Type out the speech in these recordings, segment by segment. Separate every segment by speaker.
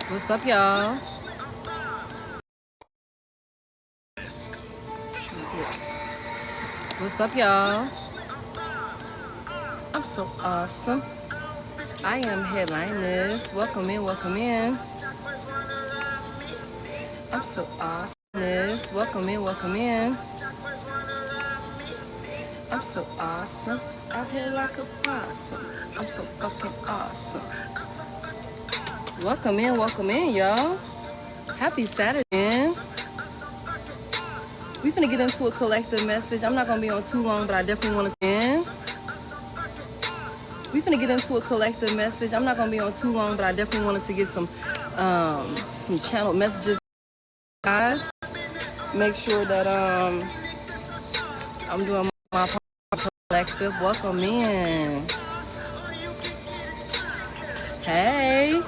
Speaker 1: What's up, y'all? What's up, y'all? I'm so awesome. I am Head.Lioness. Welcome in, welcome in. I'm so awesome. Welcome in, welcome in. I'm so awesome. Out here like a possum. I'm so fucking awesome. Welcome in, y'all. Happy Saturday, man. We finna get into a collective message. I'm not gonna be on too long, but I definitely want to end. We finna get into a collective message. I'm not gonna be on too long, but I definitely wanted to get some channeled messages, guys. Make sure that I'm doing my collective. Welcome in. Hey.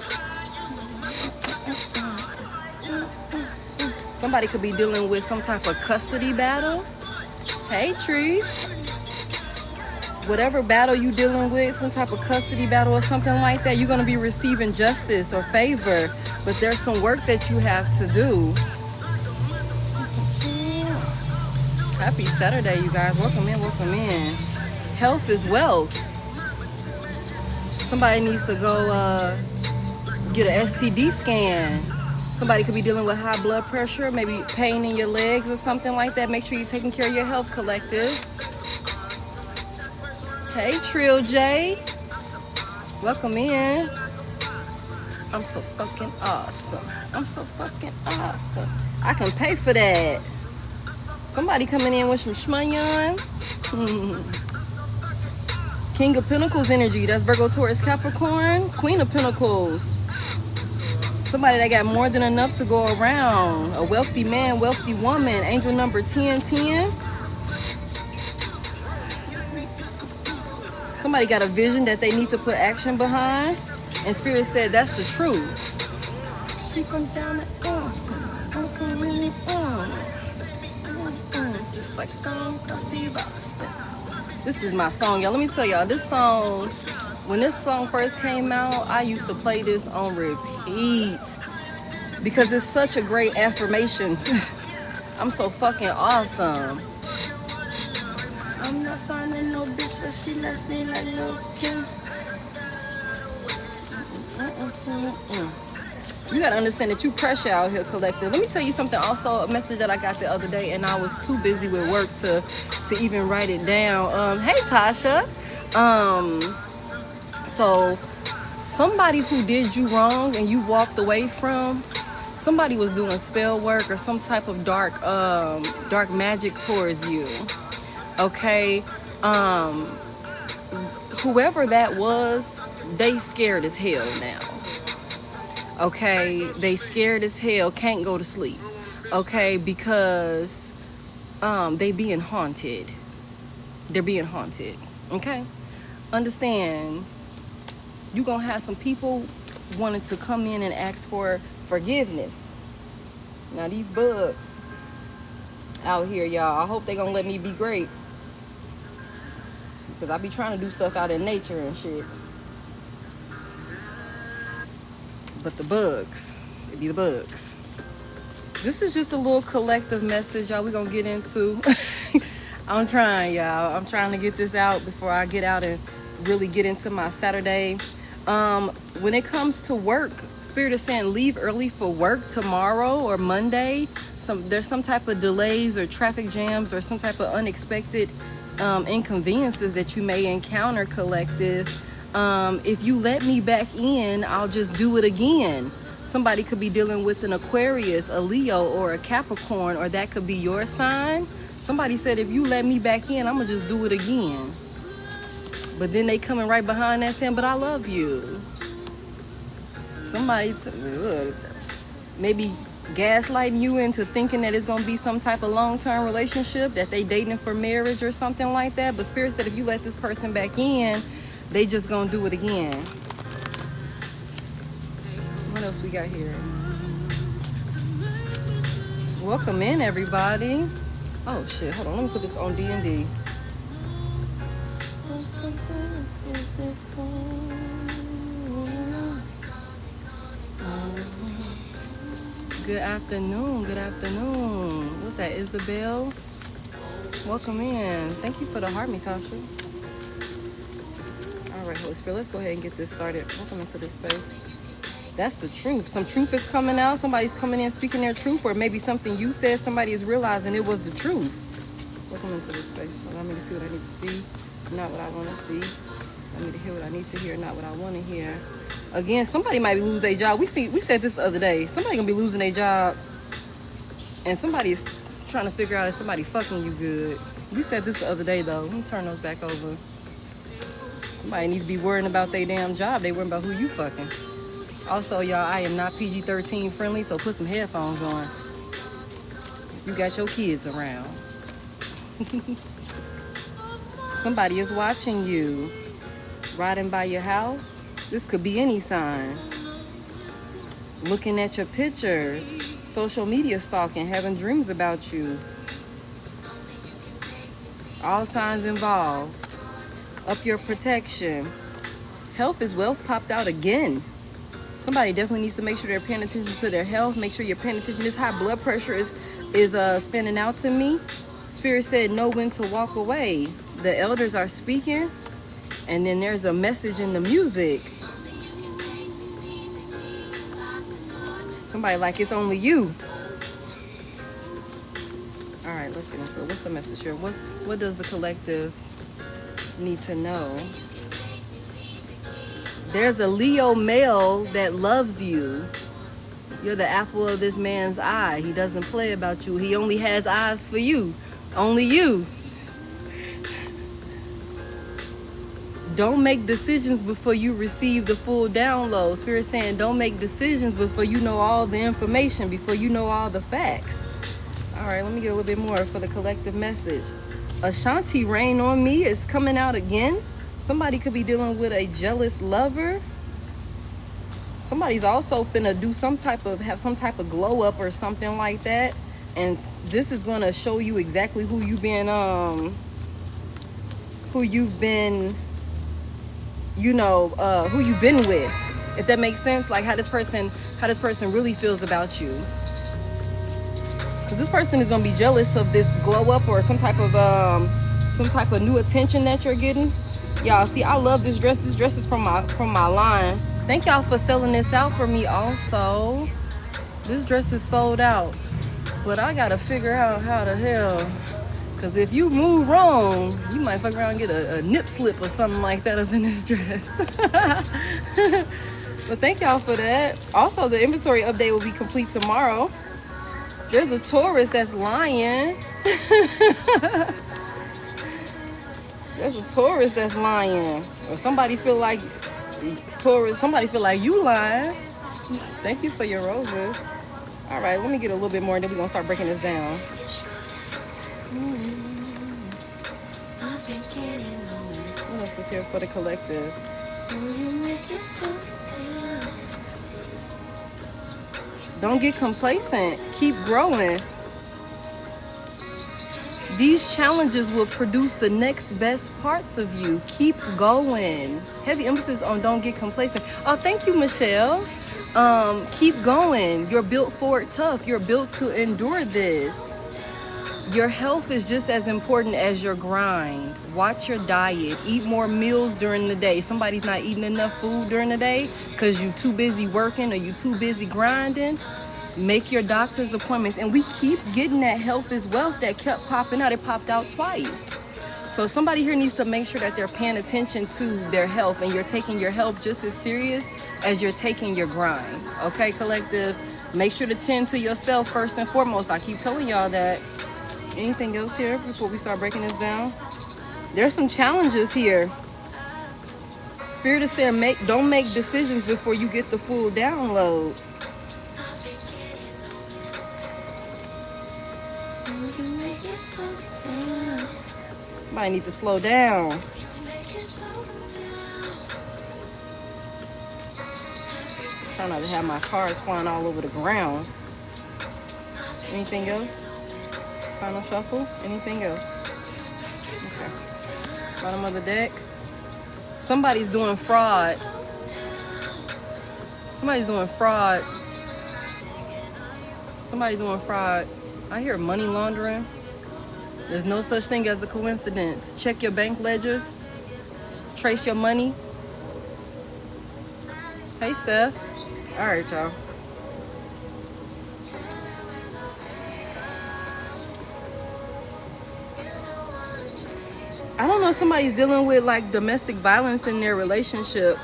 Speaker 1: Somebody could be dealing with some type of custody battle. Hey, Trees. Whatever battle you dealing with, some type of custody battle or something like that, you're going to be receiving justice or favor. But there's some work that you have to do. Happy Saturday, you guys. Welcome in, welcome in. Health is wealth. Somebody needs to go get an STD scan. Somebody could be dealing with high blood pressure, maybe pain in your legs or something like that. Make sure you're taking care of your health, collective. Hey, Trill J. Welcome in. I'm so fucking awesome. I'm so fucking awesome. I can pay for that. Somebody coming in with some shmayan. King of Pentacles energy. That's Virgo, Taurus, Capricorn. Queen of Pentacles. Somebody that got more than enough to go around. A wealthy man, wealthy woman. Angel number 1010. Somebody got a vision that they need to put action behind. And Spirit said that's the truth. She from down the just like Stone Steve Austin. This is my song, y'all. Let me tell y'all, this song, when this song first came out, I used to play this on repeat because it's such a great affirmation. I'm so fucking awesome. I'm not signing no bitch that she lets me like Lil' Kim. You gotta understand that you pressure out here, collective. Let me tell you something also, a message that I got the other day and I was too busy with work to even write it down. Hey Tasha. So somebody who did you wrong and you walked away from, somebody was doing spell work or some type of dark magic towards you. Okay. Whoever that was, they scared as hell now. Okay, they scared as hell, can't go to sleep. Okay, because they being haunted. They're being haunted. Okay, understand. You gonna have some people wanting to come in and ask for forgiveness. Now these bugs out here, y'all, I hope they gonna let me be great, because I be trying to do stuff out in nature and shit. But the bugs, it be the bugs. This is just a little collective message, y'all. We're gonna get into. I'm trying, y'all. I'm trying to get this out before I get out and really get into my Saturday. When it comes to work, Spirit is saying leave early for work tomorrow or Monday. There's some type of delays or traffic jams or some type of unexpected inconveniences that you may encounter, collective. If you let me back in, I'll just do it again. Somebody could be dealing with an Aquarius, a Leo, or a Capricorn, or that could be your sign. Somebody said, if you let me back in, I'm gonna just do it again. But then they coming right behind that saying, but I love you. Somebody maybe gaslighting you into thinking that it's gonna be some type of long-term relationship, that they dating for marriage or something like that. But Spirit said, if you let this person back in, they just gonna do it again. What else we got here? Welcome in, everybody. Oh shit, hold on, let me put this on D&D. Good afternoon. Good afternoon. What's that, Isabel? Welcome in. Thank you for the heart, Mitasha. All right, Holy Spirit, let's go ahead and get this started. Welcome into this space. That's the truth. Some truth is coming out. Somebody's coming in speaking their truth, or maybe something you said, somebody is realizing it was the truth. Welcome into this space. Allow me to see what I need to see, not what I want to see. Allow me to hear what I need to hear, not what I want to hear. Again, somebody might lose their job. We said this the other day. Somebody gonna be losing their job, and somebody is trying to figure out if somebody fucking you good. We said this the other day though. Let me turn those back over. Somebody needs to be worrying about their damn job. They worrying about who you fucking. Also, y'all, I am not PG-13 friendly, so put some headphones on. You got your kids around. Somebody is watching you. Riding by your house. This could be any sign. Looking at your pictures. Social media stalking. Having dreams about you. All signs involved. Up your protection. Health is wealth popped out again. Somebody definitely needs to make sure they're paying attention to their health. Make sure you're paying attention. This high blood pressure is standing out to me. Spirit said know when to walk away. The elders are speaking. And then there's a message in the music. Somebody like it's only you. All right, let's get into it. What's the message here? What does the collective need to know? There's a Leo male that loves you. You're the apple of this man's eye. He doesn't play about you. He only has eyes for you. Only you. Don't make decisions before you receive the full download. Spirit saying don't make decisions before you know all the information, before you know all the facts. All right, let me get a little bit more for the collective message. Ashanti Rain on Me is coming out again. Somebody could be dealing with a jealous lover. Somebody's also finna do have some type of glow up or something like that. And this is gonna show you exactly who you've been with. If that makes sense, like how this person really feels about you. Because this person is gonna be jealous of this glow up or some type of new attention that you're getting. Y'all see, I love this dress. This dress is from my line. Thank y'all for selling this out for me also. This dress is sold out. But I gotta figure out how the hell. Because if you move wrong, you might fuck around and get a nip slip or something like that up in this dress. But thank y'all for that. Also, the inventory update will be complete tomorrow. There's a Taurus that's lying. There's a Taurus that's lying. Or somebody feel like you lying. Thank you for your roses. All right, let me get a little bit more and then we're going to start breaking this down. What else is here for the collective? Don't get complacent. Keep growing. These challenges will produce the next best parts of you. Keep going. Heavy emphasis on don't get complacent. Oh, thank you, Michelle. Keep going. You're built for it tough. You're built to endure this. Your health is just as important as your grind. Watch your diet. Eat more meals during the day. Somebody's not eating enough food during the day because you're too busy working or you're too busy grinding. Make your doctor's appointments. And we keep getting that health is wealth that kept popping out. It popped out twice. So somebody here needs to make sure that they're paying attention to their health and you're taking your health just as serious as you're taking your grind. Okay, collective? Make sure to tend to yourself first and foremost. I keep telling y'all that. Anything else here before we start breaking this down? There's some challenges here. Spirit is saying don't make decisions before you get the full download. Somebody need to slow down. Try not to have my cards flying all over the ground. Anything else? Final shuffle? Anything else? Okay. Bottom of the deck. Somebody's doing fraud. Somebody's doing fraud. Somebody doing fraud. I hear money laundering. There's no such thing as a coincidence. Check your bank ledgers. Trace your money. Hey, Steph. All right, y'all. I don't know if somebody's dealing with like domestic violence in their relationship,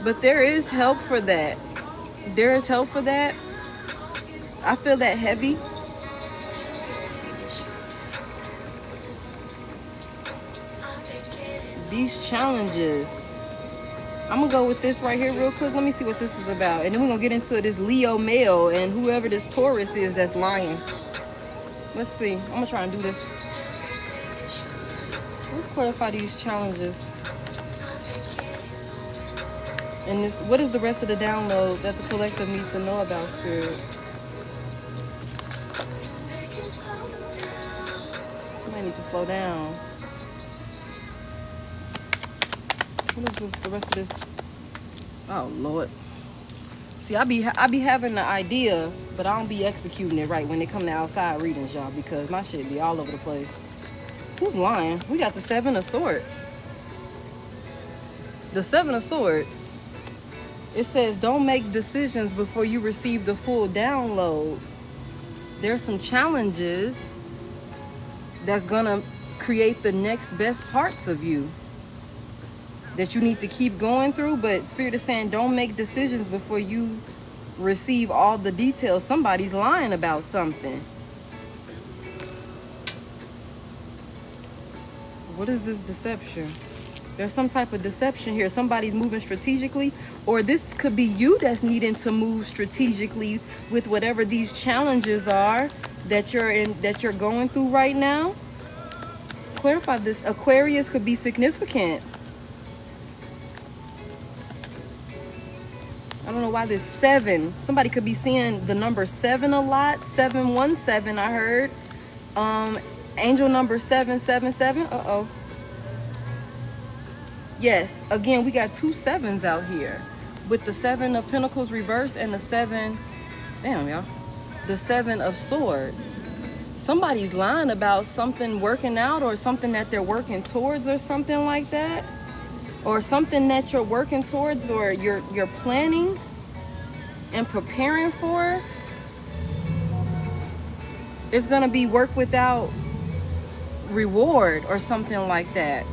Speaker 1: but there is help for that. There is help for that. I feel that heavy. These challenges. I'm gonna go with this right here real quick. Let me see what this is about. And then we're gonna get into this Leo male and whoever this Taurus is that's lying. Let's see. I'm gonna try and do this. Let's clarify these challenges. And this, what is the rest of the download that the collective needs to know about, Spirit? I might need to slow down. What is this? The rest of this? Oh Lord. See, I be having the idea, but I don't be executing it right when it come to outside readings, y'all, because my shit be all over the place. Who's lying? We got the Seven of Swords. The Seven of Swords. It says, don't make decisions before you receive the full download. There's some challenges that's gonna create the next best parts of you that you need to keep going through, but Spirit is saying don't make decisions before you receive all the details. Somebody's lying about something. What is this deception? There's some type of deception here. Somebody's moving strategically, or this could be you that's needing to move strategically with whatever these challenges are that you're going through right now. Clarify this. Aquarius could be significant. I don't know why this 7. Somebody could be seeing the number 7 a lot. 717, I heard. Angel number 777. Uh-oh. Yes, again, we got 2 7s out here. With the 7 of Pentacles reversed and the 7, damn, y'all. The 7 of Swords. Somebody's lying about something working out, or something that they're working towards, or something like that. Or something that you're working towards, or you're planning and preparing for. It's gonna be work without reward or something like that.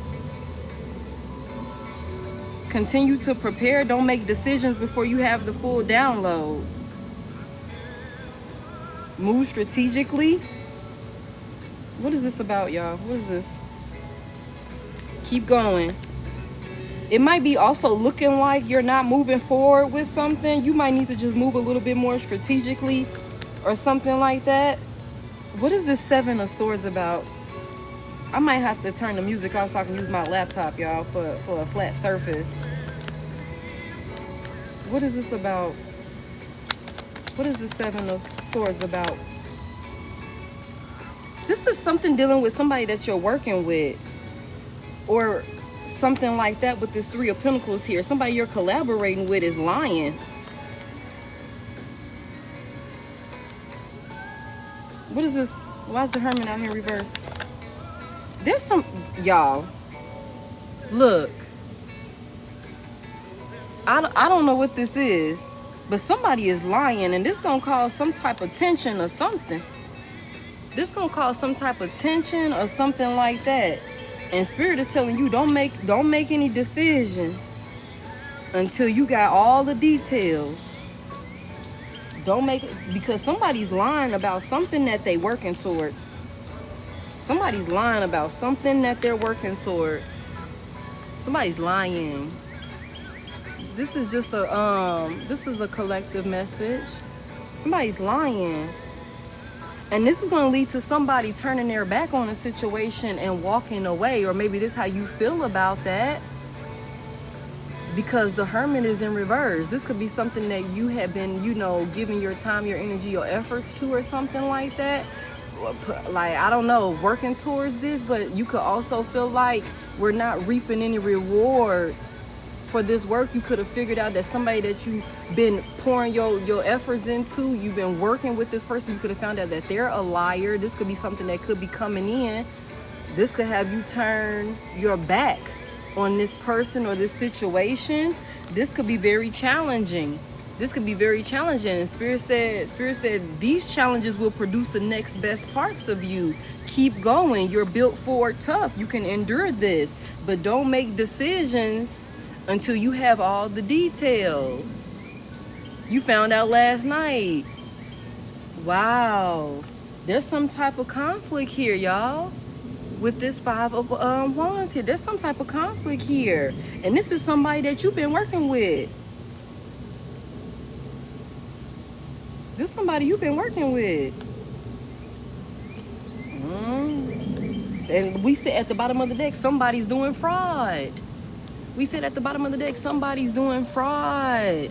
Speaker 1: Continue to prepare. Don't make decisions before you have the full download. Move strategically. What is this about, y'all? What is this? Keep going. It might be also looking like you're not moving forward with something. You might need to just move a little bit more strategically or something like that. What is this 7 of Swords about? I might have to turn the music off so I can use my laptop, y'all, for a flat surface. What is this about? What is the 7 of Swords about? This is something dealing with somebody that you're working with, or something like that with this 3 of Pentacles here. Somebody you're collaborating with is lying. What is this? Why is the Hermit out here in reverse? There's some, y'all, look, I don't know what this is, but somebody is lying, and this gonna cause some type of tension or something. This gonna cause some type of tension or something like that. And Spirit is telling you don't make any decisions until you got all the details. Don't make it, because somebody's lying about something that they working towards. Somebody's lying about something that they're working towards. Somebody's lying. This is just this is a collective message. Somebody's lying. And this is going to lead to somebody turning their back on a situation and walking away. Or maybe this is how you feel about that, because the Hermit is in reverse. This could be something that you have been, giving your time, your energy, your efforts to, or something like that. Like, I don't know, working towards this, but you could also feel like we're not reaping any rewards for this work. You could have figured out that somebody that you've been pouring your efforts into, you've been working with this person, you could have found out that they're a liar. This could be something that could be coming in. This could have you turn your back on this person or this situation. This could be very challenging. This could be very challenging. And Spirit said these challenges will produce the next best parts of you. Keep going. You're built for tough. You can endure this. But don't make decisions until you have all the details. You found out last night. Wow. There's some type of conflict here, y'all. With this 5 of Wands here. There's some type of conflict here. And this is somebody that you've been working with. This is somebody you've been working with. And we said at the bottom of the deck, somebody's doing fraud. We said at the bottom of the deck, somebody's doing fraud.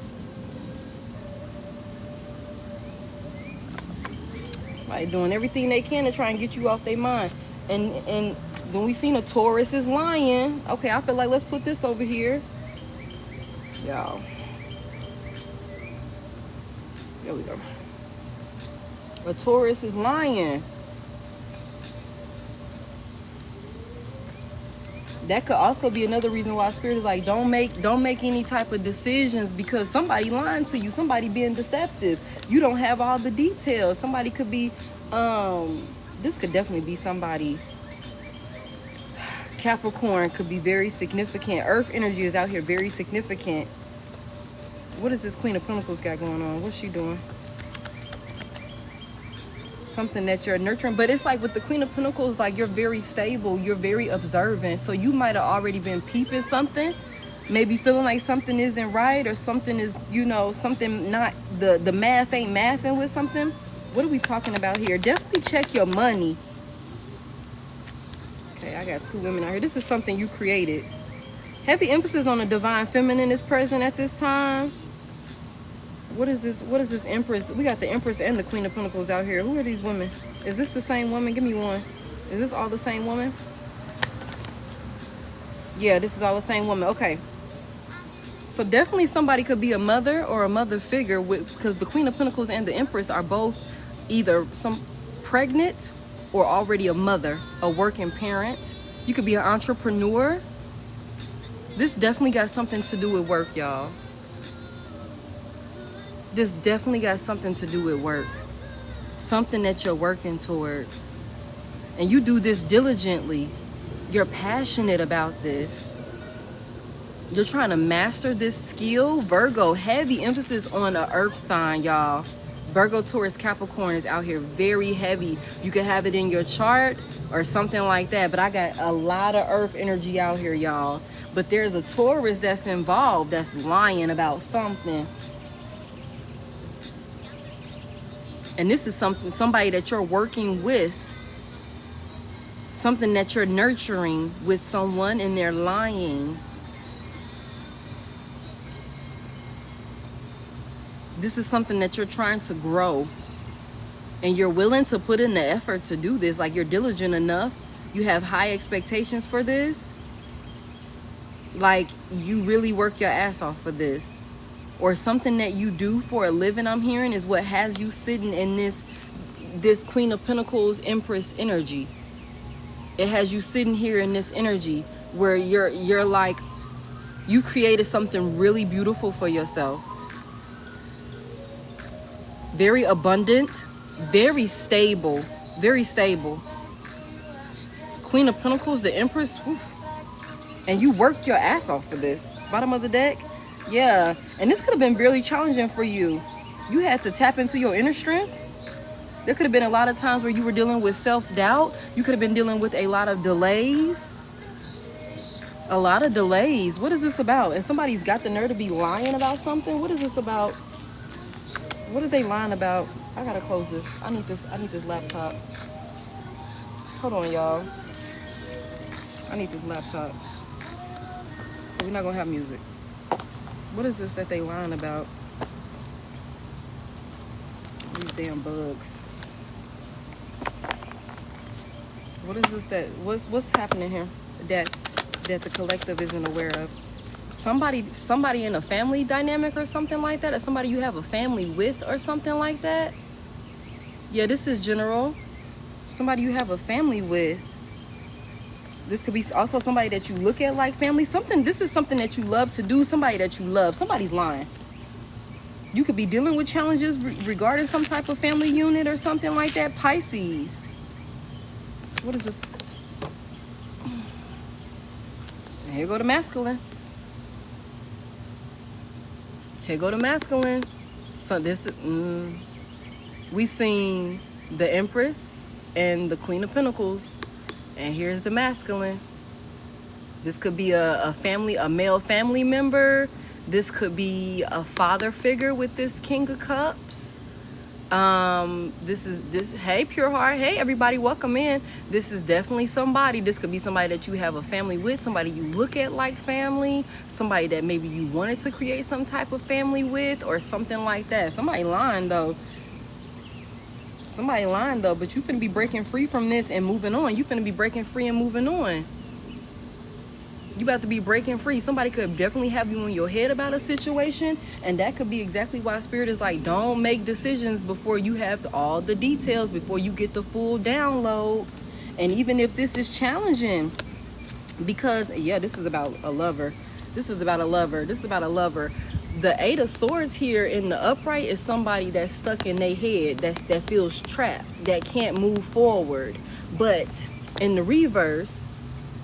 Speaker 1: Somebody doing everything they can to try and get you off their mind. And then we seen a Taurus is lying. Okay, I feel like let's put this over here. Y'all. There we go. A Taurus is lying. That could also be another reason why Spirit is like, don't make any type of decisions because somebody lying to you, somebody being deceptive. You don't have all the details. Somebody could be, this could definitely be somebody. Capricorn could be very significant. Earth energy is out here very significant. What is this Queen of Pentacles got going on? What's she doing? Something that you're nurturing, but it's like with the Queen of Pentacles, like you're very stable, you're very observant, so you might have already been peeping something, maybe feeling like something isn't right or something is, you know, something not, the math ain't mathing with something. What are we talking about here? Definitely check your money. Okay, I got 2 women out here. This is something you created. Heavy emphasis on the divine feminine is present at this time. What is this? What is this Empress? We got the Empress and the Queen of Pentacles out here. Who are these women? Is this the same woman? Give me one. Is this all the same woman? Yeah, this is all the same woman. Okay. So definitely somebody could be a mother or a mother figure because the Queen of Pentacles and the Empress are both either some pregnant or already a mother, a working parent. You could be an entrepreneur. This definitely got something to do with work, y'all. This definitely got something to do with work. Something that you're working towards. And you do this diligently. You're passionate about this. You're trying to master this skill. Virgo, heavy emphasis on the earth sign, y'all. Virgo, Taurus, Capricorn is out here very heavy. You can have it in your chart or something like that. But I got a lot of earth energy out here, y'all. But there's a Taurus that's involved that's lying about something. And this is somebody that you're working with. Something that you're nurturing with someone and they're lying. This is something that you're trying to grow. And you're willing to put in the effort to do this. Like you're diligent enough. You have high expectations for this. Like you really work your ass off for this. Or something that you do for a living, I'm hearing, is what has you sitting in this Queen of Pentacles Empress energy. It has you sitting here in this energy where you're like, you created something really beautiful for yourself. Very abundant, very stable, very stable. Queen of Pentacles, the Empress, whew. And you worked your ass off for this. Bottom of the deck. Yeah, and this could have been really challenging for you. You had to tap into your inner strength. There could have been a lot of times where you were dealing with self-doubt. You could have been dealing with a lot of delays. A lot of delays. What is this about? And somebody's got the nerve to be lying about something. What is this about? What are they lying about? I gotta close this. I need this laptop. Hold on, y'all. I need this laptop. So we're not gonna have music. What is this that they lying about? These damn bugs. What is this what's happening here that the collective isn't aware of? somebody in a family dynamic or something like that, or somebody you have a family with or something like that. Yeah, this is general. Somebody you have a family with. This could be also somebody that you look at like family. This is something that you love to do. Somebody that you love. Somebody's lying. You could be dealing with challenges regarding some type of family unit or something like that. Pisces. What is this? Here go the masculine. Here go the masculine. So this we seen the Empress and the Queen of Pentacles, and here's the masculine. This could be a male family member. This could be a father figure with this King of Cups. Hey, Pure Heart. Hey, everybody, welcome in. This is definitely somebody. This could be somebody that you have a family with, somebody you look at like family, somebody that maybe you wanted to create some type of family with or something like that. Somebody lying though, but you finna be breaking free from this and moving on. You finna be breaking free and moving on. You about to be breaking free. Somebody could definitely have you in your head about a situation, and that could be exactly why Spirit is like, don't make decisions before you have all the details, before you get the full download. And even if this is challenging, because yeah, this is about a lover. This is about a lover. The Eight of Swords here in the upright is somebody that's stuck in their head, that feels trapped, that can't move forward. But in the reverse,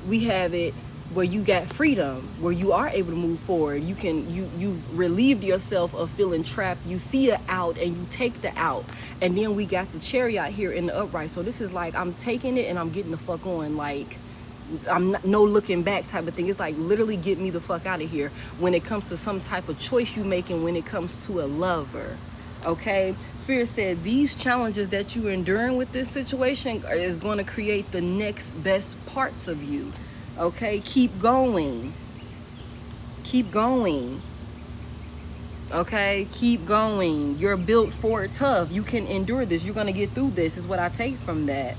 Speaker 1: we have it where you got freedom, where you are able to move forward. You've relieved yourself of feeling trapped. You see it out and you take the out. And then we got the Chariot here in the upright. So this is like, I'm taking it and I'm getting the fuck on. Like, I'm not, no looking back type of thing. It's like literally get me the fuck out of here when it comes to some type of choice you making when it comes to a lover. Okay, Spirit said these challenges that you're enduring with this situation is going to create the next best parts of you. Okay, keep going. Okay, keep going. You're built for it tough. You can endure this. You're going to get through this is what I take from that.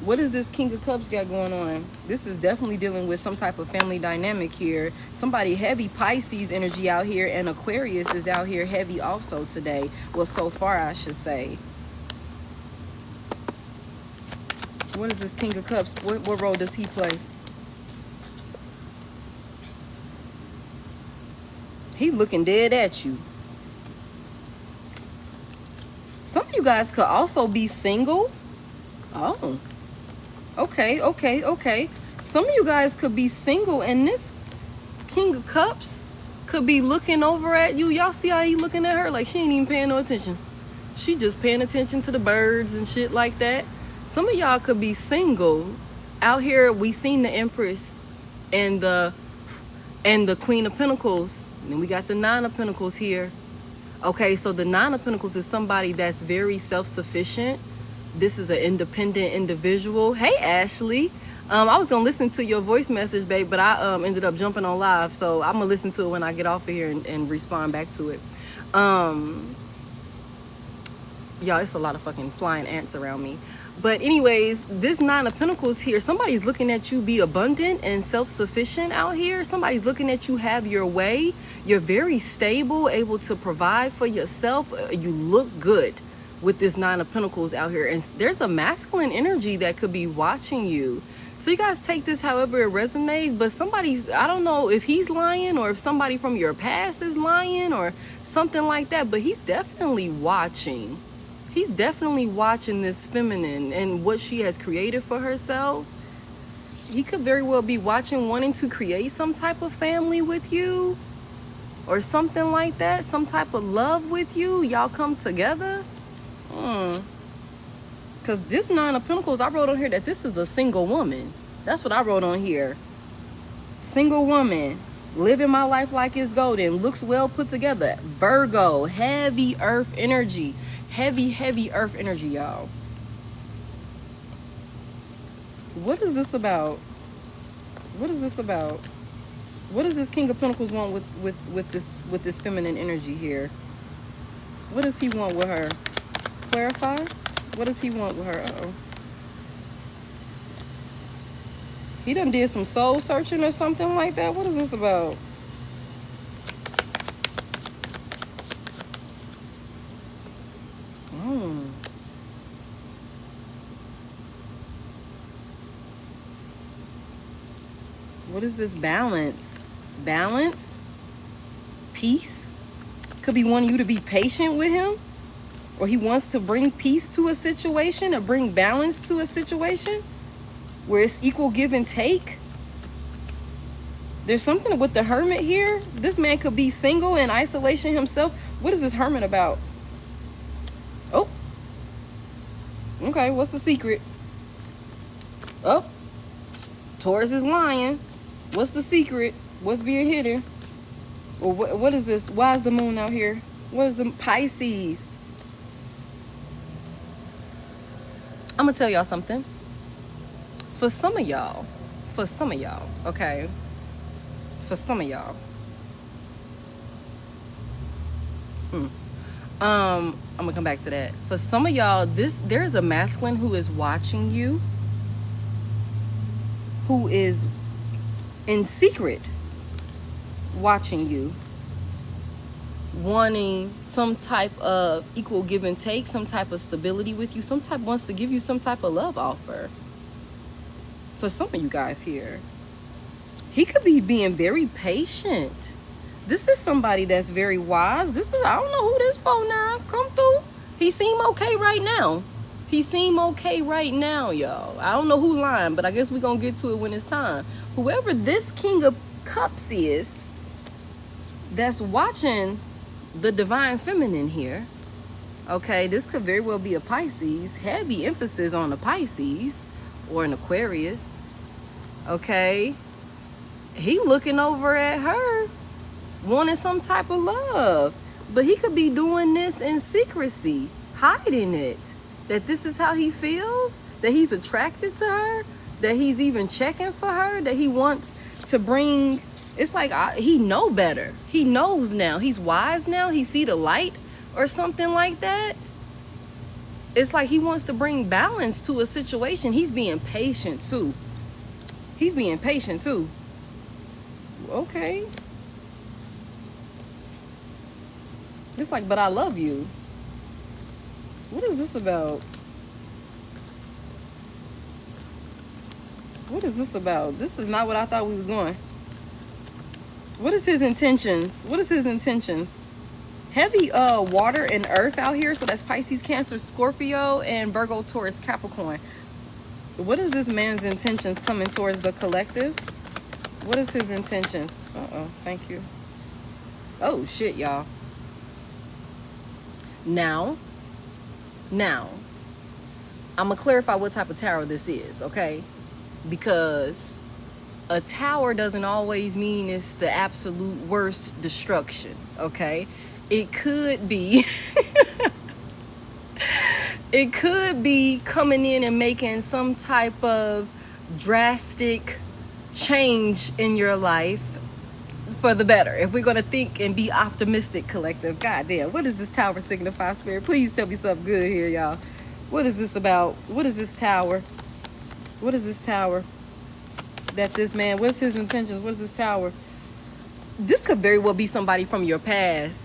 Speaker 1: What is this King of Cups got going on? This is definitely dealing with some type of family dynamic here. Somebody heavy Pisces energy out here, and Aquarius is out here heavy also today. Well, so far I should say. What is this King of Cups? What role does he play? He looking dead at you. Some of you guys could also be single. Oh. Okay. Some of you guys could be single, and this King of Cups could be looking over at you. Y'all see how he looking at her? Like she ain't even paying no attention. She just paying attention to the birds and shit like that. Some of y'all could be single. Out here, we seen the Empress and the Queen of Pentacles. And then we got the Nine of Pentacles here. Okay, so the Nine of Pentacles is somebody that's very self-sufficient. This is an independent individual. Hey, Ashley. I was going to listen to your voice message, babe, but I ended up jumping on live. So I'm going to listen to it when I get off of here and respond back to it. Y'all, it's a lot of fucking flying ants around me. But anyways, this Nine of Pentacles here, somebody's looking at you be abundant and self-sufficient out here. Somebody's looking at you have your way. You're very stable, able to provide for yourself. You look good with this Nine of Pentacles out here. And there's a masculine energy that could be watching you. So you guys take this however it resonates. But somebody's, I don't know if he's lying or if somebody from your past is lying or something like that. But he's definitely watching. He's definitely watching this feminine and what she has created for herself. He could very well be watching, wanting to create some type of family with you or something like that. Some type of love with you. Y'all come together. Because this Nine of Pentacles, I wrote on here that this is a single woman. That's what I wrote on here. Single woman. Living my life like it's golden. Looks well put together. Virgo. Heavy earth energy. Heavy earth energy, y'all. What is this about? What is this about? What does this King of Pentacles want with this feminine energy here? What does he want with her? Clarify? What does he want with her? Uh-oh. He done did some soul searching or something like that. What is this about? What is this? Balance. Balance. Peace. Could be wanting you to be patient with him. Or he wants to bring peace to a situation or bring balance to a situation where it's equal give and take. There's something with the hermit here. This man could be single in isolation himself. What is this hermit about? Oh. Okay, what's the secret? Oh. Taurus is lying. What's the secret? What's being hidden? Or what is this? Why is the moon out here? What is the Pisces? I'm gonna tell y'all something. For some of y'all, okay? For some of y'all. I'm gonna come back to that. For some of y'all, there's a masculine who is watching you, who is in secret watching you, wanting some type of equal give and take, some type of stability with you, wants to give you some type of love offer. For some of you guys here, he could be being very patient. This is somebody that's very wise. I don't know who this for now. Come through. He seem okay right now. Y'all. I don't know who lying, but I guess we're gonna get to it when it's time. Whoever this King of Cups is, that's watching the divine feminine here, okay, this could very well be a Pisces. Heavy emphasis on a Pisces or an Aquarius, okay. He looking over at her, wanting some type of love, but he could be doing this in secrecy, hiding it, that this is how he feels, that he's attracted to her, that he's even checking for her, that he wants to bring. It's like he know better. He knows now. He's wise now. He see the light or something like that. It's like he wants to bring balance to a situation. He's being patient too. Okay. It's like, but I love you. What is this about? This is not what I thought we was going. What is his intentions? Heavy water and earth out here. So that's Pisces, Cancer, Scorpio, and Virgo, Taurus, Capricorn. What is this man's intentions coming towards the collective? What is his intentions? Thank you. Oh shit, y'all. Now, I'm gonna clarify what type of tower this is, okay? Because a tower doesn't always mean it's the absolute worst destruction, okay? It could be it could be coming in and making some type of drastic change in your life for the better. If we're going to think and be optimistic, collective. God damn, what does this tower signify, Spirit? Please tell me something good here, y'all. What is this about? What is this tower? That this man, what's his intentions? What is this tower? This could very well be somebody from your past.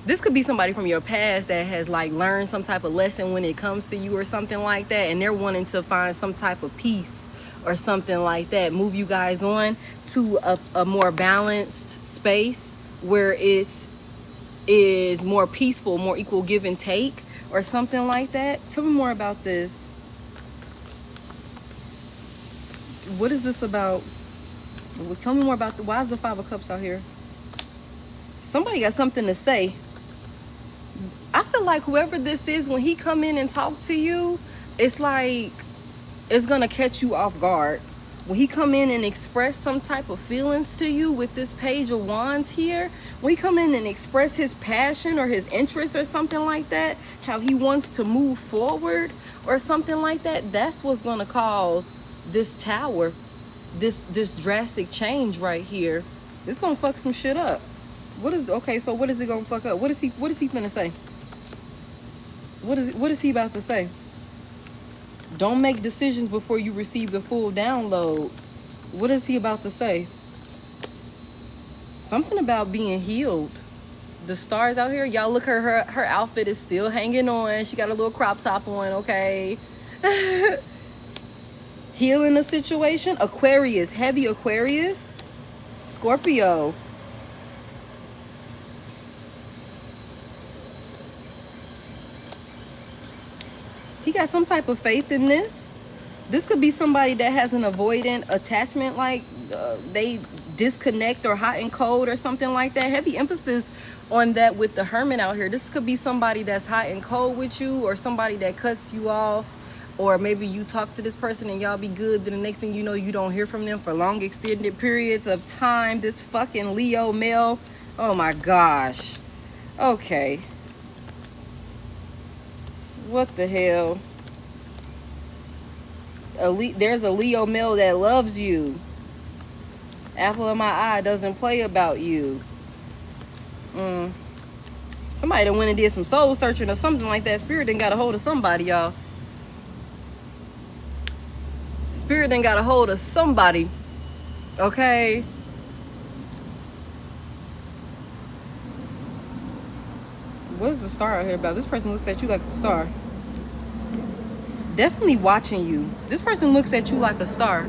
Speaker 1: That has like learned some type of lesson when it comes to you or something like that, and they're wanting to find some type of peace or something like that, move you guys on to a more balanced space where it is more peaceful, more equal give and take or something like that. Tell me more about this. What is this about? Tell me more about why is the Five of Cups out here? Somebody got something to say. I feel like whoever this is, when he come in and talk to you, it's like it's gonna catch you off guard. When he come in and express some type of feelings to you with this Page of Wands here, when he come in and express his passion or his interest or something like that, how he wants to move forward or something like that, that's what's gonna cause this tower, this drastic change right here. It's gonna fuck some shit up. Okay, so what is it gonna fuck up? What is he gonna say? What is he about to say? Don't make decisions before you receive the full download. What is he about to say? Something about being healed. The stars out here, y'all look, her outfit is still hanging on. She got a little crop top on, okay? Healing the situation. Aquarius, heavy Aquarius. Scorpio. He got some type of faith in this. This could be somebody that has an avoidant attachment, like they disconnect or hot and cold or something like that. Heavy emphasis on that with the Hermit out here. This could be somebody that's hot and cold with you, or somebody that cuts you off, or maybe you talk to this person and y'all be good, then the next thing you know, you don't hear from them for long extended periods of time. This fucking Leo male. Oh my gosh. Okay. What the hell? There's a Leo male that loves you. Apple of my eye, doesn't play about you. Somebody that went and did some soul searching or something like that. Spirit done got a hold of somebody, y'all. Spirit done got a hold of somebody. Okay? What is the star out here about? This person looks at you like a star. Definitely watching you. This person looks at you like a star.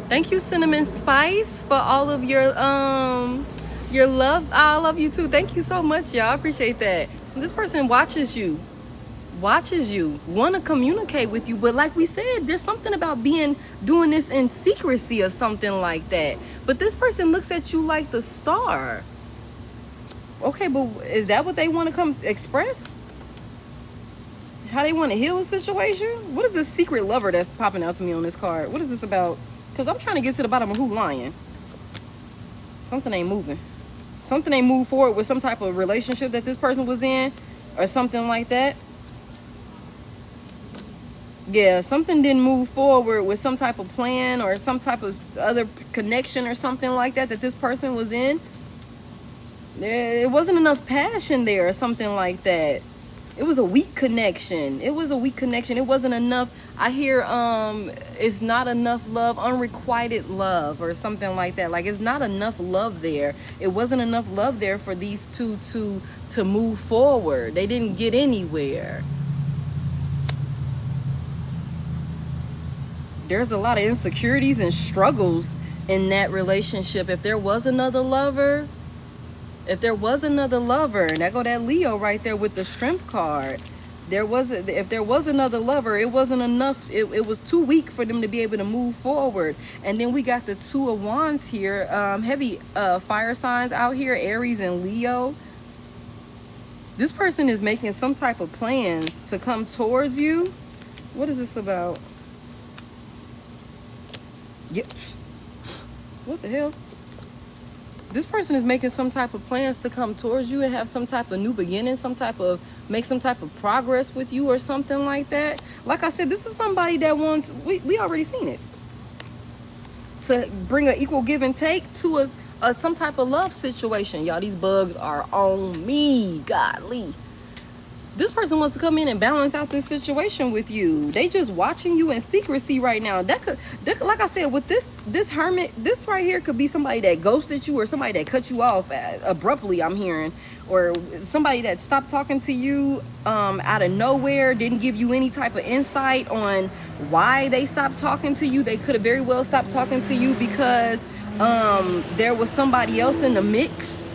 Speaker 1: Thank you, Cinnamon Spice, for all of your love. I love you too. Thank you so much, y'all. I appreciate that. So this person watches you, want to communicate with you, but like we said, there's something about doing this in secrecy or something like that. But this person looks at you like the star. Okay, but is that what they want to come express? How they want to heal a situation? What is this secret lover that's popping out to me on this card? What is this about? Because I'm trying to get to the bottom of who's lying. Something ain't moving. Something ain't moved forward with some type of relationship that this person was in, or something like that. Yeah, something didn't move forward with some type of plan or some type of other connection or something like that this person was in. It wasn't enough passion there or something like that. It was a weak connection. It wasn't enough. I hear it's not enough love, unrequited love or something like that. Like, it's not enough love there. It wasn't enough love there for these two to move forward. They didn't get anywhere. There's a lot of insecurities and struggles in that relationship. If there was another lover, and there go that Leo right there with the Strength card. If there was another lover, it wasn't enough. It was too weak for them to be able to move forward. And then we got the Two of Wands here. Heavy fire signs out here, Aries and Leo. This person is making some type of plans to come towards you. What is this about? Yep. What the hell? This person is making some type of plans to come towards you and have some type of new beginning, make some type of progress with you or something like that. Like I said, this is somebody that wants, we already seen it, to bring an equal give and take to some type of love situation. Y'all, these bugs are on me, godly. This person wants to come in and balance out this situation with you. They just watching you in secrecy right now. That could, like I said, with this hermit, this right here could be somebody that ghosted you or somebody that cut you off abruptly, I'm hearing. Or somebody that stopped talking to you out of nowhere, didn't give you any type of insight on why they stopped talking to you. They could have very well stopped talking to you because there was somebody else in the mix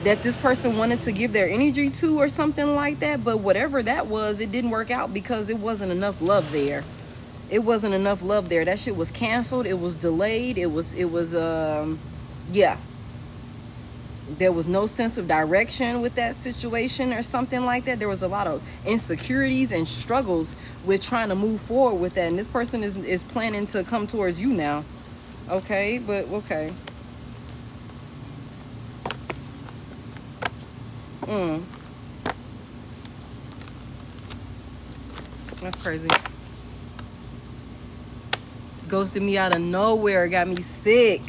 Speaker 1: that this person wanted to give their energy to or something like that. But whatever that was, it didn't work out because it wasn't enough love there. That shit was canceled. It was delayed. Yeah. There was no sense of direction with that situation or something like that. There was a lot of insecurities and struggles with trying to move forward with that. And this person is planning to come towards you now. Okay, but okay. That's crazy. Ghosted me out of nowhere, got me sick.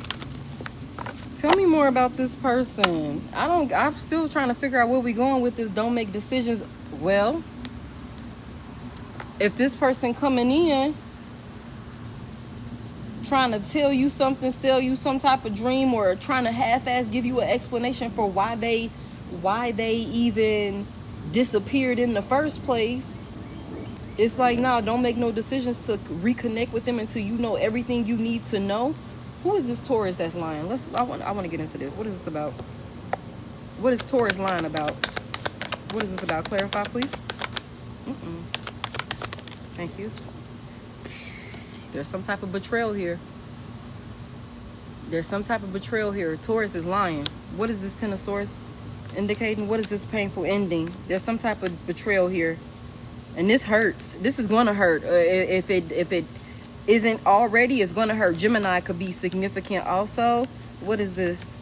Speaker 1: Tell me more about this person. I'm still trying to figure out where we going with this. Don't make decisions. Well, if this person coming in trying to tell you something, sell you some type of dream, or trying to half-ass give you an explanation for why they even disappeared in the first place, it's like, nah, don't make no decisions to reconnect with them until you know everything you need to know. Who is this Taurus that's lying? I want to get into this. What is this about? What is Taurus lying about? What is this about? Clarify, please. Thank you. There's some type of betrayal here. There's some type of betrayal here. Taurus is lying. What is this Ten of Swords indicating? What is this painful ending? There's some type of betrayal here. And this hurts. This is going to hurt. If it isn't already, it's going to hurt. Gemini could be significant also. What is this?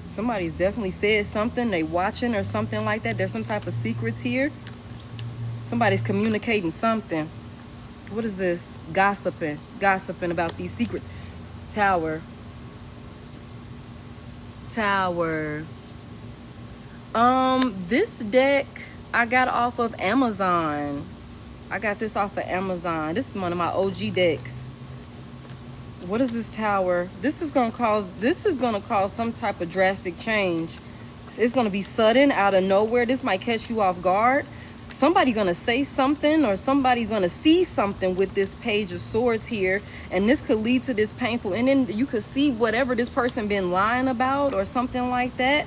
Speaker 1: Somebody's definitely said something. They watching or something like that. There's some type of secrets here. Somebody's communicating something. What is this? Gossiping about these secrets. Tower. This deck I got off of Amazon. I got this off of Amazon. This is one of my OG decks. What is this Tower? This is gonna cause some type of drastic change. It's gonna be sudden, out of nowhere. This might catch you off guard. Somebody gonna say something, or somebody's gonna see something with this Page of Swords here, and this could lead to this painful, and then you could see whatever this person been lying about or something like that.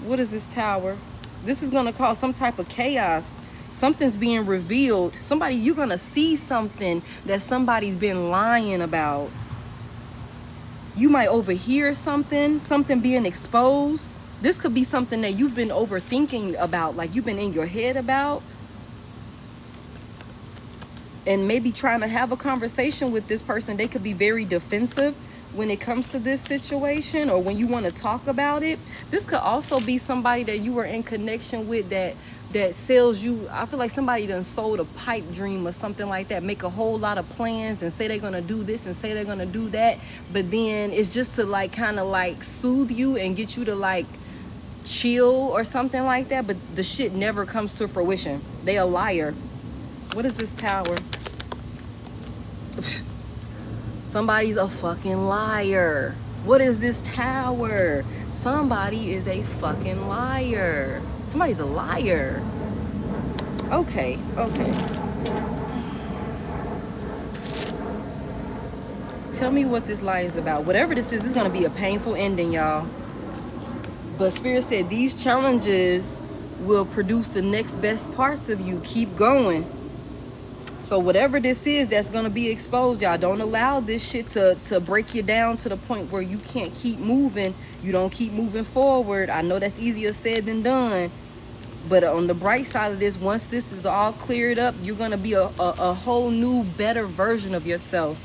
Speaker 1: What is this Tower? This is gonna cause some type of chaos. Something's being revealed. You're gonna see something that somebody's been lying about. You might overhear something being exposed. This could be something that you've been overthinking about, like you've been in your head about, and maybe trying to have a conversation with this person. They could be very defensive when it comes to this situation, or when you want to talk about it. This could also be somebody that you were in connection with that sells you. I feel like somebody done sold a pipe dream or something like that. Make a whole lot of plans and say they're gonna do this and say they're gonna do that, but then it's just to like kind of like soothe you and get you to like chill or something like that, but the shit never comes to fruition. They a liar. What is this Tower? Somebody's a fucking liar. What is this Tower? Somebody is a fucking liar. Somebody's a liar. Okay. Tell me what this lie is about. Whatever this is gonna be a painful ending, y'all. But Spirit said these challenges will produce the next best parts of you. Keep going. So whatever this is that's going to be exposed, y'all, don't allow this shit to break you down to the point where you can't keep moving. You don't keep moving forward. I know that's easier said than done. But on the bright side of this, once this is all cleared up, you're going to be a whole new, better version of yourself.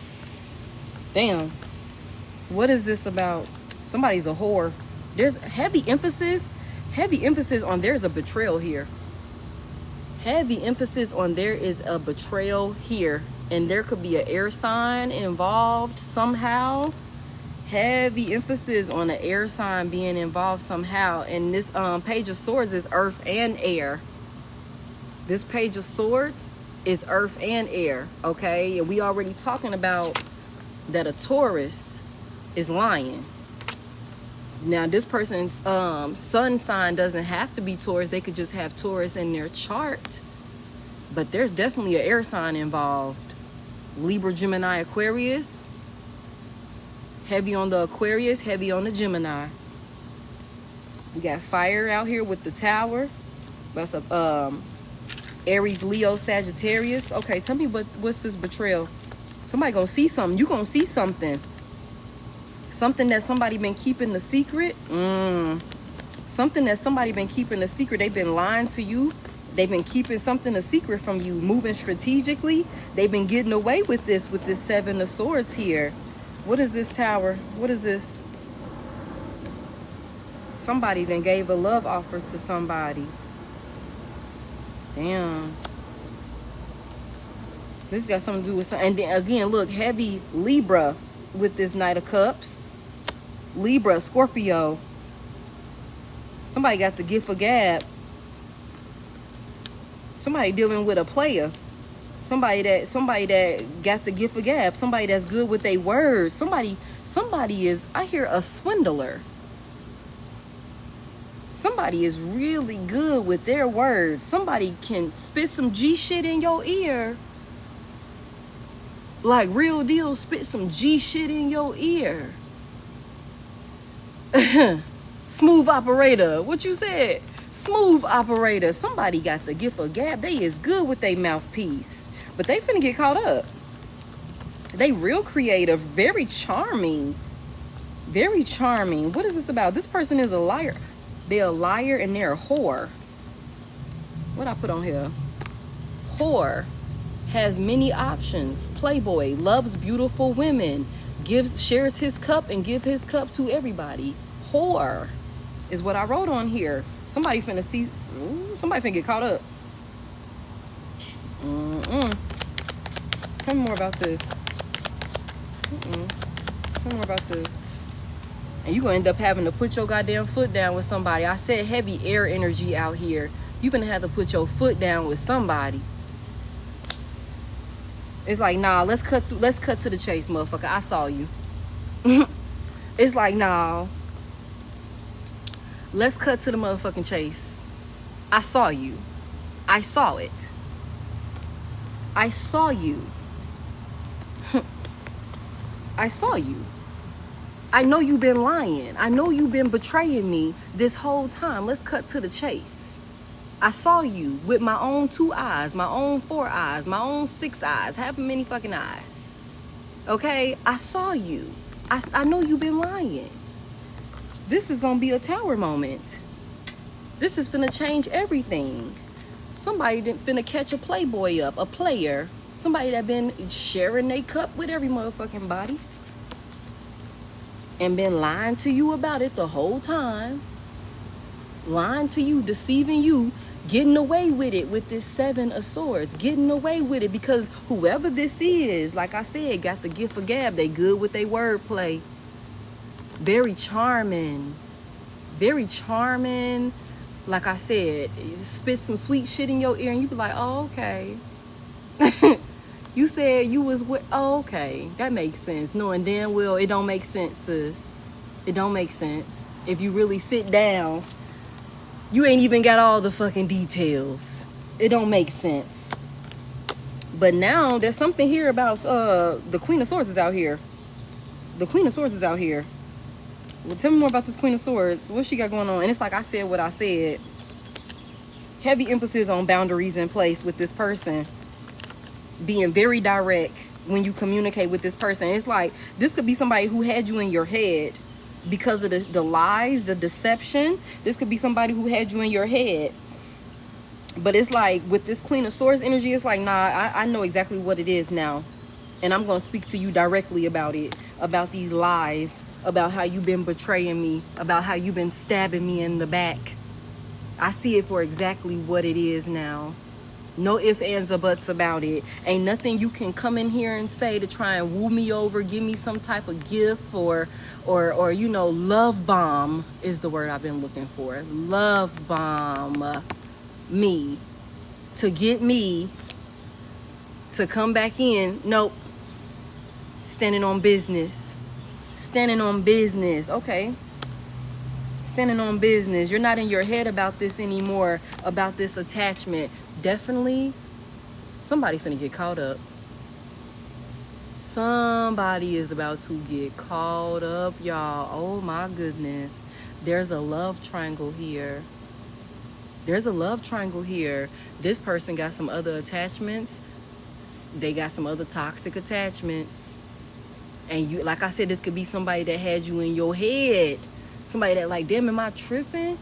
Speaker 1: Damn. What is this about? Somebody's a whore. There's heavy emphasis on there's a betrayal here. Heavy emphasis on there is a betrayal here. And there could be an air sign involved somehow. Heavy emphasis on an air sign being involved somehow. And this Page of Swords is earth and air. This Page of Swords is earth and air, okay? And we already talking about that a Taurus is lying. Now, this person's sun sign doesn't have to be Taurus. They could just have Taurus in their chart. But there's definitely an air sign involved. Libra, Gemini, Aquarius. Heavy on the Aquarius, heavy on the Gemini. We got fire out here with the Tower. That's a Aries, Leo, Sagittarius. Okay, tell me what's this betrayal? Somebody gonna see something. You gonna see something. Something that somebody been keeping the secret. Something that somebody been keeping the secret. They've been lying to you. They've been keeping something a secret from you. Moving strategically. They've been getting away with this Seven of Swords here. What is this Tower? What is this? Somebody then gave a love offer to somebody. Damn. This got something to do with something. And then again, look, heavy Libra with this Knight of Cups. Libra, Scorpio. Somebody got the gift of gab. Somebody dealing with a player. Somebody that got the gift of gab. Somebody that's good with their words. Somebody is, I hear, a swindler. Somebody is really good with their words. Somebody can spit some G shit in your ear. Like real deal, spit some G shit in your ear. Smooth operator. What you said? Smooth operator. Somebody got the gift of gab. They is good with their mouthpiece. But they finna get caught up. They real creative. Very charming. Very charming. What is this about? This person is a liar. They're a liar and they're a whore. What I put on here? Whore. Has many options. Playboy. Loves beautiful women. Shares his cup and give his cup to everybody. Whore is what I wrote on here. Somebody finna see. Ooh, somebody finna get caught up. Tell me more about this. Tell me more about this. And you gonna end up having to put your goddamn foot down with somebody. I said heavy air energy out here. You gonna have to put your foot down with somebody. It's like, nah, let's cut to the chase, motherfucker. I saw you. It's like, nah. Let's cut to the motherfucking chase. I saw you. I saw it. I saw you. I saw you. I know you've been lying. I know you've been betraying me this whole time. Let's cut to the chase. I saw you with my own 2 eyes, my own 4 eyes, my own 6 eyes, however many fucking eyes. Okay? I saw you. I know you've been lying. This is gonna be a tower moment. This is finna change everything. Somebody finna catch a playboy up, a player. Somebody that been sharing their cup with every motherfucking body. And been lying to you about it the whole time. Lying to you, deceiving you, getting away with it with this 7 of Swords. Getting away with it because whoever this is, like I said, got the gift of gab. They good with their wordplay. Very charming. Very charming. Like I said, spit some sweet shit in your ear and you be like, oh, okay. You said you was with, oh, okay. That makes sense. Knowing damn well it don't make sense, sis. It don't make sense. If you really sit down, you ain't even got all the fucking details. It don't make sense. But now there's something here about the Queen of Swords is out here. The Queen of Swords is out here. Well, tell me more about this Queen of Swords. What she got going on? And it's like I said what I said. Heavy emphasis on boundaries in place with this person. Being very direct when you communicate with this person. It's like this could be somebody who had you in your head because of the lies, the deception. This could be somebody who had you in your head. But it's like with this Queen of Swords energy, it's like, nah, I know exactly what it is now. And I'm going to speak to you directly about it, about these lies, about how you've been betraying me, about how you've been stabbing me in the back. I see it for exactly what it is now. No ifs, ands, or buts about it. Ain't nothing you can come in here and say to try and woo me over, give me some type of gift or you know, love bomb is the word I've been looking for. Love bomb me to get me to come back in. Nope. Standing on business. Standing on business. Okay. Standing on business. You're not in your head about this anymore, about this attachment. Definitely somebody finna get caught up. Somebody is about to get caught up, y'all. Oh my goodness. There's a love triangle here. There's a love triangle here. This person got some other attachments. They got some other toxic attachments. And you, like I said, this could be somebody that had you in your head. Somebody that like, damn, am I tripping?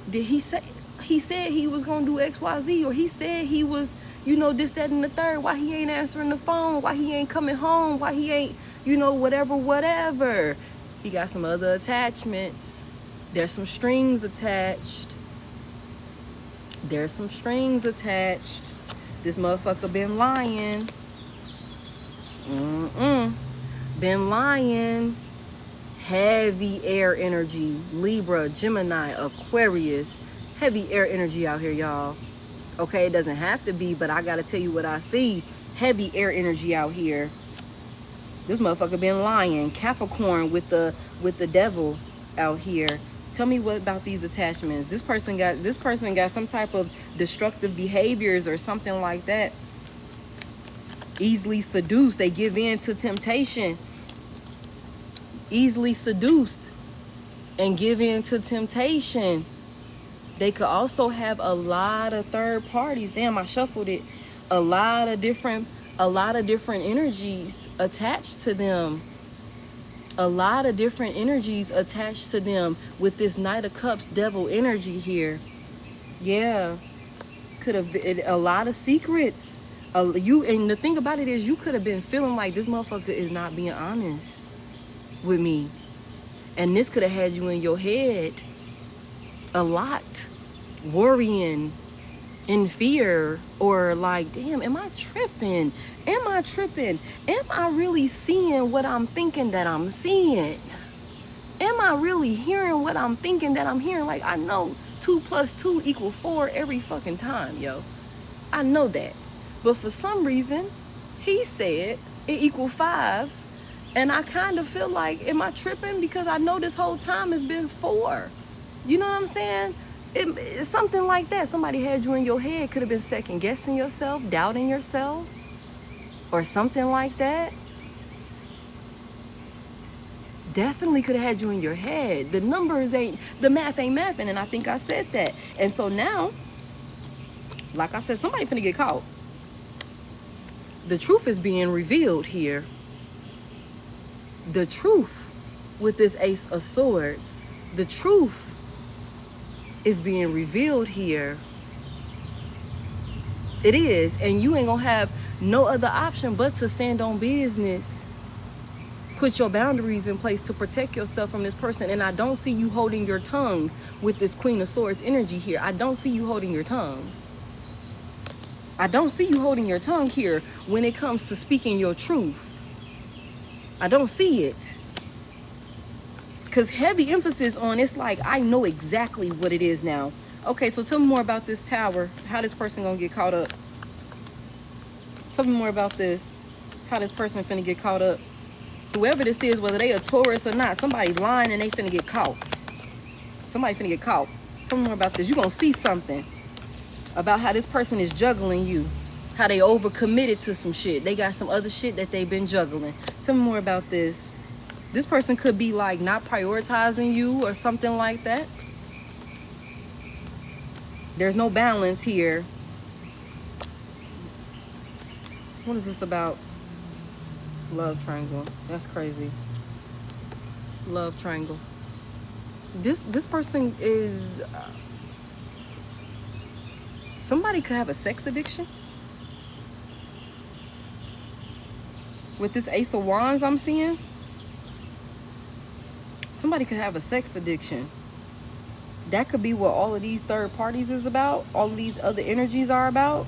Speaker 1: Did he say, he said he was going to do XYZ, or he said he was, you know, this, that, and the third. Why he ain't answering the phone? Why he ain't coming home? Why he ain't, you know, whatever. He got some other attachments. There's some strings attached. There's some strings attached. This motherfucker been lying. Been lying. Heavy air energy. Libra, Gemini, Aquarius. Heavy air energy out here, y'all. Okay, it doesn't have to be, but I gotta tell you what I see. Heavy air energy out here. This motherfucker been lying. Capricorn with the devil out here. Tell me what about these attachments. This person got some type of destructive behaviors or something like that. Easily seduced. They give in to temptation. Easily seduced and give in to temptation. They could also have a lot of third parties. Damn, I shuffled it. A lot of different energies attached to them. A lot of different energies attached to them with this Knight of Cups devil energy here. Yeah. Could have been a lot of secrets. And the thing about it is, you could have been feeling like this motherfucker is not being honest with me. And this could have had you in your head a lot, worrying, in fear, or like, damn, am I tripping? Am I really seeing what I'm thinking that I'm seeing? Am I really hearing what I'm thinking that I'm hearing? Like, I know 2 + 2 = 4 every fucking time, yo. I know that. But for some reason, he said it = 5. And I kind of feel like, am I tripping? Because I know this whole time it's been 4. You know what I'm saying? It's something like that. Somebody had you in your head. Could have been second guessing yourself, doubting yourself, or something like that. Definitely could have had you in your head. The math ain't mathing, and I think I said that. And so now, like I said, somebody finna get caught. The truth is being revealed here. The truth with this Ace of Swords. The truth is being revealed here. It is. And you ain't gonna have no other option but to stand on business. Put your boundaries in place to protect yourself from this person. And I don't see you holding your tongue with this Queen of Swords energy here. I don't see you holding your tongue. I don't see you holding your tongue here when it comes to speaking your truth. I don't see it. Because heavy emphasis on it's like, I know exactly what it is now. Okay, so tell me more about this Tower. How this person gonna get caught up? Tell me more about this. How this person finna get caught up? Whoever this is, whether they a Taurus or not, somebody lying and they finna get caught. Somebody finna get caught. Tell me more about this. You gonna see something about how this person is juggling you. How they overcommitted to some shit. They got some other shit that they've been juggling. Tell me more about this. This person could be like not prioritizing you or something like that. There's no balance here. What is this about? Love triangle. That's crazy. Love triangle. This person is... somebody could have a sex addiction. With this Ace of Wands I'm seeing. Somebody could have a sex addiction. That could be what all of these third parties is about. All of these other energies are about.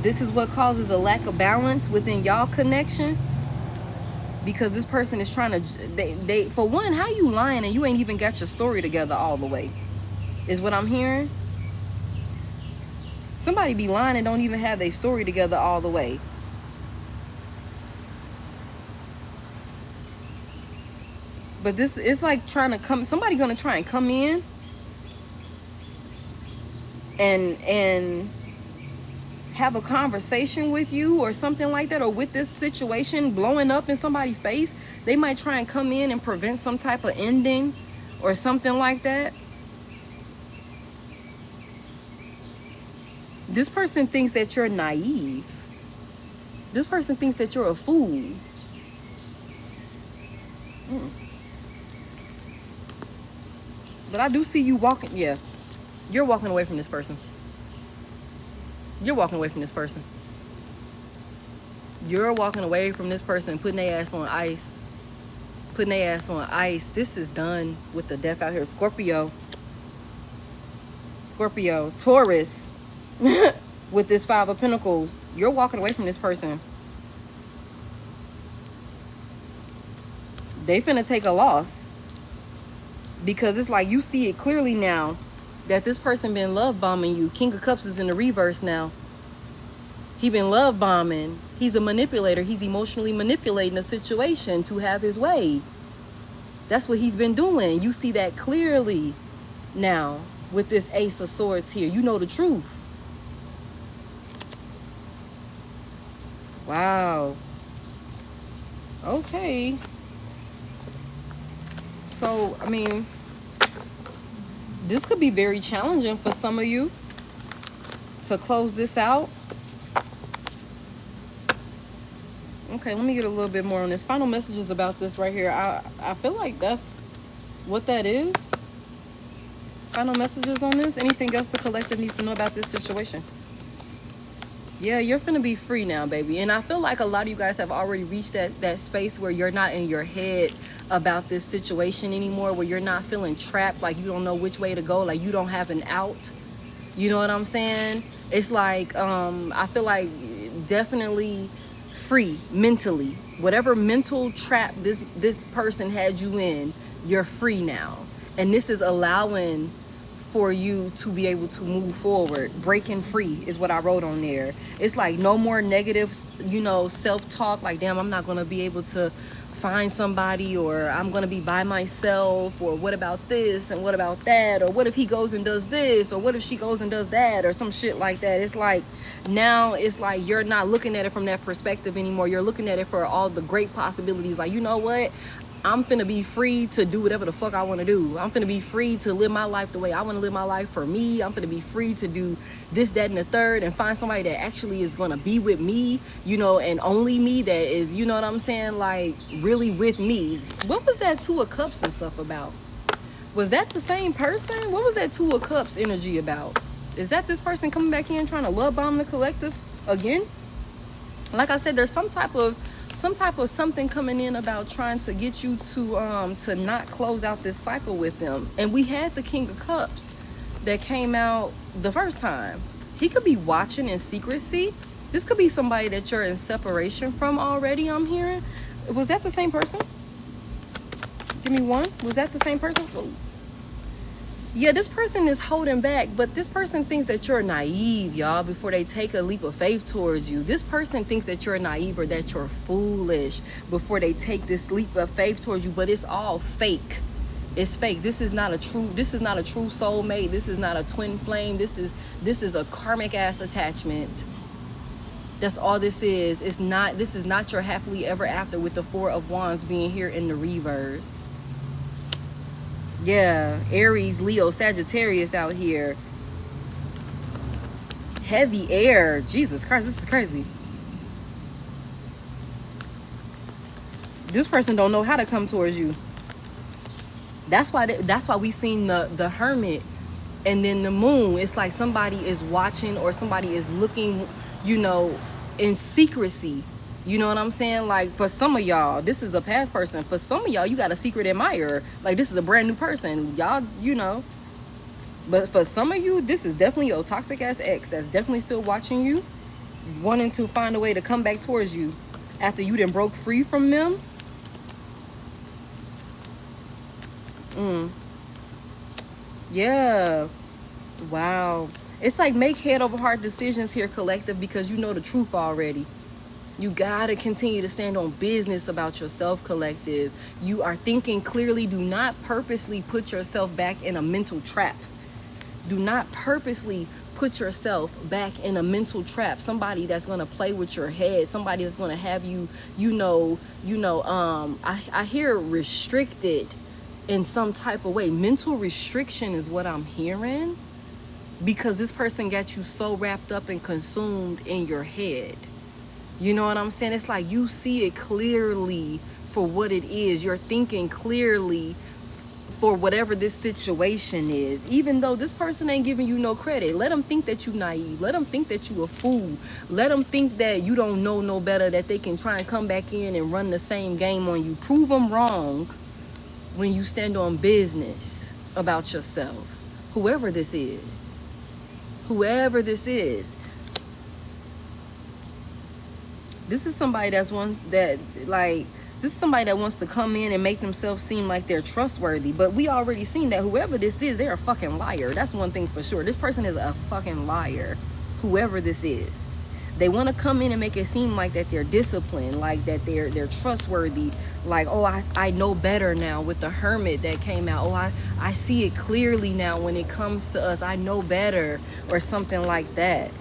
Speaker 1: This is what causes a lack of balance within y'all connection. Because this person is trying to... for one, how you lying and you ain't even got your story together all the way? Is what I'm hearing. Somebody be lying and don't even have their story together all the way. But this is like trying to come... somebody gonna try and come in and have a conversation with you or something like that, or with this situation blowing up in somebody's face. They might try and come in and prevent some type of ending or something like that. This person thinks that you're naive. This person thinks that you're a fool. But I do see you walking. Yeah, you're walking away from this person. You're walking away from this person. You're walking away from this person, putting their ass on ice. Putting their ass on ice. This is done with the death out here. Scorpio. Scorpio. Taurus. With this 5 of Pentacles. You're walking away from this person. They finna take a loss. Because it's like you see it clearly now that this person been love bombing you. King of Cups is in the reverse now. He been love bombing. He's a manipulator. He's emotionally manipulating a situation to have his way. That's what he's been doing. You see that clearly now with this Ace of Swords here. You know the truth. Wow. Okay. So, I mean, this could be very challenging for some of you to close this out. Okay, let me get a little bit more on this. Final messages about this right here. I feel like that's what that is. Final messages on this. Anything else the collective needs to know about this situation? Yeah, you're finna be free now, baby. And I feel like a lot of you guys have already reached that space where you're not in your head about this situation anymore, where you're not feeling trapped, like you don't know which way to go, like you don't have an out. You know what I'm saying? It's like, I feel like definitely free mentally. Whatever mental trap this person had you in, you're free now. And this is allowing for you to be able to move forward. Breaking free is what I wrote on there. It's like no more negative, self-talk, like, damn, I'm not gonna be able to find somebody, or I'm gonna be by myself, or what about this and what about that, or what if he goes and does this, or what if she goes and does that, or some shit like that. It's like now it's like you're not looking at it from that perspective anymore. You're looking at it for all the great possibilities. Like, you know what, I'm finna be free to do whatever the fuck I want to do. I'm finna be free to live my life the way I want to live my life for me. I'm finna be free to do this, that, and the third, and find somebody that actually is gonna be with me, and only me, that is, you know what I'm saying, like really with me. What was that Two of Cups and stuff about? Was that the same person? What was that Two of Cups energy about? Is that this person coming back in trying to love bomb the collective again? Like I said, there's some type of something coming in about trying to get you to not close out this cycle with them. And we had the King of Cups that came out the first time. He could be watching in secrecy. This could be somebody that you're in separation from already, I'm hearing. Was that the same person? Give me one. Was that the same person? Whoa. Yeah, this person is holding back, but this person thinks that you're naive, y'all, before they take a leap of faith towards you. This person thinks that you're naive or that you're foolish before they take this leap of faith towards you, but it's all fake. It's fake. This is not a true soulmate. This is not a twin flame. This is a karmic ass attachment. That's all this is. This is not your happily ever after, with the Four of Wands being here in the reverse. Yeah, Aries, Leo, Sagittarius out here. Heavy air. Jesus Christ, this is crazy. This person don't know how to come towards you. That's why we seen the Hermit and then the Moon. It's like somebody is watching, or somebody is looking, in secrecy. You know what I'm saying? Like, for some of y'all, this is a past person. For some of y'all, you got a secret admirer. Like, this is a brand new person. Y'all, But for some of you, this is definitely your toxic ass ex that's definitely still watching you, wanting to find a way to come back towards you after you done broke free from them. Yeah. Wow. It's like, make head over heart decisions here, collective, because you know the truth already. You gotta continue to stand on business about yourself, collective. You are thinking clearly. Do not purposely put yourself back in a mental trap. Do not purposely put yourself back in a mental trap. Somebody that's gonna play with your head. Somebody that's gonna have you, I hear restricted in some type of way. Mental restriction is what I'm hearing, because this person got you so wrapped up and consumed in your head. You know what I'm saying? It's like you see it clearly for what it is. You're thinking clearly for whatever this situation is, even though this person ain't giving you no credit. Let them think that you naive. Let them think that you a fool. Let them think that you don't know no better, that they can try and come back in and run the same game on you. Prove them wrong when you stand on business about yourself. Whoever this is. Whoever this is. This is somebody this is somebody that wants to come in and make themselves seem like they're trustworthy. But we already seen that whoever this is, they're a fucking liar. That's one thing for sure. This person is a fucking liar. Whoever this is. They want to come in and make it seem like that they're disciplined, like that they're trustworthy. Like, oh, I know better now, with the Hermit that came out. Oh, I see it clearly now when it comes to us. I know better, or something like that.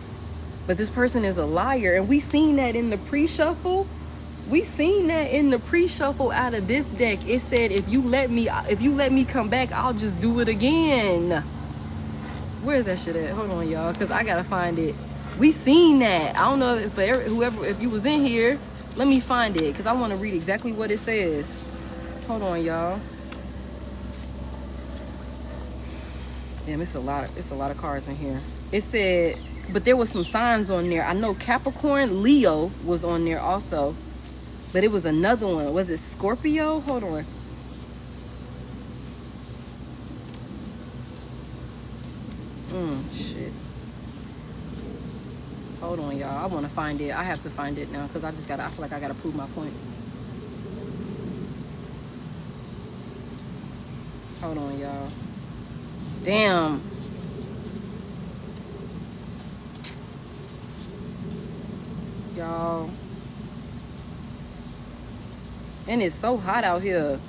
Speaker 1: But this person is a liar, and we seen that in the pre-shuffle. We seen that in the pre-shuffle out of this deck. It said, if you let me come back, I'll just do it again. Where's that shit at? Hold on, y'all, because I gotta find it. We seen that. I don't know if if you was in here, let me find it, because I want to read exactly what it says. Hold on, y'all. Damn, it's a lot of cards in here. It said, but there was some signs on there. I know Capricorn, Leo was on there also, but it was another one. Was it Scorpio? Hold on. Shit. Hold on, y'all. I want to find it. I have to find it now, because I feel like I gotta prove my point. Hold on, y'all. Damn. Y'all. And it's so hot out here.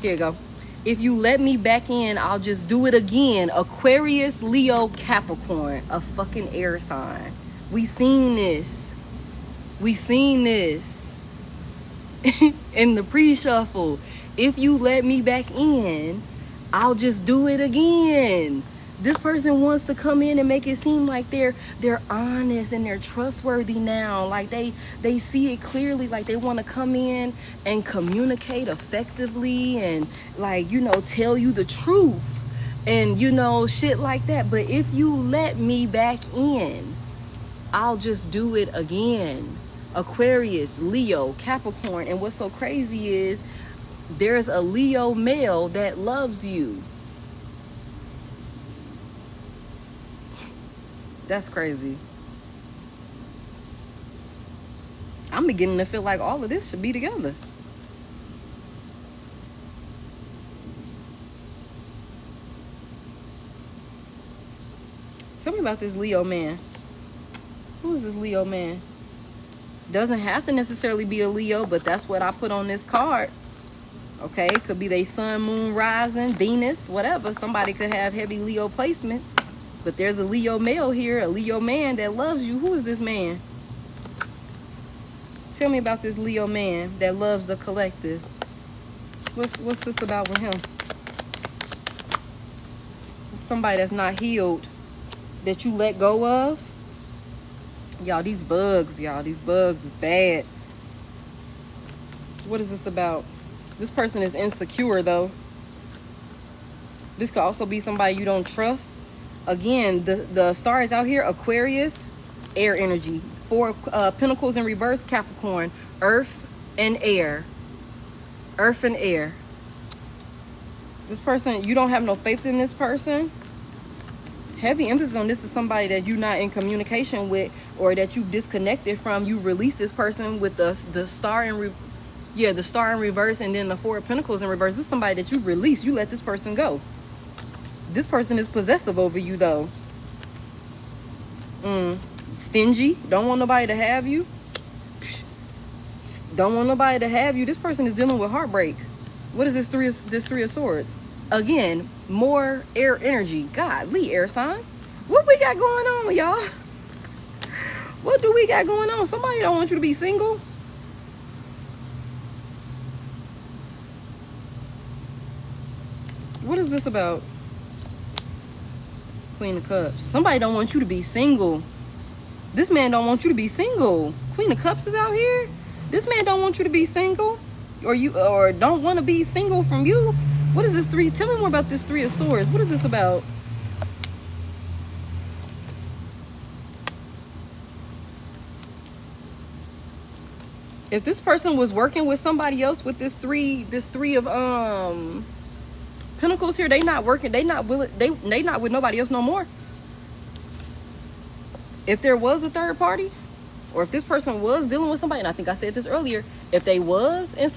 Speaker 1: Here you go. If you let me back in, I'll just do it again. Aquarius, Leo, Capricorn. A fucking air sign. We seen this. We seen this. In the pre-shuffle. If you let me back in, I'll just do it again. This person wants to come in and make it seem like they're honest and they're trustworthy now. Like they see it clearly, like they want to come in and communicate effectively and, like, you know, tell you the truth and, you know, shit like that. But if you let me back in, I'll just do it again. Aquarius, Leo, Capricorn. And what's so crazy is there's a Leo male that loves you. That's crazy. I'm beginning to feel like all of this should be together. Tell me about this Leo man. Who is this Leo man? Doesn't have to necessarily be a Leo, but that's what I put on this card. Okay, it could be they sun, moon, rising, Venus, whatever. Somebody could have heavy Leo placements. But there's a Leo male here, a Leo man that loves you. Who is this man? Tell me about this Leo man that loves the collective. What's this about with him? Somebody that's not healed, that you let go of. Y'all, these bugs is bad. What is this about? This person is insecure, though. This could also be somebody you don't trust. Again, the stars out here, Aquarius, air energy. 4 Pentacles in reverse, Capricorn, earth and air. Earth and air. This person, you don't have no faith in this person. Heavy emphasis on this is somebody that you're not in communication with, or that you disconnected from. You release this person with the star in the star in reverse, and then the 4 Pentacles in reverse. This is somebody that you release. You let this person go. This person is possessive over you, though. Stingy. Don't want nobody to have you. Don't want nobody to have you. This person is dealing with heartbreak. What is this three of swords? Again, more air energy. Godly air signs. What we got going on, y'all? What do we got going on? Somebody don't want you to be single. What is this about? Queen of Cups. Somebody don't want you to be single. This man don't want you to be single. Queen of Cups is out here. This man don't want you to be single, or don't want to be single from you. What is this three? Tell me more about this 3 of Swords. What is this about? If this person was working with somebody else with this three of Pentacles here, they not working. They not willing. They not with nobody else no more. If there was a third party, or if this person was dealing with somebody, and I think I said this earlier, if they was in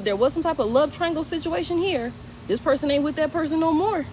Speaker 1: there was some type of love triangle situation here, this person ain't with that person no more.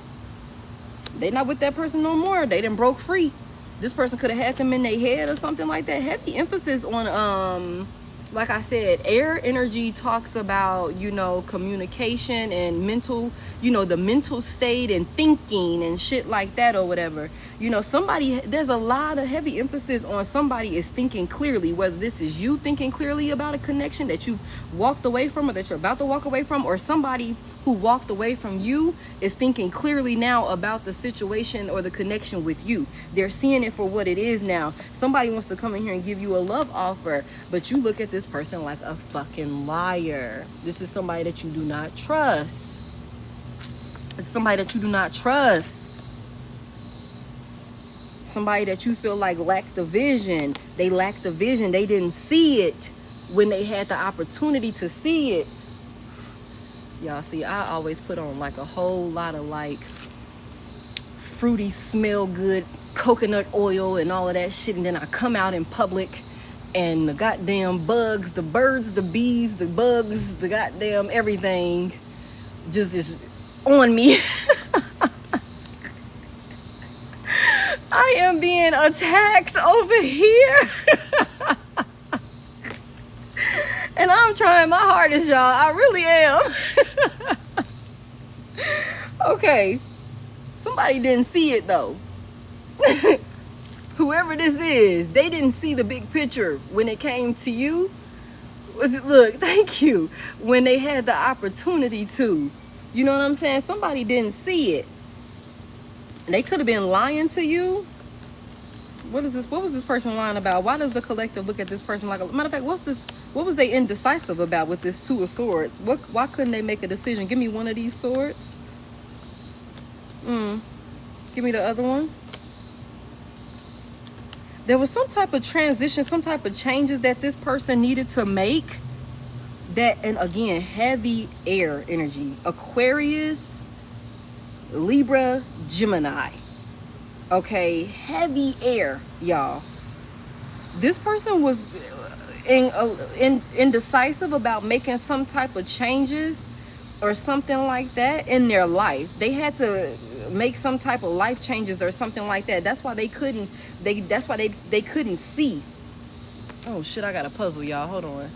Speaker 1: They not with that person no more. They done broke free. This person could have had them in their head or something like that. Heavy emphasis on like I said, air energy talks about, you know, communication and mental, you know, the mental state and thinking and shit like that or whatever. You know, somebody, there's a lot of heavy emphasis on somebody is thinking clearly, whether this is you thinking clearly about a connection that you walked away from or that you're about to walk away from, or somebody who walked away from you is thinking clearly now about the situation or the connection with you. They're seeing it for what it is now. Somebody wants to come in here and give you a love offer, but you look at this person like a fucking liar. This is somebody that you do not trust. It's somebody that you do not trust. Somebody that you feel like lacked the vision. They lacked the vision. They didn't see it when they had the opportunity to see it. Y'all see, I always put on like a whole lot of like fruity, smell good coconut oil and all of that shit, and then I come out in public and the goddamn bugs, the birds, the bees, the bugs, the goddamn everything just is on me. I am being attacked over here. And I'm trying my hardest, y'all. I really am. Okay. Somebody didn't see it, though. Whoever this is, they didn't see the big picture when it came to you. Look, thank you. When they had the opportunity to. You know what I'm saying? Somebody didn't see it. They could have been lying to you. What is this? What was this person lying about? Why does the collective look at this person like a matter of fact? What's this? What was they indecisive about with this Two of Swords? Why couldn't they make a decision? Give me one of these swords. Give me the other one. There was some type of transition, some type of changes that this person needed to make. That, and again, heavy air energy. Aquarius, Libra, Gemini. Okay, heavy air, y'all. This person was indecisive about making some type of changes or something like that in their life. They had to make some type of life changes or something like that. That's why they couldn't. That's why they couldn't see. Oh shit! I got a puzzle, y'all. Hold on.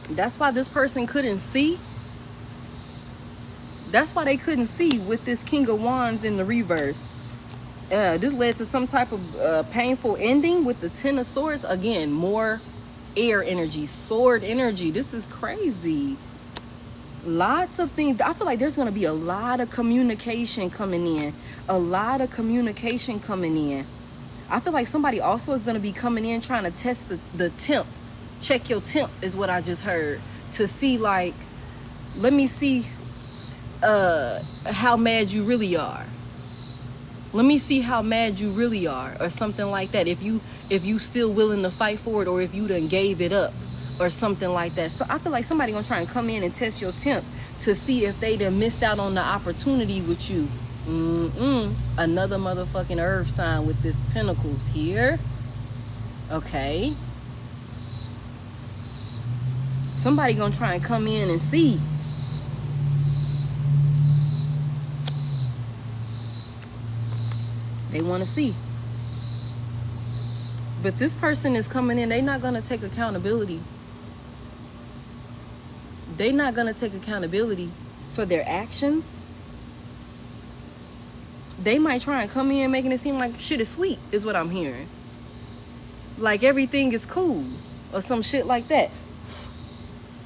Speaker 1: That's why this person couldn't see. That's why they couldn't see with this King of Wands in the reverse. This led to some type of painful ending with the Ten of Swords. Again, more air energy, sword energy. This is crazy. Lots of things. I feel like there's going to be a lot of communication coming in. A lot of communication coming in. I feel like somebody also is going to be coming in trying to test the temp. Check your temp is what I just heard. To see, like, let me see how mad you really are. Let me see how mad you really are, or something like that. If you still willing to fight for it, or if you done gave it up, or something like that. So I feel like somebody gonna try and come in and test your temp to see if they done missed out on the opportunity with you. Another motherfucking earth sign with this Pentacles here. Okay. Somebody gonna try and come in and see. They want to see. But this person is coming in, they're not going to take accountability. They're not going to take accountability for their actions. They might try and come in making it seem like shit is sweet, is what I'm hearing. Like everything is cool, or some shit like that.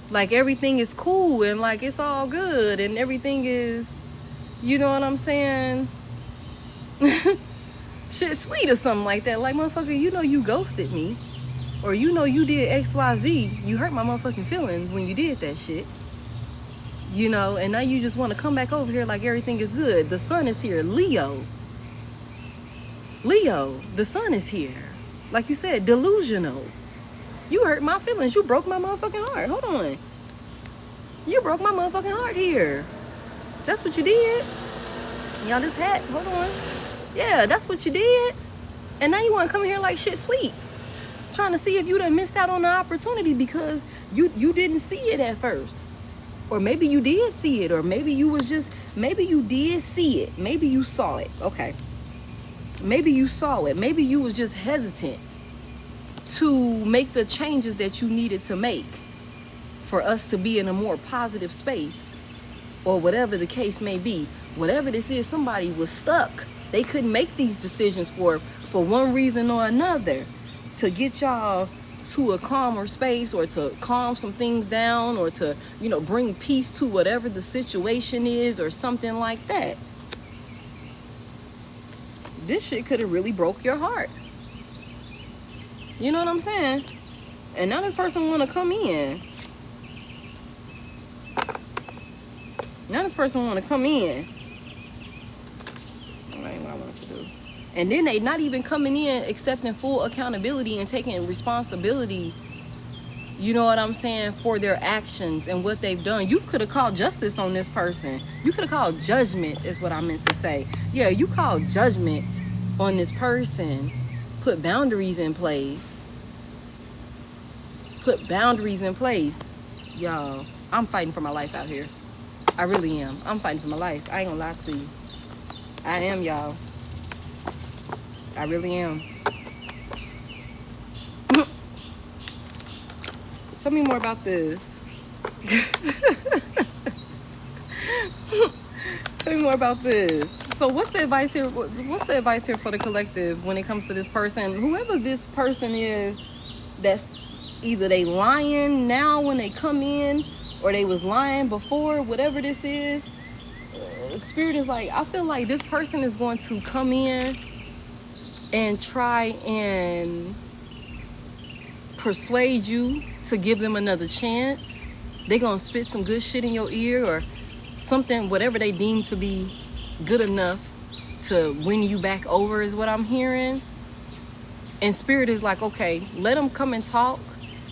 Speaker 1: Like everything is cool and like it's all good and everything is, you know what I'm saying? Shit sweet or something like that. Like, motherfucker, you know you ghosted me, or you know you did XYZ. You hurt my motherfucking feelings when you did that shit, you know, and now you just want to come back over here like everything is good. The sun is here. Leo, the sun is here. Like you said, delusional. You hurt my feelings. You broke my motherfucking heart. Hold on. You broke my motherfucking heart here. That's what you did. Y'all, this hat, hold on. Yeah, that's what you did. And now you want to come here like shit sweet. Trying to see if you done missed out on the opportunity because you didn't see it at first. Or maybe you did see it. Or maybe you was just, maybe you did see it. Maybe you saw it. Okay. Maybe you saw it. Maybe you was just hesitant to make the changes that you needed to make for us to be in a more positive space, or whatever the case may be. Whatever this is, somebody was stuck. They couldn't make these decisions for one reason or another, to get y'all to a calmer space, or to calm some things down, or to, you know, bring peace to whatever the situation is, or something like that. This shit could have really broke your heart. You know what I'm saying? And now this person want to come in. Now this person want to come in. That ain't what I wanted to do. And then they not even coming in accepting full accountability and taking responsibility, you know what I'm saying, for their actions and what they've done. You could have called justice on this person. You could have called judgment, is what I meant to say. Yeah, you called judgment on this person. Put boundaries in place. Put boundaries in place. Y'all, I'm fighting for my life out here. I really am. I'm fighting for my life. I ain't gonna lie to you. I am, y'all. I really am. Tell me more about this. Tell me more about this. So what's the advice here? What's the advice here for the collective when it comes to this person? Whoever this person is, that's either they lying now when they come in, or they was lying before, whatever this is. Spirit is like, I feel like this person is going to come in and try and persuade you to give them another chance. They're going to spit some good shit in your ear, or something, whatever they deem to be good enough to win you back over, is what I'm hearing. And Spirit is like, okay, let them come and talk,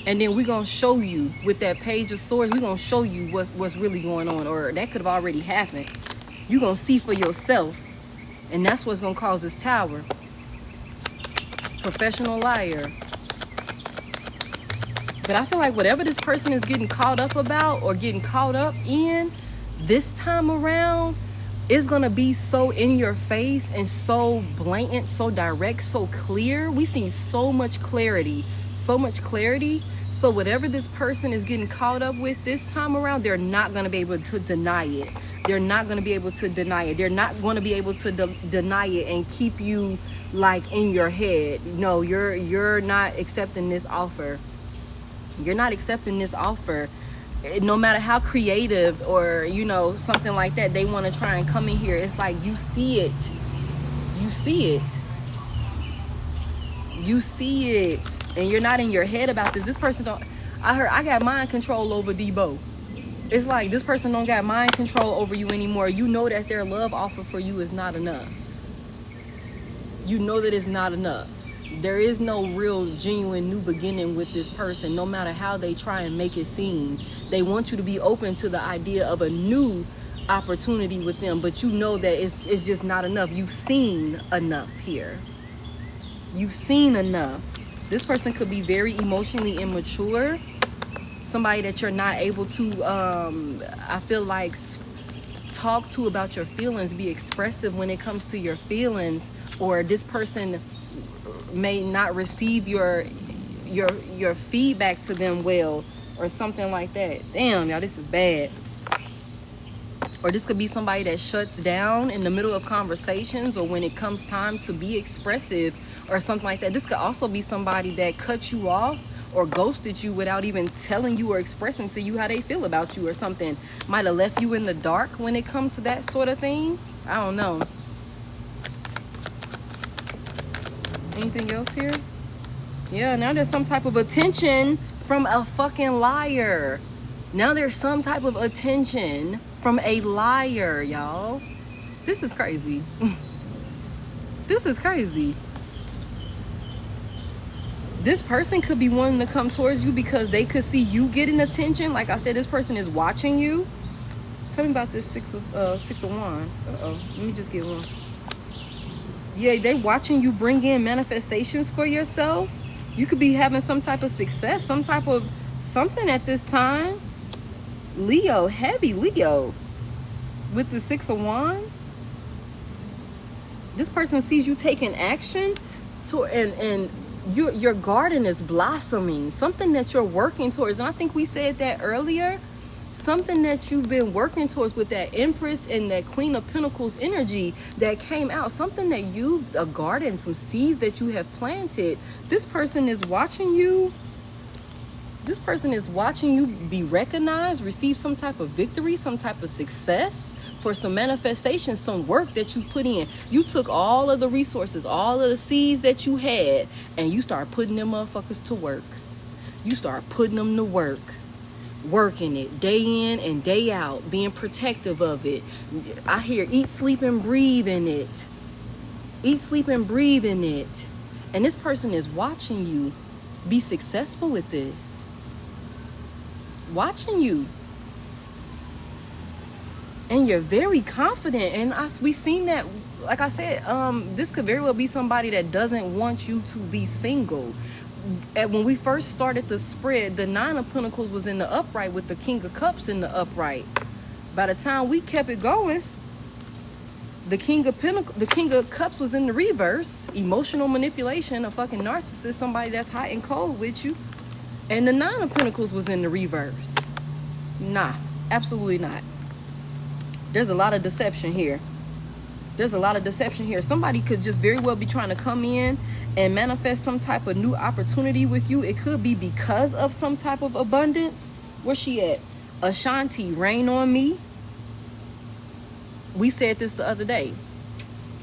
Speaker 1: and then we're going to show you with that Page of Swords, we're going to show you what's really going on, or that could have already happened. You're going to see for yourself, and that's what's going to cause this Tower. Professional liar. But I feel like whatever this person is getting caught up about, or getting caught up in this time around, is going to be so in your face and so blatant, so direct, so clear. We see so much clarity. So much clarity. So whatever this person is getting caught up with this time around, they're not going to be able to deny it. They're not going to be able to deny it. They're not going to be able to deny it and keep you like in your head. No, you're not accepting this offer. You're not accepting this offer. No matter how creative, or, you know, something like that, they want to try and come in here. It's like, you see it. You see it. You see it. And you're not in your head about this. This person don't, I got mind control over Debo. It's like, this person don't got mind control over you anymore. You know that their love offer for you is not enough. You know that it's not enough. There is no real genuine new beginning with this person, no matter how they try and make it seem. They want you to be open to the idea of a new opportunity with them, but you know that it's just not enough. You've seen enough here. You've seen enough. This person could be very emotionally immature. Somebody that you're not able to, I feel like, talk to about your feelings, be expressive when it comes to your feelings, or this person may not receive your feedback to them well, or something like that. Damn, y'all, this is bad. Or this could be somebody that shuts down in the middle of conversations, or when it comes time to be expressive, or something like that. This could also be somebody that cut you off or ghosted you without even telling you or expressing to you how they feel about you, or something. Might have left you in the dark when it comes to that sort of thing. I don't know. Anything else here? Yeah, now there's some type of attention from a fucking liar. Now there's some type of attention from a liar, y'all. This is crazy. This is crazy. This person could be wanting to come towards you because they could see you getting attention. Like I said, this person is watching you. Tell me about this Six of Wands. Let me just get one. Yeah, they're watching you bring in manifestations for yourself. You could be having some type of success, some type of something at this time. Leo, heavy Leo with the Six of Wands. This person sees you taking action to, and your garden is blossoming, something that you're working towards. And I think we said that earlier, something that you've been working towards with that Empress and that Queen of Pentacles energy that came out, something that a garden, some seeds that you have planted. This person is watching you. This person is watching you be recognized, receive some type of victory, some type of success for some manifestation, some work that you put in. You took all of the resources, all of the seeds that you had, and you start putting them motherfuckers to work. You start putting them to work, working it day in and day out, being protective of it. I hear eat, sleep, and breathe in it. Eat, sleep, and breathe in it. And this person is watching you be successful with this. Watching you, and you're very confident. And we seen that, like I said, this could very well be somebody that doesn't want you to be single. And when we first started the spread, the Nine of Pentacles was in the upright with the King of Cups in the upright. By the time we kept it going, the King of Cups was in the reverse. Emotional manipulation, a fucking narcissist, somebody that's hot and cold with you. And the Nine of Pentacles was in the reverse. Nah, absolutely not. There's a lot of deception here. There's a lot of deception here. Somebody could just very well be trying to come in and manifest some type of new opportunity with you. It could be because of some type of abundance. Where's she at? Ashanti, rain on me. We said this the other day.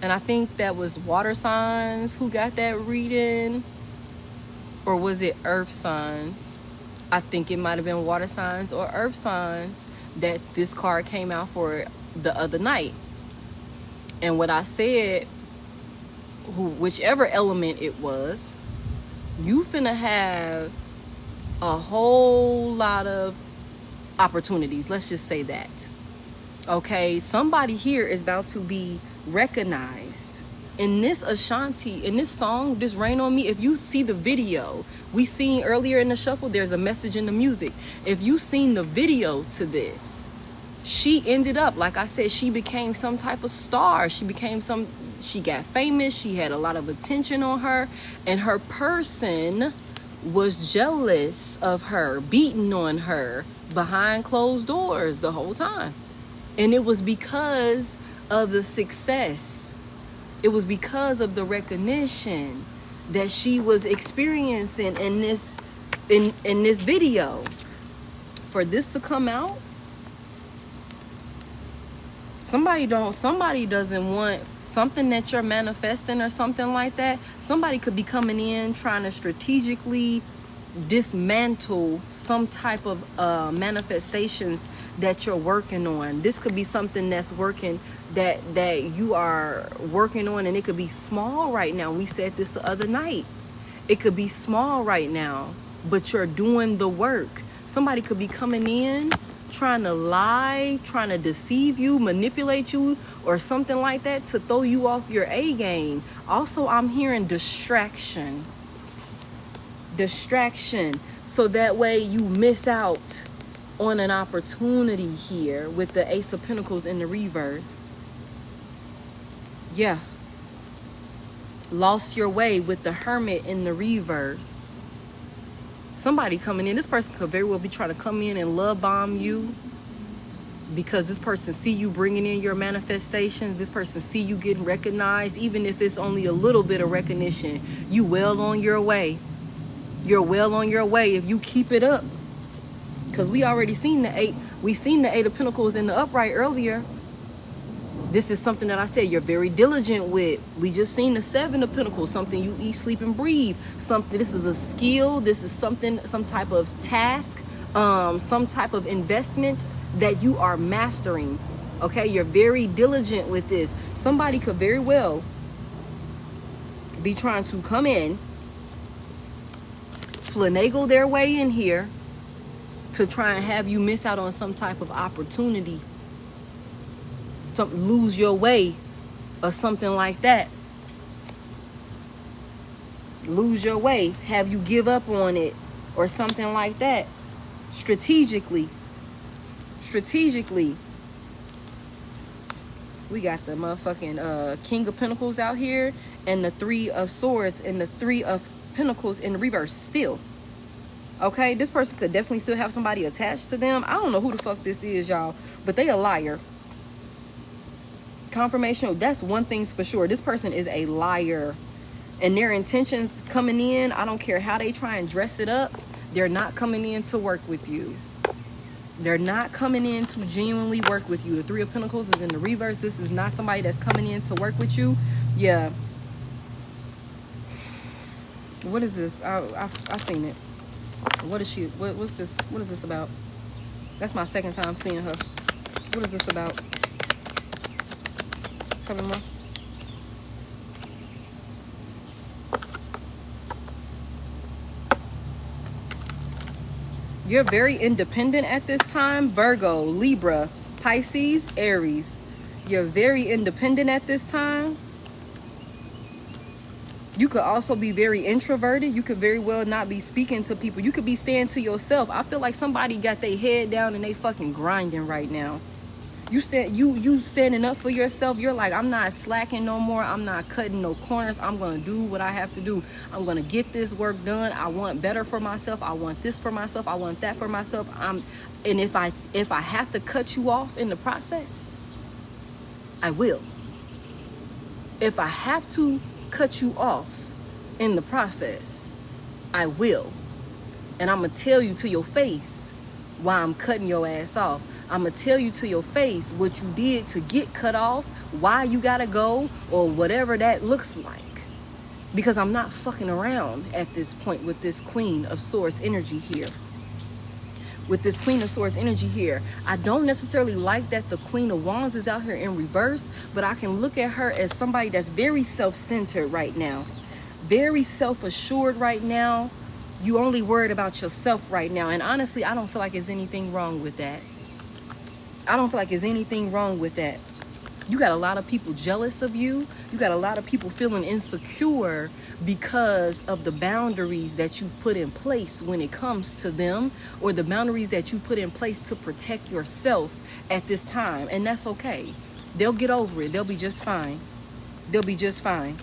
Speaker 1: And I think that was water signs who got that reading. Or was it earth signs? I think it might have been water signs or earth signs that this card came out for the other night. And what I said, whichever element it was, you finna have a whole lot of opportunities. Let's just say that. Okay, somebody here is about to be recognized. In this Ashanti, in this song, this Rain on Me, if you see the video, we seen earlier in the shuffle, there's a message in the music. If you seen the video to this, she ended up, like I said, she became some type of star. She got famous. She had a lot of attention on her. And her person was jealous of her, beating on her behind closed doors the whole time. And it was because of the success. It was because of the recognition that she was experiencing in this video. For this to come out, somebody doesn't want something that you're manifesting or something like that. Somebody could be coming in trying to strategically dismantle some type of manifestations that you're working on. This could be something that's working that you are working on, and it could be small right now. We said this the other night. It could be small right now, but you're doing the work. Somebody could be coming in trying to lie, trying to deceive you, manipulate you, or something like that to throw you off your A game. Also, I'm hearing distraction, so that way you miss out on an opportunity here with the Ace of Pentacles in the reverse. Yeah. Lost your way with the Hermit in the reverse. Somebody coming in, this person could very well be trying to come in and love bomb you, because this person see you bringing in your manifestations. This person see you getting recognized, even if it's only a little bit of recognition. You well on your way. You're well on your way if you keep it up. Because we already seen the eight. We seen the Eight of Pentacles in the upright earlier. This is something that I said you're very diligent with. We just seen the Seven of Pentacles, something you eat, sleep, and breathe. Something. This is a skill. This is something, some type of task, some type of investment that you are mastering. Okay, you're very diligent with this. Somebody could very well be trying to come in, finagle their way in here to try and have you miss out on some type of opportunity, lose your way or something like that. Lose your way, have you give up on it or something like that. Strategically. We got the motherfucking King of Pentacles out here, and the Three of Swords and the Three of Pentacles in reverse still. Okay, this person could definitely still have somebody attached to them. I don't know who the fuck this is, y'all, but they a liar. Confirmation, that's one thing's for sure. This person is a liar. And their intentions coming in, I don't care how they try and dress it up, they're not coming in to work with you. They're not coming in to genuinely work with you. The Three of Pentacles is in the reverse. This is not somebody that's coming in to work with you. Yeah. What is this? I seen it. What is she? What's this? What is this about? That's my second time seeing her. What is this about? Tell me more. You're very independent at this time. Virgo, Libra, Pisces, Aries. You're very independent at this time. You could also be very introverted. You could very well not be speaking to people. You could be staying to yourself. I feel like somebody got their head down and they fucking grinding right now. You standing up for yourself. You're like, I'm not slacking no more. I'm not cutting no corners. I'm gonna do what I have to do. I'm gonna get this work done. I want better for myself. I want this for myself. I want that for myself. And if I have to cut you off in the process, I will. If I have to cut you off in the process, I will. And I'm gonna tell you to your face why I'm cutting your ass off. I'm gonna tell you to your face what you did to get cut off, why you gotta go, or whatever that looks like. Because I'm not fucking around at this point with this Queen of Swords energy here. With this Queen of Swords energy here, I don't necessarily like that the Queen of Wands is out here in reverse, but I can look at her as somebody that's very self-centered right now. Very self-assured right now. You only worried about yourself right now. And honestly, I don't feel like there's anything wrong with that. I don't feel like there's anything wrong with that. You got a lot of people jealous of you. You got a lot of people feeling insecure because of the boundaries that you've put in place when it comes to them, or the boundaries that you put in place to protect yourself at this time. And that's okay. They'll get over it. They'll be just fine. They'll be just fine.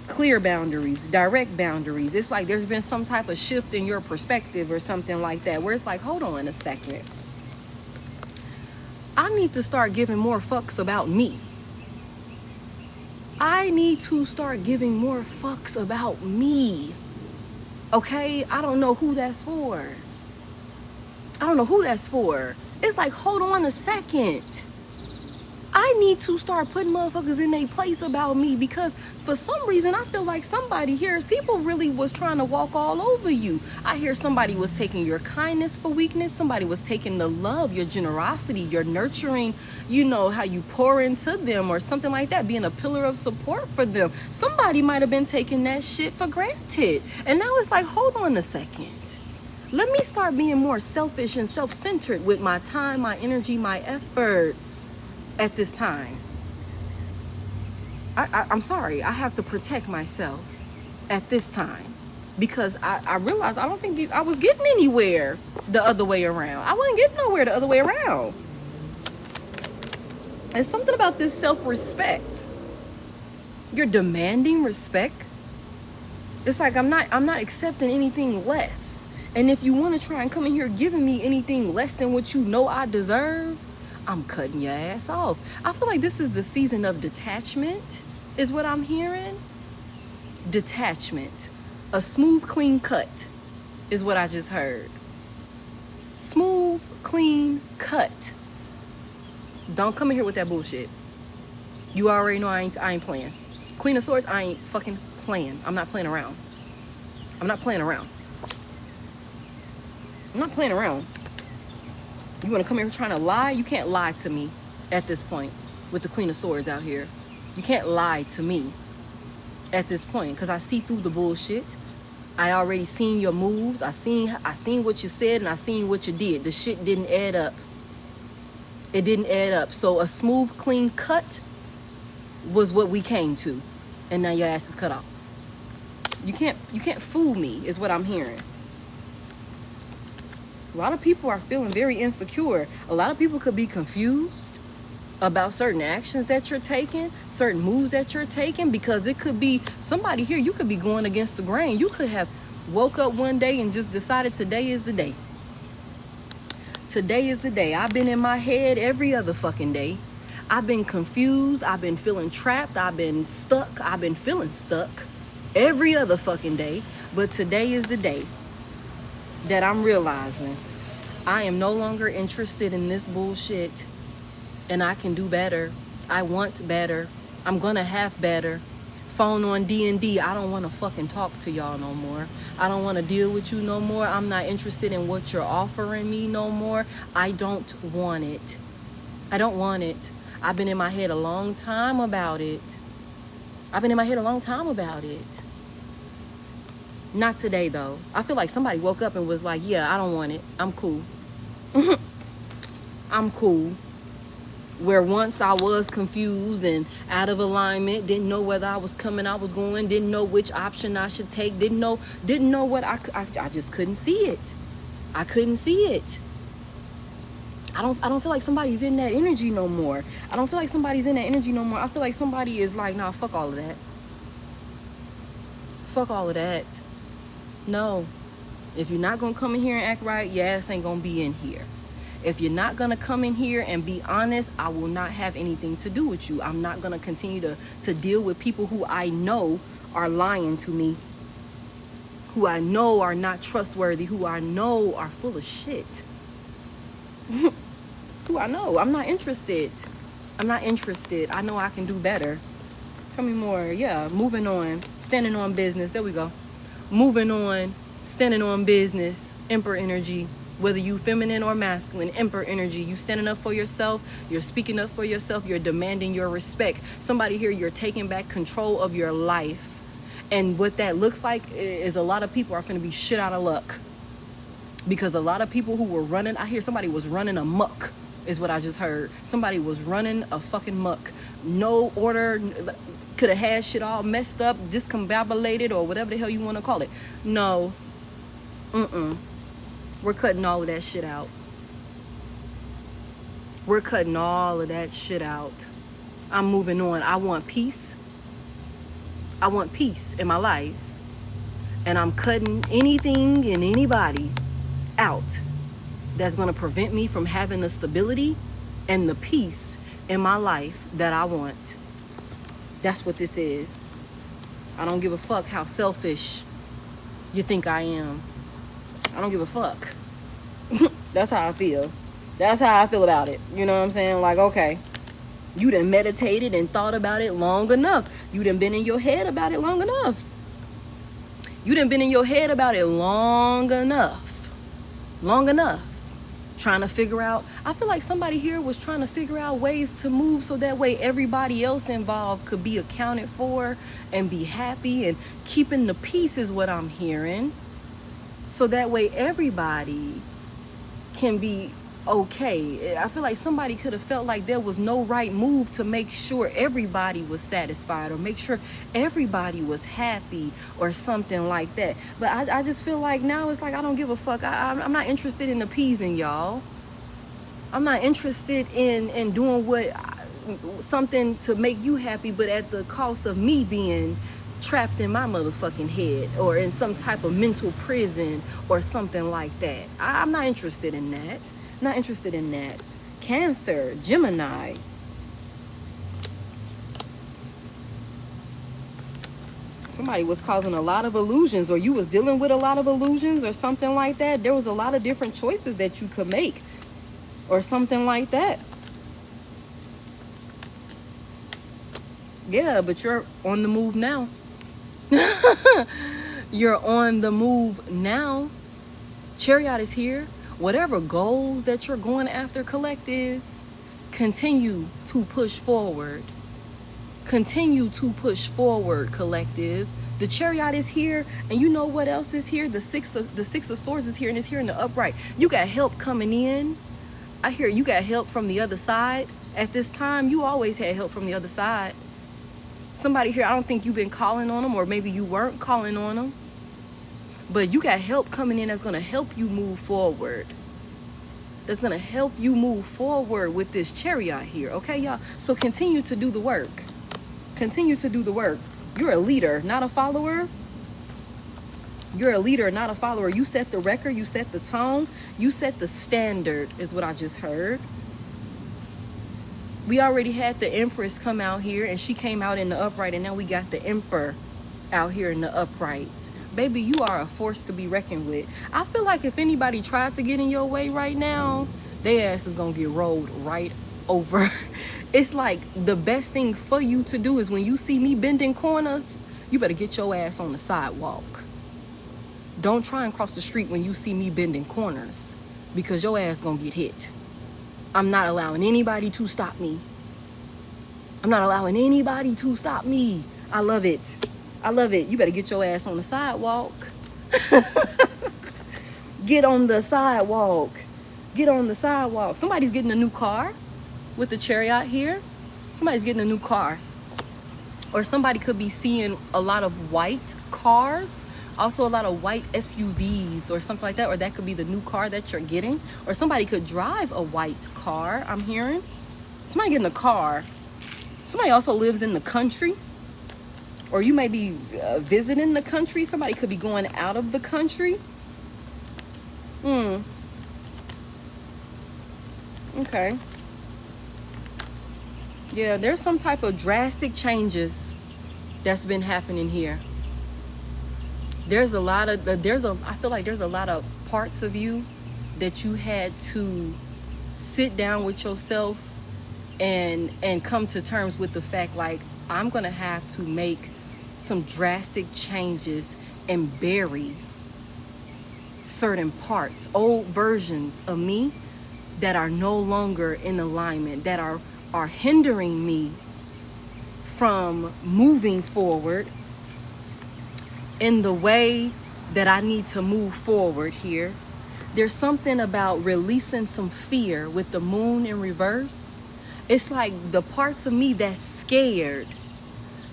Speaker 1: Clear boundaries, direct boundaries. It's like there's been some type of shift in your perspective or something like that, where it's like, hold on a second. I need to start giving more fucks about me. I need to start giving more fucks about me. Okay? I don't know who that's for. I don't know who that's for. It's like, hold on a second. I need to start putting motherfuckers in their place about me, because for some reason I feel like somebody here, people really was trying to walk all over you. I hear somebody was taking your kindness for weakness. Somebody was taking the love, your generosity, your nurturing, you know, how you pour into them or something like that, being a pillar of support for them. Somebody might have been taking that shit for granted. And now it's like, hold on a second. Let me start being more selfish and self-centered with my time, my energy, my efforts. At this time, I'm sorry, I have to protect myself at this time, because I realized I don't think I was getting anywhere the other way around. I wasn't getting nowhere the other way around. It's something about this self-respect. You're demanding respect. It's like I'm not accepting anything less. And if you want to try and come in here giving me anything less than what you know I deserve, I'm cutting your ass off. I feel like this is the season of detachment, is what I'm hearing. Detachment. A smooth, clean cut is what I just heard. Smooth, clean cut. Don't come in here with that bullshit. You already know I ain't playing. Queen of Swords, I ain't fucking playing. I'm not playing around. I'm not playing around. I'm not playing around. You want to come here trying to lie? You can't lie to me at this point with the Queen of Swords out here. You can't lie to me at this point, because I see through the bullshit. I already seen your moves. I seen what you said, and I seen what you did. The shit didn't add up. It didn't add up. So a smooth, clean cut was what we came to, and now your ass is cut off. You can't fool me, is what I'm hearing. A lot of people are feeling very insecure. A lot of people could be confused. about certain actions that you're taking, certain moves that you're taking, because it could be somebody here, you could be going against the grain. You could have woke up one day and just decided today is the day. Today is the day. I've been in my head every other fucking day. I've been confused. I've been feeling trapped. I've been stuck. I've been feeling stuck every other fucking day. But today is the day that I'm realizing I am no longer interested in this bullshit, and I can do better. I want better. I'm gonna have better. Phone on D&D. I don't want to fucking talk to y'all no more. I don't want to deal with you no more. I'm not interested in what you're offering me no more. I don't want it. I don't want it. I've been in my head a long time about it. Not today, though. I feel like somebody woke up and was like, yeah, I don't want it. I'm cool. I'm cool. Where once I was confused and out of alignment, didn't know whether I was coming, I was going, didn't know which option I should take, didn't know what I just couldn't see it. I couldn't see it. I don't feel like somebody's in that energy no more. I don't feel like somebody's in that energy no more. I feel like somebody is like, nah, fuck all of that. Fuck all of that. No. If you're not gonna come in here and act right, your ass ain't gonna be in here. If you're not gonna come in here and be honest, I will not have anything to do with you. I'm not gonna continue to deal with people who I know are lying to me, who I know are not trustworthy, who I know are full of shit. Who I know. I'm not interested. I know I can do better. Tell me more. Yeah, moving on. Standing on business. There we go. Moving on. Standing on business. Emperor energy. Whether you feminine or masculine, emperor energy. You standing up for yourself. You're speaking up for yourself. You're demanding your respect. Somebody here, you're taking back control of your life. And what that looks like is a lot of people are going to be shit out of luck. Because a lot of people who were running, I hear somebody was running amok, is what I just heard. Somebody was running a fucking muck. No order, could have had shit all messed up, discombobulated, or whatever the hell you want to call it. No. We're cutting all of that shit out. We're cutting all of that shit out. I'm moving on. I want peace. I want peace in my life. And I'm cutting anything and anybody out that's going to prevent me from having the stability and the peace in my life that I want. That's what this is. I don't give a fuck how selfish you think I am. I don't give a fuck. That's how I feel. That's how I feel about it. You know what I'm saying? Like, okay, you done meditated and thought about it long enough. You done been in your head about it long enough. Long enough. Trying to figure out, I feel like somebody here was trying to figure out ways to move so that way everybody else involved could be accounted for and be happy, and keeping the peace is what I'm hearing. So that way everybody can be okay. I feel like somebody could have felt like there was no right move to make sure everybody was satisfied or make sure everybody was happy or something like that. But I just feel like now it's like I don't give a fuck. I'm not interested in appeasing y'all. I'm not interested in doing something to make you happy, but at the cost of me being trapped in my motherfucking head or in some type of mental prison or something like that. I'm not interested in that. Not interested in that. Cancer, Gemini. Somebody was causing a lot of illusions, or you was dealing with a lot of illusions or something like that. There was a lot of different choices that you could make or something like that. Yeah, but you're on the move now. You're on the move now. Chariot is here. Whatever goals that you're going after, collective, continue to push forward. Continue to push forward, collective. The Chariot is here, and you know what else is here? The Six of Swords is here, and it's here in the upright. You got help coming in. I hear you got help from the other side. At this time, you always had help from the other side. Somebody here, I don't think you've been calling on them, or maybe you weren't calling on them. But you got help coming in that's going to help you move forward. that's going to help you move forward with this chariot here. Okay, y'all? So continue to do the work. Continue to do the work. You're a leader, not a follower. You're a leader, not a follower. You set the record. You set the tone. You set the standard, is what I just heard. We already had the Empress come out here, and she came out in the upright, and now we got the Emperor out here in the upright. Baby, you are a force to be reckoned with. I feel like if anybody tried to get in your way right now, their ass is gonna get rolled right over. It's like the best thing for you to do is when you see me bending corners, you better get your ass on the sidewalk. Don't try and cross the street when you see me bending corners, because your ass gonna get hit. I'm not allowing anybody to stop me. I'm not allowing anybody to stop me. I love it. I love it. You better get your ass on the sidewalk. Get on the sidewalk. Get on the sidewalk. Somebody's getting a new car with the chariot here. Somebody's getting a new car. Or somebody could be seeing a lot of white cars. Also a lot of white SUVs or something like that. Or that could be the new car that you're getting. Or somebody could drive a white car, I'm hearing. Somebody getting a car. Somebody also lives in the country. Or you may be visiting the country. Somebody could be going out of the country. Okay. Yeah, there's some type of drastic changes that's been happening here. I feel like there's a lot of parts of you that you had to sit down with yourself and come to terms with the fact, like, I'm gonna have to make some drastic changes and bury certain parts, old versions of me that are no longer in alignment, that are hindering me from moving forward in the way that I need to move forward here. There's something about releasing some fear with the moon in reverse. It's like the parts of me that's scared,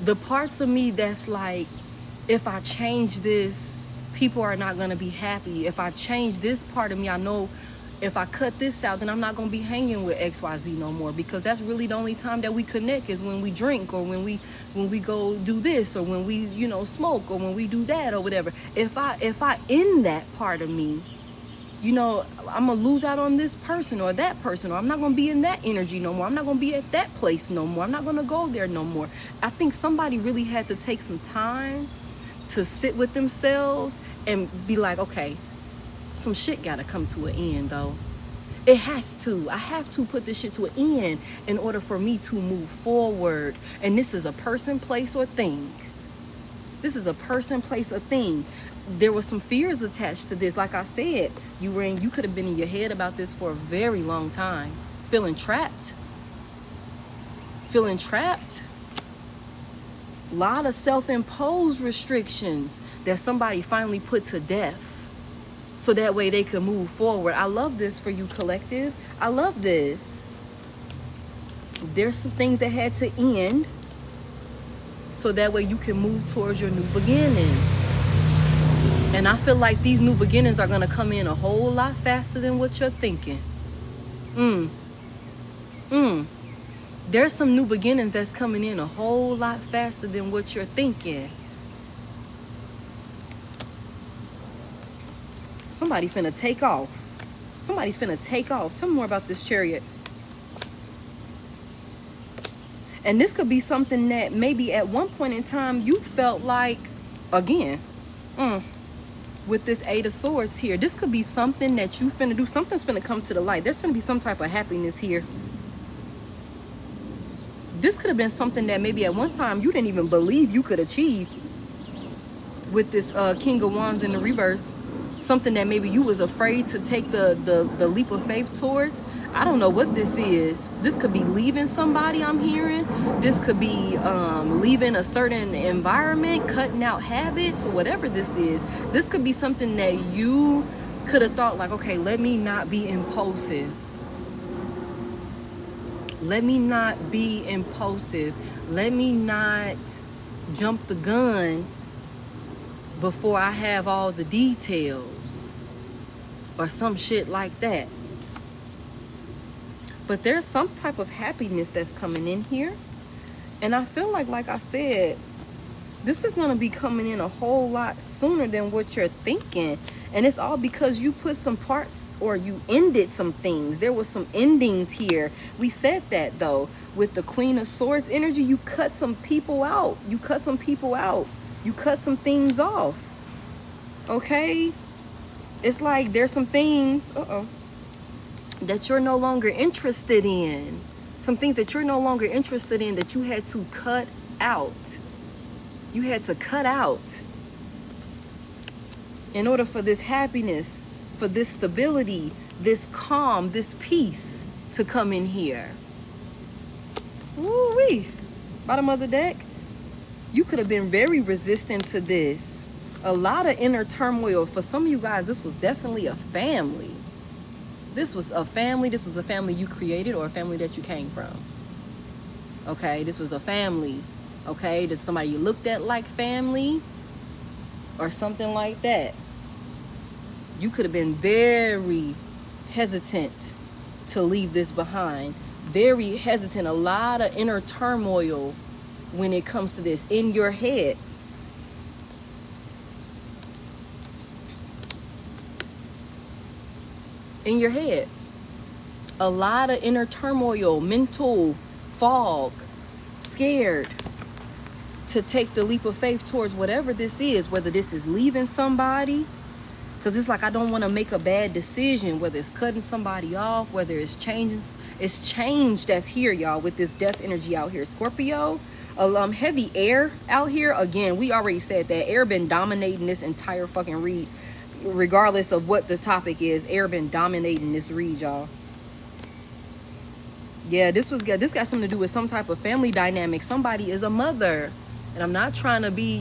Speaker 1: the parts of me that's like, if I change this, people are not going to be happy. If I change this part of me, I know if I cut this out, then I'm not going to be hanging with XYZ no more, because that's really the only time that we connect is when we drink, or when we go do this, or when we, smoke, or when we do that or whatever. If I end that part of me, I'm going to lose out on this person or that person, or I'm not going to be in that energy no more. I'm not going to be at that place no more. I'm not going to go there no more. I think somebody really had to take some time to sit with themselves and be like, okay, some shit got to come to an end, though. It has to. I have to put this shit to an end in order for me to move forward. And this is a person, place, or thing. This is a person, place, or thing. There was some fears attached to this. Like I said, you could have been in your head about this for a very long time. Feeling trapped. A lot of self-imposed restrictions that somebody finally put to death, so that way they can move forward. I love this for you, collective. I love this. There's some things that had to end, so that way you can move towards your new beginning. And I feel like these new beginnings are going to come in a whole lot faster than what you're thinking. There's some new beginnings that's coming in a whole lot faster than what you're thinking. Somebody finna take off. Somebody's finna take off. Tell me more about this chariot. And this could be something that maybe at one point in time you felt like, again, with this Eight of Swords here, this could be something that you finna do. Something's finna come to the light. There's finna be some type of happiness here. This could have been something that maybe at one time you didn't even believe you could achieve with this King of Wands in the reverse. Something that maybe you was afraid to take the leap of faith towards. I don't know what this is. This could be leaving somebody, I'm hearing. This could be leaving a certain environment, cutting out habits, or whatever this is. This could be something that you could have thought like, okay, let me not be impulsive. Let me not be impulsive. Let me not jump the gun before I have all the details, or some shit like that. But there's some type of happiness that's coming in here. And I feel like I said, this is going to be coming in a whole lot sooner than what you're thinking. And it's all because you put some parts, or you ended some things. There was some endings here. We said that though. With the Queen of Swords energy, you cut some people out. You cut some people out. You cut some things off. Okay? It's like there's some things that you're no longer interested in. Some things that you're no longer interested in that you had to cut out. You had to cut out in order for this happiness, for this stability, this calm, this peace to come in here. Woo-wee. Bottom of the deck. You could have been very resistant to this. A lot of inner turmoil. For some of you guys, this was definitely a family. This was a family. This was a family you created, or a family that you came from. Okay, this was a family. Okay, this is somebody you looked at like family, or something like that. You could have been very hesitant to leave this behind. Very hesitant. A lot of inner turmoil when it comes to this in your head. In your head. A lot of inner turmoil, mental fog, scared to take the leap of faith towards whatever this is, whether this is leaving somebody, because it's like, I don't want to make a bad decision, whether it's cutting somebody off, whether it's changing. It's change that's here, y'all, with this death energy out here. Scorpio, heavy air out here. Again, we already said that air been dominating this entire fucking read. Regardless of what the topic is, air been dominating this read, y'all. Yeah, this got something to do with some type of family dynamic. Somebody is a mother. And I'm not trying to be,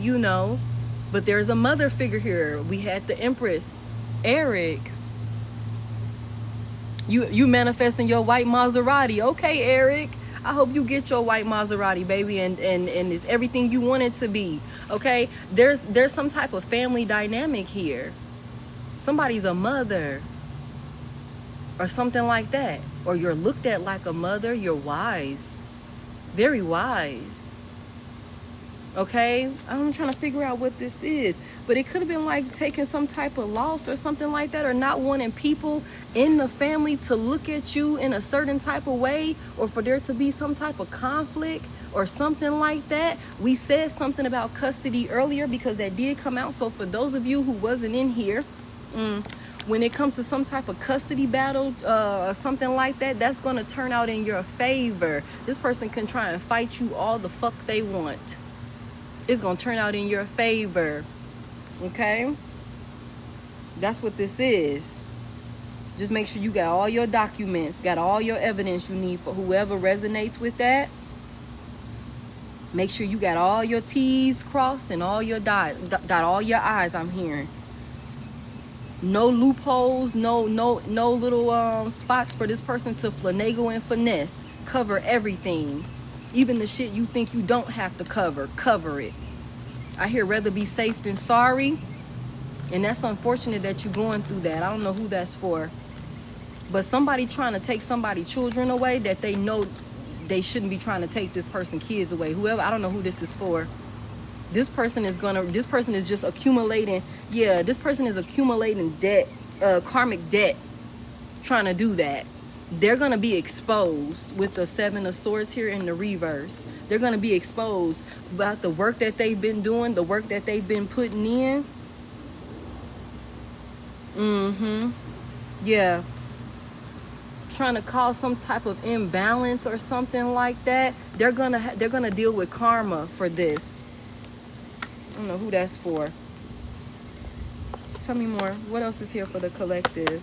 Speaker 1: but there's a mother figure here. We had the Empress. Eric. You manifesting your white Maserati. Okay, Eric. I hope you get your white Maserati, baby, and it's everything you want it to be. Okay? There's some type of family dynamic here. Somebody's a mother. Or something like that. Or you're looked at like a mother. You're wise. Very wise. Okay? I'm trying to figure out what this is. But it could have been like taking some type of loss or something like that. Or not wanting people in the family to look at you in a certain type of way. Or for there to be some type of conflict or something like that. We said something about custody earlier because that did come out. So for those of you who wasn't in here, when it comes to some type of custody battle or something like that, that's going to turn out in your favor. This person can try and fight you all the fuck they want. It's going to turn out in your favor. Okay? That's what this is. Just make sure you got all your documents, got all your evidence you need for whoever resonates with that. Make sure you got all your T's crossed and all your dot all your I's, I'm hearing. No loopholes, no little spots for this person to finagle and finesse. Cover everything. Even the shit you think you don't have to cover it. I hear rather be safe than sorry. And that's unfortunate that you're going through that. I don't know who that's for. But somebody trying to take somebody's children away that they know they shouldn't be trying to take this person's kids away. Whoever, I don't know who this is for. This person is just accumulating. Yeah, this person is accumulating debt, karmic debt, trying to do that. They're going to be exposed with the Seven of Swords here in the reverse. They're going to be exposed about the work that they've been doing, the work that they've been putting in. Yeah. Trying to cause some type of imbalance or something like that. They're gonna deal with karma for this. I don't know who that's for. Tell me more. What else is here for the collective?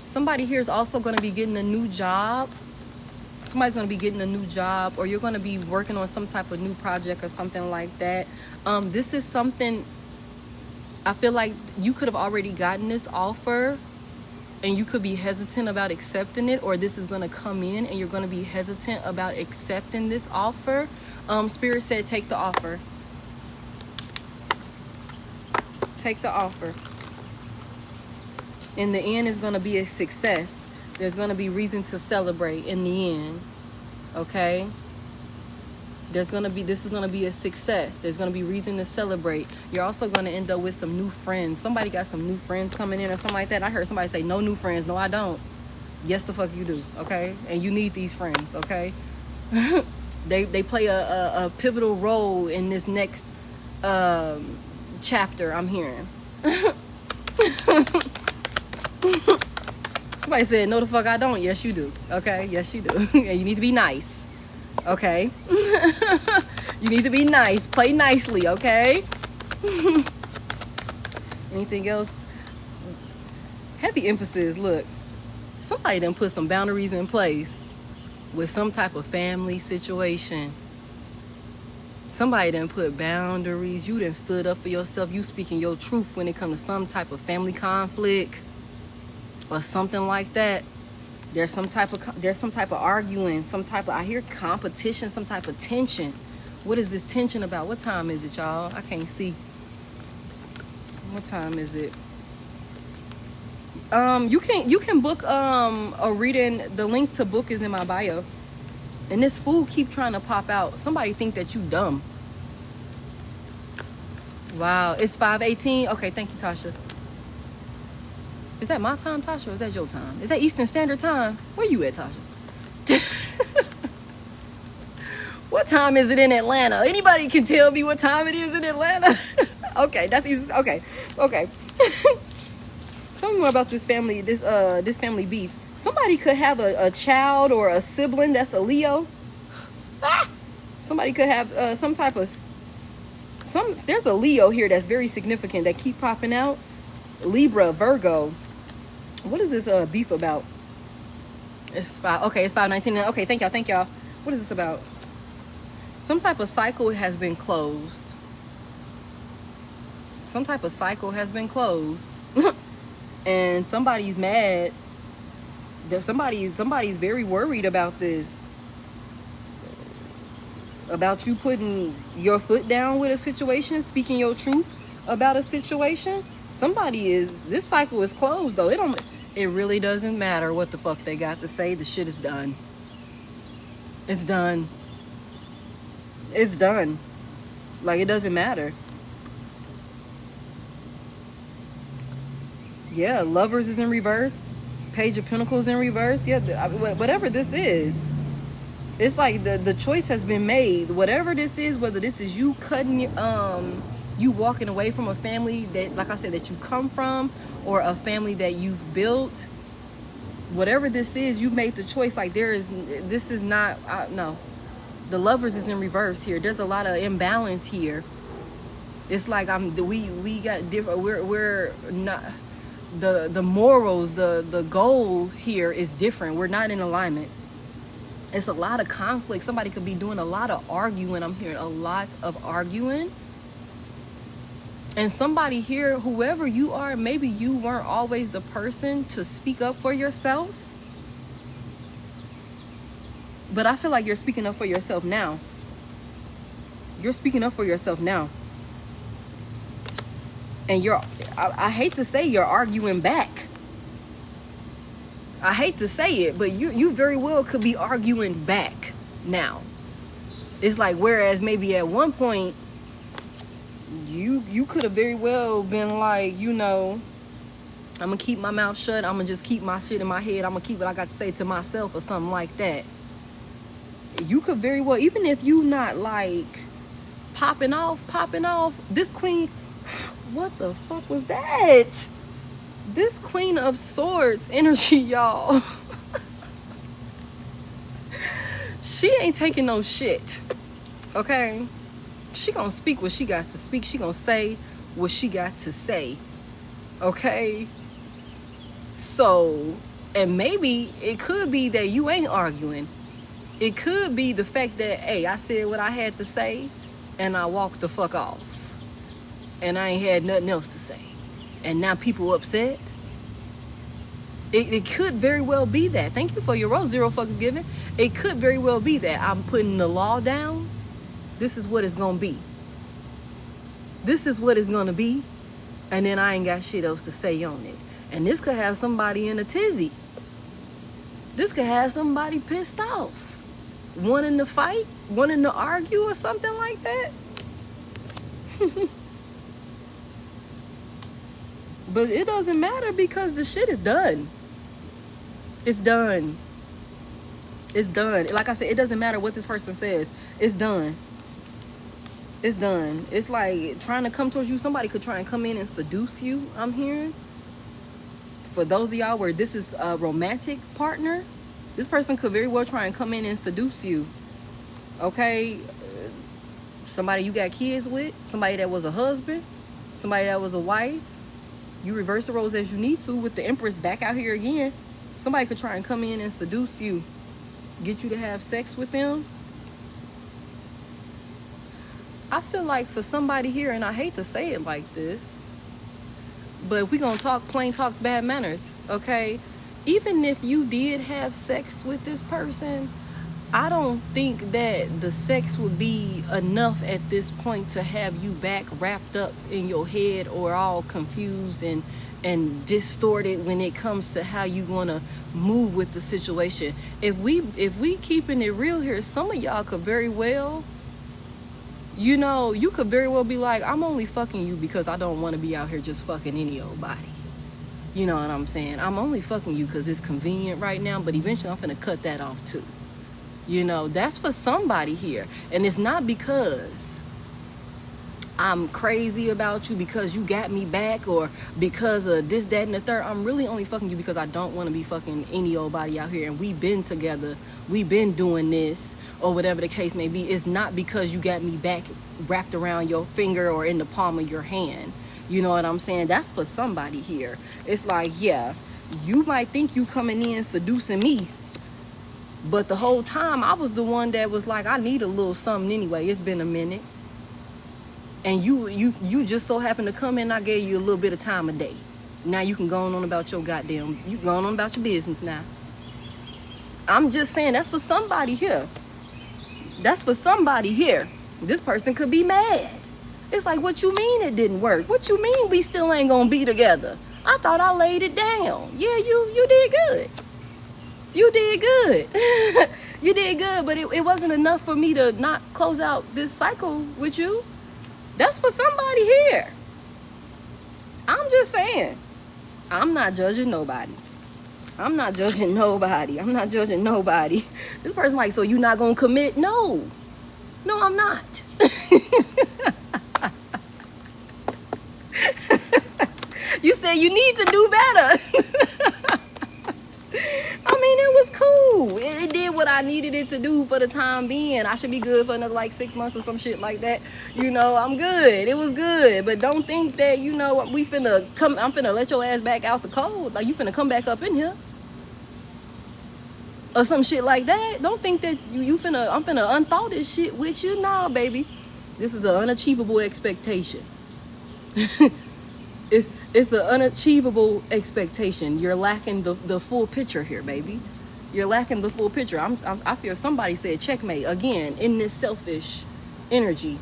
Speaker 1: Somebody here is also going to be getting a new job. Somebody's going to be getting a new job, or you're going to be working on some type of new project or something like that. This is something, I feel like you could have already gotten this offer and you could be hesitant about accepting it, or this is going to come in and you're going to be hesitant about accepting this offer. Spirit said take the offer. Take the offer. In the end, it's going to be a success. There's going to be reason to celebrate in the end. Okay? This is going to be a success. There's going to be reason to celebrate. You're also going to end up with some new friends. Somebody got some new friends coming in or something like that. I heard somebody say, no new friends. No, I don't. Yes, the fuck you do. Okay? And you need these friends. Okay? They play a pivotal role in this next chapter, I'm hearing. Somebody said, no, the fuck I don't. Yes, you do. Okay? Yes, you do. And you need to be nice. Okay? You need to be nice. Play nicely, okay? Anything else? Heavy emphasis. Look, somebody done put some boundaries in place with some type of family situation. Somebody done put boundaries. You done stood up for yourself. You speaking your truth when it comes to some type of family conflict or something like that. There's some type of arguing, I hear competition, some type of tension. What is this tension about? What time is it, y'all? I can't see. What time is it? You can book a reading. The link to book is in my bio. And this fool keep trying to pop out. Somebody think that you dumb. Wow, it's 5:18. Okay, thank you, Tasha. Is that my time, Tasha, or is that your time? Is that Eastern Standard Time? Where you at, Tasha? What time is it in Atlanta? Anybody can tell me what time it is in Atlanta? Okay, that's easy. Okay. Tell me more about this family, this family beef. Somebody could have a child or a sibling that's a Leo. Somebody could have some type of there's a Leo here that's very significant that keep popping out. Libra, Virgo. What is this beef about? It's 5:19. Okay, thank y'all. What is this about? Some type of cycle has been closed. And somebody's mad. Somebody's very worried about this. About you putting your foot down with a situation, speaking your truth about a situation. This cycle is closed though. It really doesn't matter what the fuck they got to say. The shit is done. It's done. Like, it doesn't matter. Yeah, Lovers is in reverse. Page of Pentacles in reverse. Yeah, whatever this is. It's like the choice has been made. Whatever this is, whether this is you cutting you walking away from a family that, like I said, that you come from, or a family that you've built, whatever this is, you made the choice. Like, this is not, no. The Lovers is in reverse here. There's a lot of imbalance here. It's like we got different, we're not, the morals, the goal here is different. We're not in alignment. It's a lot of conflict. Somebody could be doing a lot of arguing. I'm hearing a lot of arguing. And somebody here, whoever you are, maybe you weren't always the person to speak up for yourself. But I feel like you're speaking up for yourself now. And I hate to say you're arguing back. I hate to say it, but you very well could be arguing back now. It's like, whereas maybe at one point, you could have very well been like, I'm gonna keep my mouth shut. I'm gonna just keep my shit in my head. I'm gonna keep what I got to say to myself or something like that. You could very well, even if you not like popping off, this queen, what the fuck was that? This Queen of Swords energy, y'all. She ain't taking no shit. Okay? She gonna speak what she got to speak. She gonna say what she got to say. Okay? So, and maybe it could be that you ain't arguing. It could be the fact that, hey, I said what I had to say and I walked the fuck off. And I ain't had nothing else to say. And now people upset. It could very well be that. Thank you for your rose, zero fucks given. It could very well be that I'm putting the law down. This is what it's gonna be. And then I ain't got shit else to say on it. And this could have somebody in a tizzy. This could have somebody pissed off, wanting to fight, wanting to argue or something like that. But it doesn't matter because the shit is done. It's done. It's done. Like I said, it doesn't matter what this person says. It's done. It's done. It's like trying to come towards you. Somebody could try and come in and seduce you, I'm hearing. For those of y'all where this is a romantic partner, this person could very well try and come in and seduce you. Okay? Somebody you got kids with, somebody that was a husband, somebody that was a wife. You reverse the roles as you need to with the Empress back out here again. Somebody could try and come in and seduce you, get you to have sex with them. I feel like for somebody here, and I hate to say it like this, but if we're going to talk plain talks, bad manners, okay? Even if you did have sex with this person, I don't think that the sex would be enough at this point to have you back wrapped up in your head or all confused and distorted when it comes to how you going to move with the situation. If we keeping it real here, some of y'all could very well, you know, you could very well be like, I'm only fucking you because I don't want to be out here just fucking any old body. You know what I'm saying? I'm only fucking you because it's convenient right now, but eventually I'm finna cut that off too. You know, that's for somebody here. And it's not because I'm crazy about you, because you got me back, or because of this, that, and the third. I'm really only fucking you because I don't want to be fucking any old body out here. And we've been together. We've been doing this, or whatever the case may be. It's not because you got me back wrapped around your finger or in the palm of your hand. You know what I'm saying? That's for somebody here. It's like, yeah, you might think you coming in seducing me, but the whole time I was the one that was like, I need a little something anyway. It's been a minute. And you just so happen to come in, I gave you a little bit of time a day. Now you can go on about your you going on about your business now. I'm just saying, that's for somebody here. That's for somebody here. This person could be mad. It's like, what you mean it didn't work? What you mean we still ain't gonna be together? I thought I laid it down. Yeah, you did good. You did good. You did good, but it wasn't enough for me to not close out this cycle with you. That's for somebody here. I'm just saying. I'm not judging nobody. I'm not judging nobody. I'm not judging nobody. This person like, so you not gonna commit? No. No, I'm not. You said you need to do better. I mean, it was cool. It did what I needed it to do for the time being. I should be good for another like 6 months or some shit like that. You know, I'm good. It was good. But don't think that, you know, I'm finna let your ass back out the cold. Like, you finna come back up in here. Or some shit like that. Don't think that I'm finna unthaw this shit with you. Nah, baby. This is an unachievable expectation. It's an unachievable expectation. You're lacking the full picture here, baby. You're lacking the full picture. I feel somebody said checkmate again in this selfish energy.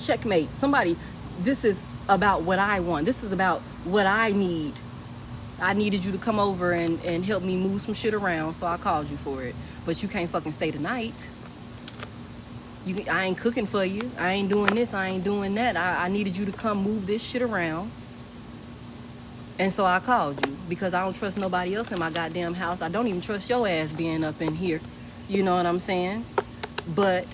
Speaker 1: Checkmate. Somebody, this is about what I want. This is about what I need. I needed you to come over and help me move some shit around, so I called you for it. But you can't fucking stay tonight. I ain't cooking for you. I ain't doing this. I ain't doing that. I needed you to come move this shit around. And so I called you because I don't trust nobody else in my goddamn house. I don't even trust your ass being up in here. You know what I'm saying? But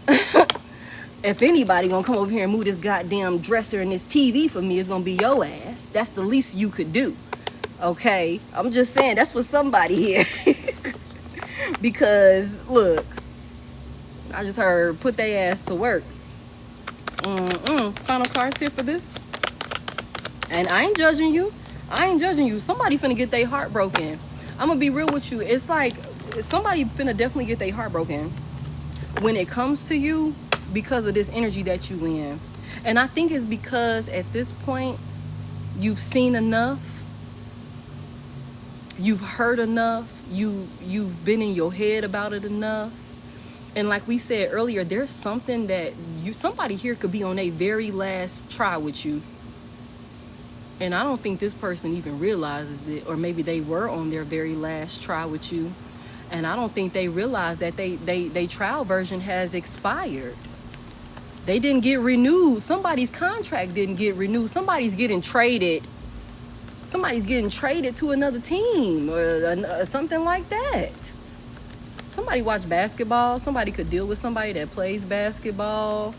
Speaker 1: if anybody gonna come over here and move this goddamn dresser and this TV for me, it's gonna be your ass. That's the least you could do. Okay? I'm just saying, that's for somebody here. Because, look, I just heard put their ass to work. Final cards here for this. And I ain't judging you. I ain't judging you. Somebody finna get their heart broken. I'm gonna be real with you. It's like somebody finna definitely get their heart broken when it comes to you because of this energy that you in. And I think it's because at this point you've seen enough. You've heard enough. You've been in your head about it enough. And like we said earlier, there's something that somebody here could be on their very last try with you. And I don't think this person even realizes it, or maybe they were on their very last try with you, and I don't think they realize that they trial version has expired. They didn't get renewed. Somebody's contract didn't get renewed. Somebody's getting traded to another team or something like that. Somebody watch basketball. Somebody could deal with somebody that plays basketball.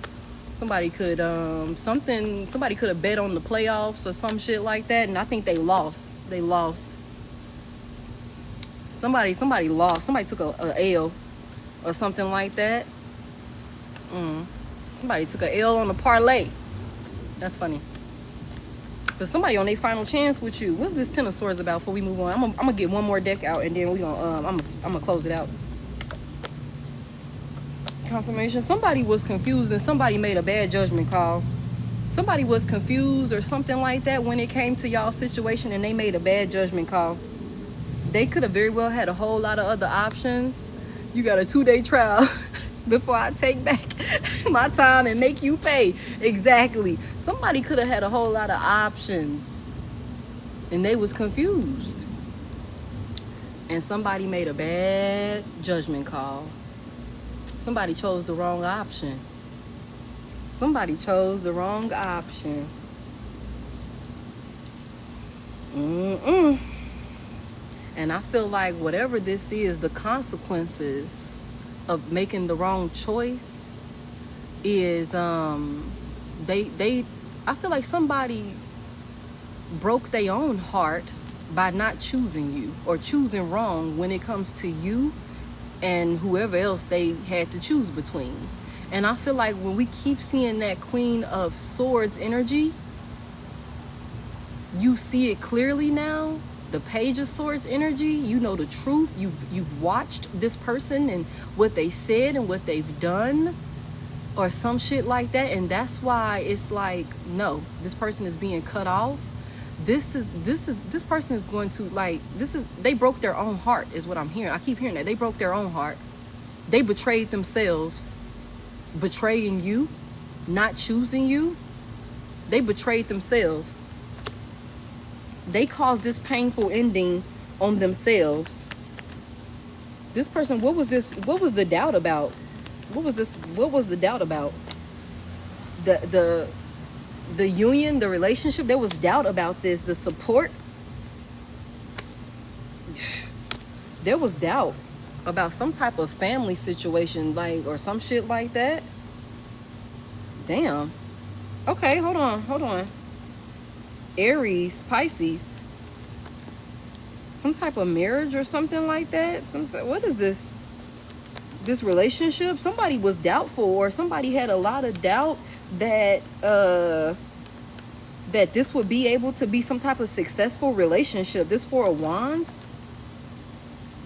Speaker 1: Somebody could somebody could have bet on the playoffs or some shit like that, and I think they lost. Somebody lost. Somebody took a L or something like that. Somebody took a L on the parlay. That's funny. But somebody on their final chance with you. What's this Ten of Swords about before we move on? I'm gonna get one more deck out, and then I'm gonna close it out. Confirmation. Somebody was confused and somebody made a bad judgment call. Somebody was confused or something like that when it came to y'all's situation, and they made a bad judgment call. They could have very well had a whole lot of other options. You got a 2-day trial before I take back my time and make you pay. Exactly. Somebody could have had a whole lot of options, and they was confused. And somebody made a bad judgment call. Somebody chose the wrong option. Somebody chose the wrong option. And I feel like whatever this is, the consequences of making the wrong choice is I feel like somebody broke their own heart by not choosing you, or choosing wrong when it comes to you and whoever else they had to choose between. And I feel like when we keep seeing that Queen of Swords energy, you see it clearly now. The Page of Swords energy, you know the truth. You've watched this person and what they said and what they've done, or some shit like that. And that's why it's like, no, this person is being cut off. This person is going to, like, they broke their own heart is what I'm hearing. I keep hearing that. They broke their own heart. They betrayed themselves, betraying you, not choosing you. They betrayed themselves. They caused this painful ending on themselves. This person, what was the doubt about? What was the doubt about? The union, the relationship, there was doubt about this. The support, there was doubt about some type of family situation, like, or some shit like that. Damn. Okay, hold on. Aries, Pisces. Some type of marriage or something like that. What is this? This relationship? Somebody was doubtful, or somebody had a lot of doubt that this would be able to be some type of successful relationship. This Four of Wands,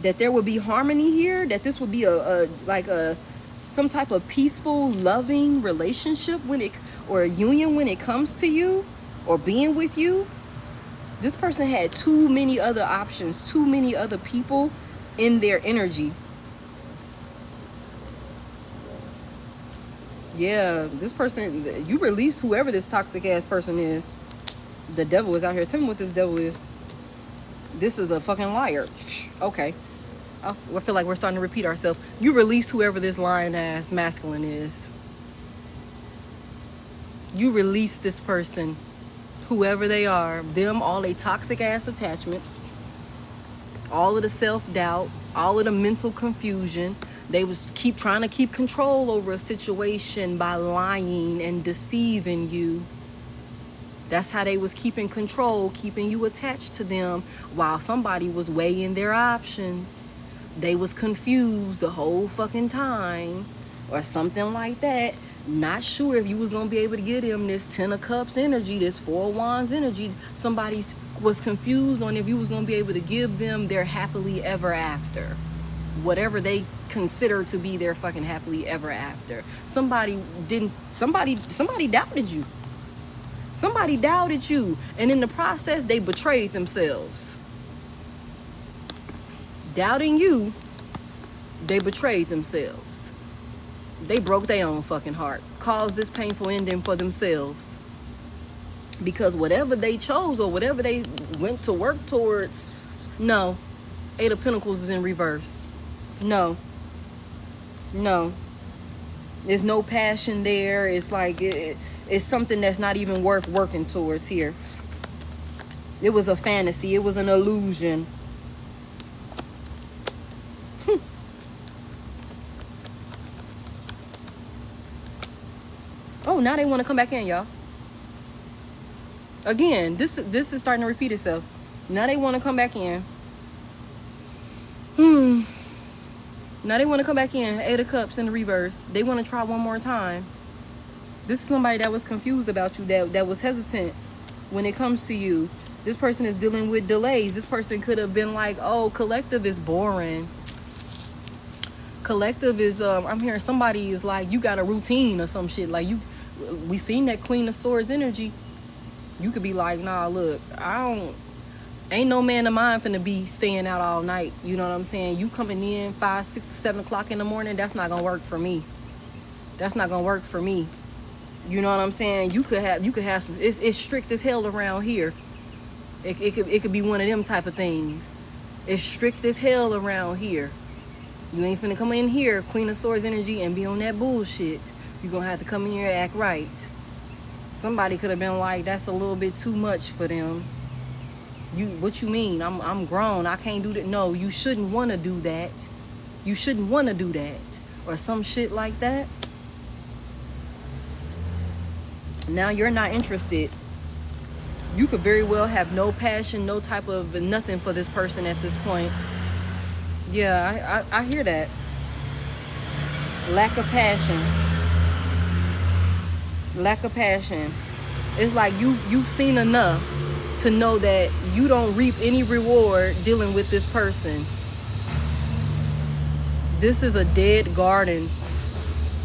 Speaker 1: that there would be harmony here, that this would be some type of peaceful, loving relationship or a union when it comes to you or being with you. This person had too many other options, too many other people in their energy. Yeah, this person, you released whoever this toxic ass person is. The devil is out here. Tell me what this devil is. This is a fucking liar. Okay. I feel like we're starting to repeat ourselves. You release whoever this lying ass masculine is. You release this person, whoever they are, them, all they toxic ass attachments, all of the self-doubt, all of the mental confusion. They was trying to keep control over a situation by lying and deceiving you. That's how they was keeping control, keeping you attached to them, while somebody was weighing their options. They was confused the whole fucking time, or something like that. Not sure if you was gonna be able to get them this Ten of Cups energy, this Four of Wands energy. Somebody was confused on if you was gonna be able to give them their happily ever after, whatever they consider to be their fucking happily ever after. Somebody doubted you. Somebody doubted you, and in the process they betrayed themselves. Doubting you, they betrayed themselves. They broke their own fucking heart, caused this painful ending for themselves. Because whatever they chose or whatever they went to work towards, no. Eight of Pentacles is in reverse. No. No. There's no passion there. It's like it's something that's not even worth working towards here. It was a fantasy. It was an illusion. Oh, now they want to come back in, y'all. Again, this is starting to repeat itself. Now they want to come back in. Now they want to come back in. Eight of Cups in the reverse. They want to try one more time. This is somebody that was confused about you, that was hesitant when it comes to you. This person is dealing with delays. This person could have been like, oh, collective is boring. Collective is, I'm hearing somebody is like, you got a routine or some shit. Like, we seen that Queen of Swords energy. You could be like, nah, look, ain't no man of mine finna be staying out all night. You know what I'm saying? You coming in 5, 6, 7 o'clock in the morning, that's not gonna work for me. That's not gonna work for me. You know what I'm saying? You could have some, it's strict as hell around here. It could be one of them type of things. It's strict as hell around here. You ain't finna come in here, Queen of Swords energy, and be on that bullshit. You gonna have to come in here and act right. Somebody could have been like, that's a little bit too much for them. What you mean? I'm grown. I can't do that. No, you shouldn't want to do that. You shouldn't want to do that. Or some shit like that. Now you're not interested. You could very well have no passion, no type of nothing for this person at this point. Yeah, I hear that. Lack of passion. Lack of passion. It's like you've seen enough to know that you don't reap any reward dealing with this person. This is a dead garden.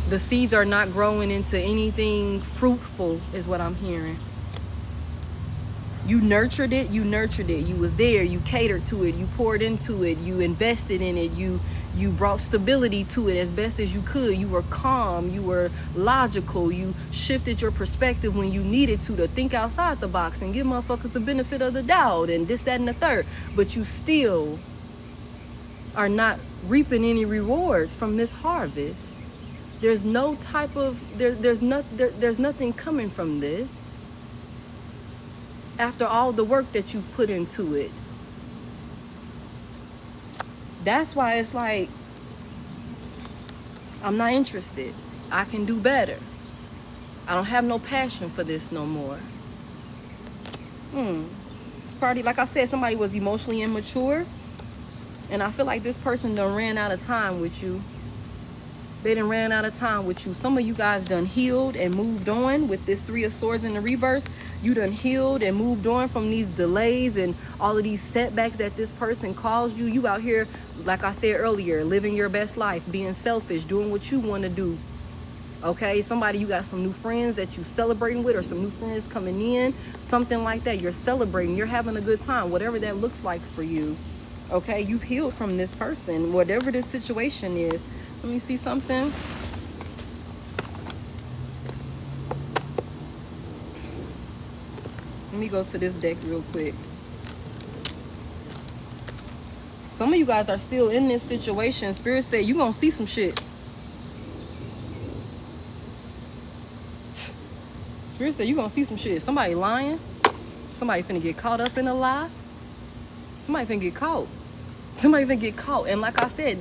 Speaker 1: The seeds are not growing into anything fruitful, is what I'm hearing. You nurtured it. You was there. You catered to it. You poured into it. You invested in it. You brought stability to it as best as you could. You were calm. You were logical. You shifted your perspective when you needed to think outside the box and give motherfuckers the benefit of the doubt and this, that, and the third. But you still are not reaping any rewards from this harvest. There's no type of there's nothing coming from this. After all the work that you've put into it. That's why it's like, I'm not interested. I can do better. I don't have no passion for this no more. It's probably, like I said, somebody was emotionally immature. And I feel like this person done ran out of time with you. They done ran out of time with you. Some of you guys done healed and moved on with this Three of Swords in the reverse. You done healed and moved on from these delays and all of these setbacks that this person caused you. You out here, like I said earlier, living your best life, being selfish, doing what you want to do. Okay, somebody, you got some new friends that you celebrating with, or some new friends coming in, something like that. You're celebrating, you're having a good time, whatever that looks like for you. Okay, you've healed from this person, whatever this situation is. Let me see something. Let me go to this deck real quick. Some of you guys are still in this situation. Spirit said you're going to see some shit. Spirit said you're going to see some shit. Somebody lying. Somebody finna get caught up in a lie. Somebody finna get caught. Somebody finna get caught. And like I said,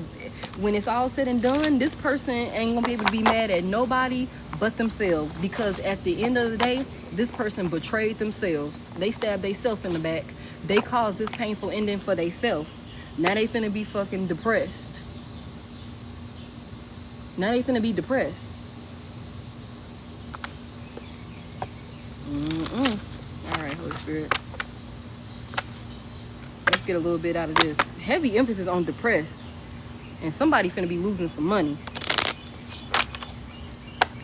Speaker 1: when it's all said and done, this person ain't gonna be able to be mad at nobody but themselves, because at the end of the day, this person betrayed themselves. They stabbed themselves in the back. They caused this painful ending for themselves. Now they finna be fucking depressed. Now they finna be depressed. All right, Holy Spirit. Let's get a little bit out of this. Heavy emphasis on depressed. And somebody finna be losing some money.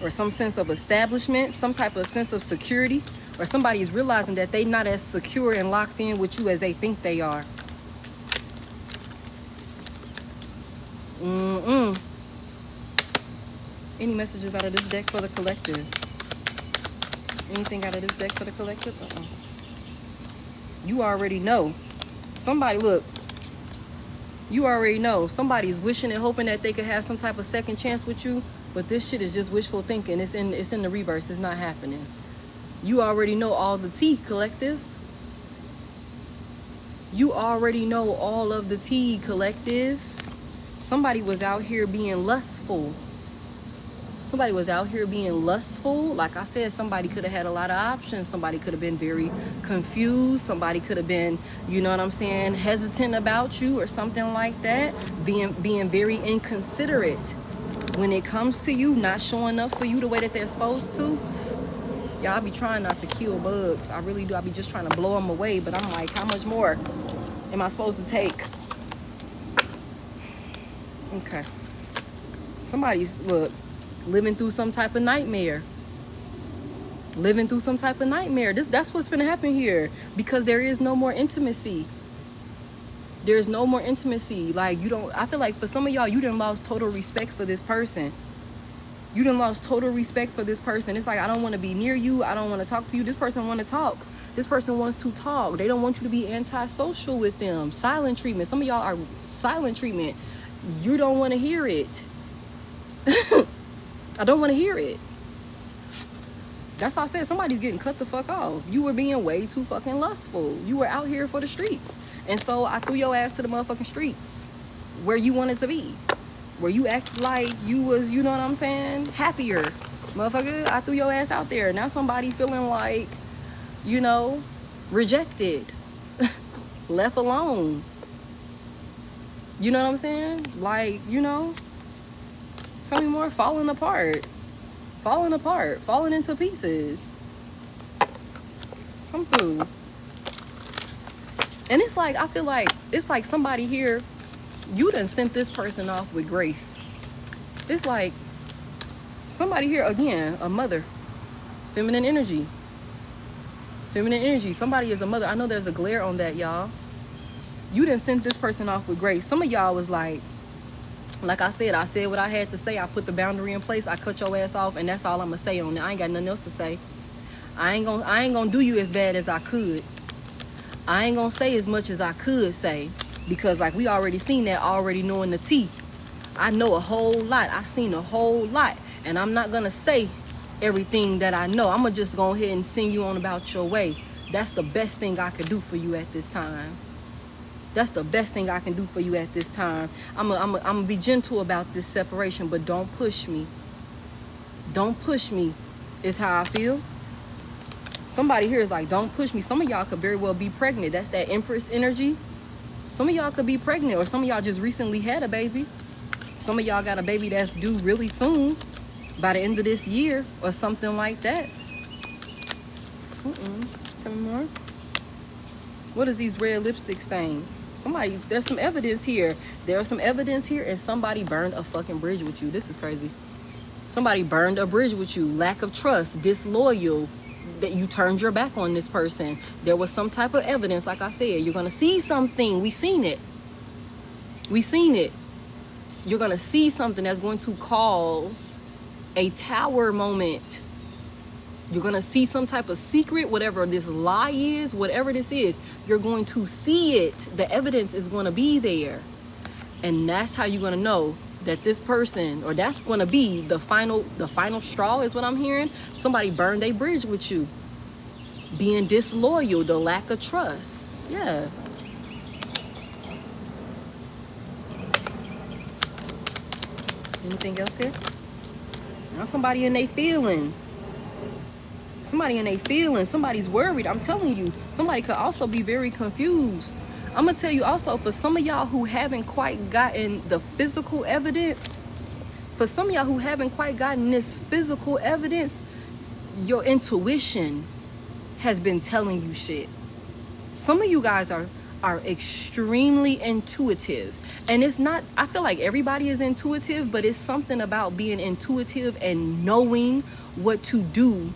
Speaker 1: Or some sense of establishment, some type of sense of security. Or somebody is realizing that they not as secure and locked in with you as they think they are. Any messages out of this deck for the collective? Anything out of this deck for the collective? You already know. Somebody, look. You already know. Somebody's wishing and hoping that they could have some type of second chance with you. But this shit is just wishful thinking. It's in the reverse. It's not happening. You already know all the tea, collective. You already know all of the tea, collective. Somebody was out here being lustful. Somebody was out here being lustful. Like I said, somebody could have had a lot of options. Somebody could have been very confused. Somebody could have been, you know what I'm saying, hesitant about you or something like that. Being very inconsiderate when it comes to you, not showing up for you the way that they're supposed to. Y'all be trying not to kill bugs. I really do. I be just trying to blow them away. But I'm like, how much more am I supposed to take? Okay. Somebody's, look, living through some type of nightmare. Living through some type of nightmare. That's what's finna happen here. Because there is no more intimacy. There's no more intimacy. Like, you don't, I feel like for some of y'all, you done lost total respect for this person. You done lost total respect for this person. It's like, I don't want to be near you. I don't want to talk to you. This person want to talk. This person wants to talk. They don't want you to be antisocial with them. Silent treatment. Some of y'all are silent treatment. You don't want to hear it. I don't want to hear it. That's why I said somebody's getting cut the fuck off. You were being way too fucking lustful. You were out here for the streets. And so I threw your ass to the motherfucking streets where you wanted to be. Where you act like you was, you know what I'm saying, happier. Motherfucker, I threw your ass out there. Now somebody feeling like, you know, rejected. Left alone. You know what I'm saying? Like, you know, tell me more. Falling apart. Falling apart. Falling into pieces. Come through. And it's like, I feel like, it's like somebody here, you done sent this person off with grace. It's like somebody here, again, a mother. Feminine energy. Feminine energy. Somebody is a mother. I know there's a glare on that, y'all. You done sent this person off with grace. Some of y'all was like I said what I had to say. I put the boundary in place. I cut your ass off, and that's all I'm gonna say on it. I ain't got nothing else to say. I ain't gonna do you as bad as I could. I ain't gonna say as much as I could say, because like we already seen that, already knowing the tea. I know a whole lot. I seen a whole lot, and I'm not gonna say everything that I know. I'm gonna just go ahead and send you on about your way. That's the best thing I could do for you at this time. That's the best thing I can do for you at this time. I'm gonna be gentle about this separation, but don't push me. Don't push me is how I feel. Somebody here is like, don't push me. Some of y'all could very well be pregnant. That's that Empress energy. Some of y'all could be pregnant, or some of y'all just recently had a baby. Some of y'all got a baby that's due really soon, by the end of this year or something like that. Tell me more. What is these red lipstick stains? Somebody, there's some evidence here. There's some evidence here, and somebody burned a fucking bridge with you. This is crazy. Somebody burned a bridge with you. Lack of trust, disloyal, that you turned your back on this person. There was some type of evidence. Like I said, you're gonna see something. We seen it. We seen it. You're gonna see something that's going to cause a tower moment. You're gonna see some type of secret, whatever this lie is, whatever this is, you're going to see it. The evidence is gonna be there. And that's how you're gonna know that this person, or that's gonna be the final straw, is what I'm hearing. Somebody burned a bridge with you. Being disloyal, the lack of trust. Yeah. Anything else here? Now somebody in their feelings. Somebody in their feelings. Somebody's worried. I'm telling you. Somebody could also be very confused. I'm going to tell you also, for some of y'all who haven't quite gotten the physical evidence, for some of y'all who haven't quite gotten this physical evidence, your intuition has been telling you shit. Some of you guys are extremely intuitive. And it's not, I feel like everybody is intuitive, but it's something about being intuitive and knowing what to do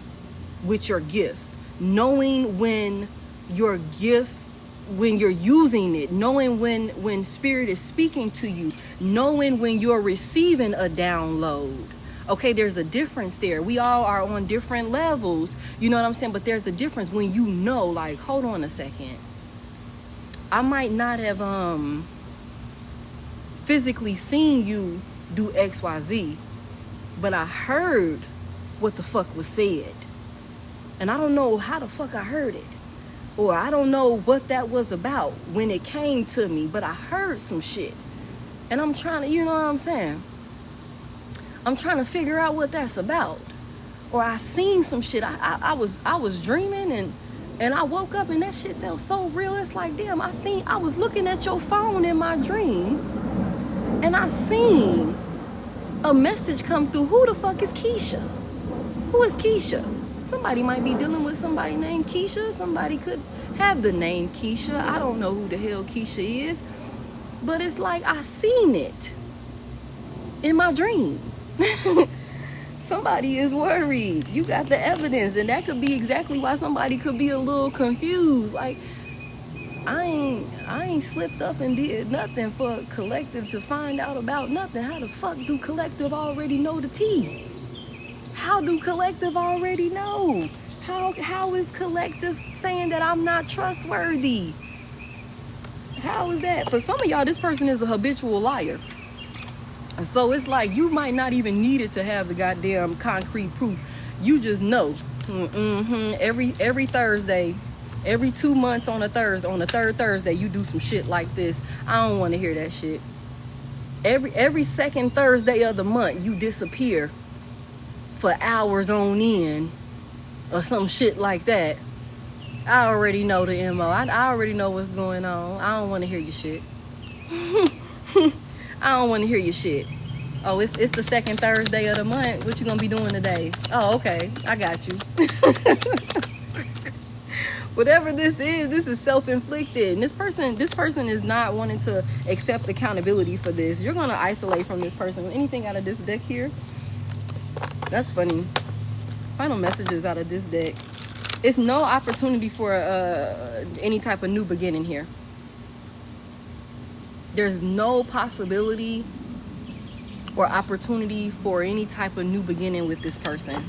Speaker 1: with your gift. Knowing when your gift, when you're using it, knowing when spirit is speaking to you, knowing when you're receiving a download. Okay, there's a difference there. We all are on different levels. You know what I'm saying? But there's a difference when you know, like, hold on a second. I might not have physically seen you do XYZ, but I heard what the fuck was said. And I don't know how the fuck I heard it. Or I don't know what that was about when it came to me, but I heard some shit. And I'm trying to, you know what I'm saying? I'm trying to figure out what that's about. Or I seen some shit. I was dreaming and I woke up and that shit felt so real. It's like, damn, I was looking at your phone in my dream and I seen a message come through. Who the fuck is Keisha? Who is Keisha? Somebody might be dealing with somebody named Keisha. Somebody could have the name Keisha. I don't know who the hell Keisha is. But it's like I seen it in my dream. Somebody is worried. You got the evidence, and that could be exactly why somebody could be a little confused. Like, I ain't slipped up and did nothing for collective to find out about nothing. How the fuck do collective already know the tea? How do collective already know? How is collective saying that I'm not trustworthy? How is that? For some of y'all, this person is a habitual liar. So it's like you might not even need it to have the goddamn concrete proof. You just know. Every Thursday, every 2 months on the third Thursday, you do some shit like this. I don't want to hear that shit. Every second Thursday of the month, you disappear for hours on end or some shit like that. I already know the MO. I already know what's going on. I don't want to hear your shit. I don't want to hear your shit. Oh, it's the second Thursday of the month. What you gonna be doing today? Oh, okay. I got you. Whatever this is self-inflicted. And this person is not wanting to accept accountability for this. You're gonna isolate from this person. Anything out of this deck here? That's funny. Final messages out of this deck. It's no opportunity for any type of new beginning here. There's no possibility or opportunity for any type of new beginning with this person.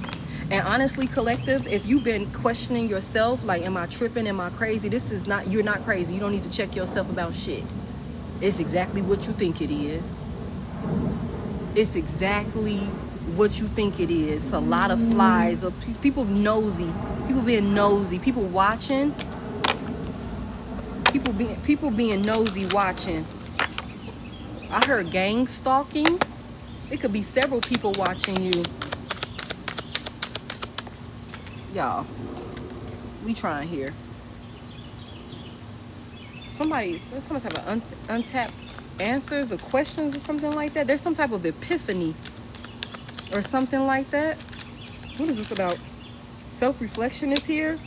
Speaker 1: And honestly, collective, if you've been questioning yourself, like, am I tripping? Am I crazy? You're not crazy. You don't need to check yourself about shit. It's exactly what you think it is. It's exactly what you think it is. A lot of flies, people nosy, people being nosy, people watching, people being nosy watching. I heard gang stalking. It could be several people watching you. Y'all, we trying here. Some type of untapped answers or questions or something like that. There's some type of epiphany or something like that. What is this about? Self-reflection is here.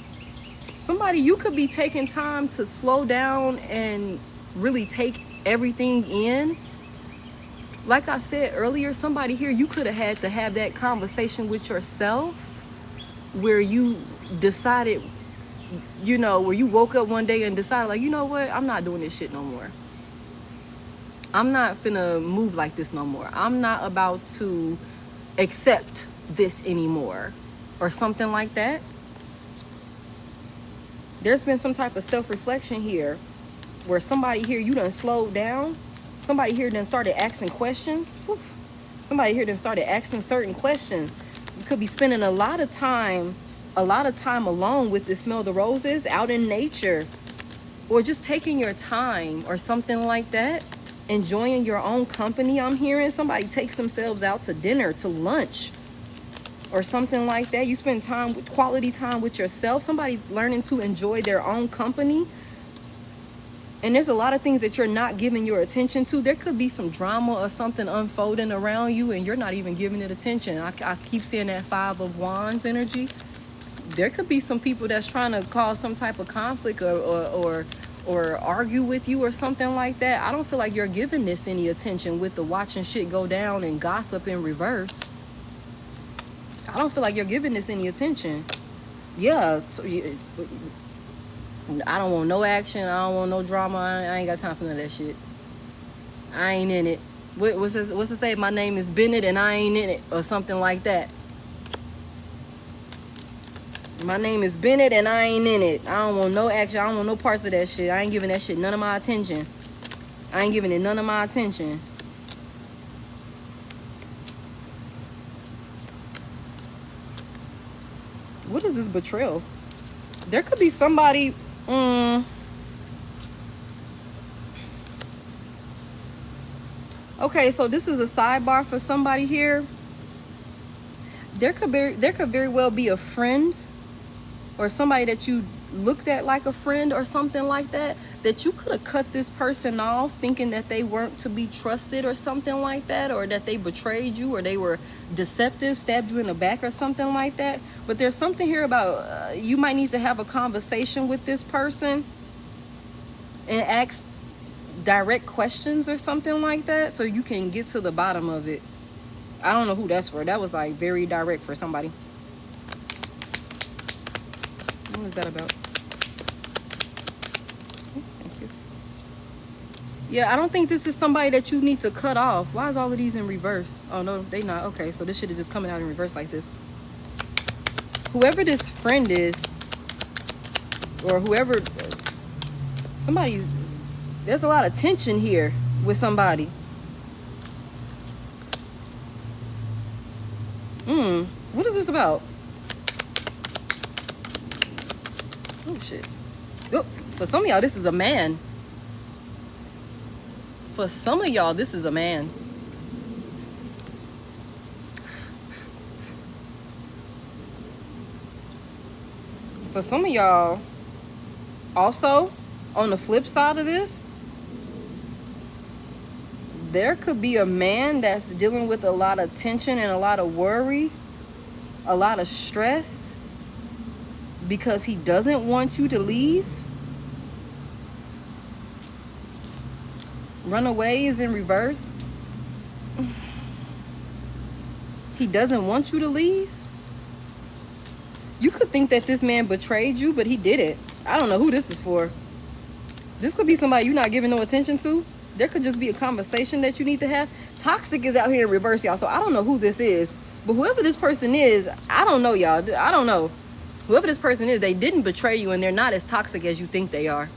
Speaker 1: Somebody, you could be taking time to slow down and really take everything in. Like I said earlier, somebody here, you could have had to have that conversation with yourself where you decided, you know, where you woke up one day and decided, like, you know what, I'm not doing this shit no more. I'm not finna move like this no more. I'm not about to accept this anymore or something like that. There's been some type of self-reflection here where somebody here, you done slowed down. Somebody here done started asking questions. Whew. Somebody here done started asking certain questions. You could be spending a lot of time alone with the smell of the roses out in nature, or just taking your time or something like that, enjoying your own company. I'm hearing somebody takes themselves out to dinner, to lunch, or something like that. You spend quality time with yourself. Somebody's learning to enjoy their own company. And there's a lot of things that you're not giving your attention to. There could be some drama or something unfolding around you and you're not even giving it attention. I keep seeing that 5 of Wands energy. There could be some people that's trying to cause some type of conflict or argue with you or something like that. I don't feel like you're giving this any attention with the watching shit go down and gossip in reverse. I don't feel like you're giving this any attention. Yeah, I don't want no action. I don't want no drama. I ain't got time for none of that shit. I ain't in it. What's it say? My name is Bennett and I ain't in it, or something like that. My name is Bennett and I ain't in it. I don't want no action. I don't want no parts of that shit. I ain't giving that shit none of my attention. I ain't giving it none of my attention. What is this betrayal? There could be somebody. Okay, so this is a sidebar for somebody here. There could very well be a friend or somebody that you looked at like a friend or something like that, that you could have cut this person off thinking that they weren't to be trusted or something like that, or that they betrayed you or they were deceptive, stabbed you in the back or something like that. But there's something here about you might need to have a conversation with this person and ask direct questions or something like that so you can get to the bottom of it. I don't know who that's for. That was like very direct for somebody. What is that about? Thank you. Yeah, I don't think this is somebody that you need to cut off. Why is all of these in reverse? Oh, no, they not. Okay, so this shit is just coming out in reverse like this. Whoever this friend is, or whoever, there's a lot of tension here with somebody. What is this about? Oh, shit. Oh, for some of y'all, this is a man. For some of y'all, this is a man. For some of y'all, also, on the flip side of this, there could be a man that's dealing with a lot of tension and a lot of worry, a lot of stress, because he doesn't want you to leave. Runaway is in reverse. He doesn't want you to leave. You could think that this man betrayed you, but he didn't. I don't know who this is for. This could be somebody you're not giving no attention to. There could just be a conversation that you need to have. Toxic is out here in reverse, y'all. So I don't know who this is. But whoever this person is, I don't know, y'all. I don't know. Whoever this person is, they didn't betray you and they're not as toxic as you think they are.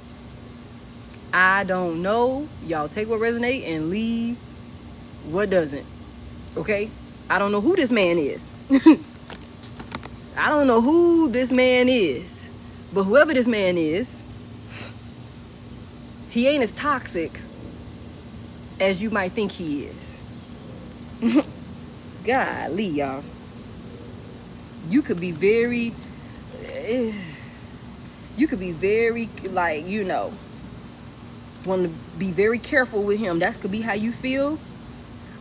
Speaker 1: I don't know. Y'all take what resonates and leave what doesn't. Okay? I don't know who this man is. I don't know who this man is. But whoever this man is, he ain't as toxic as you might think he is. Golly, y'all. You could be very, like, you know, want to be very careful with him. That could be how you feel.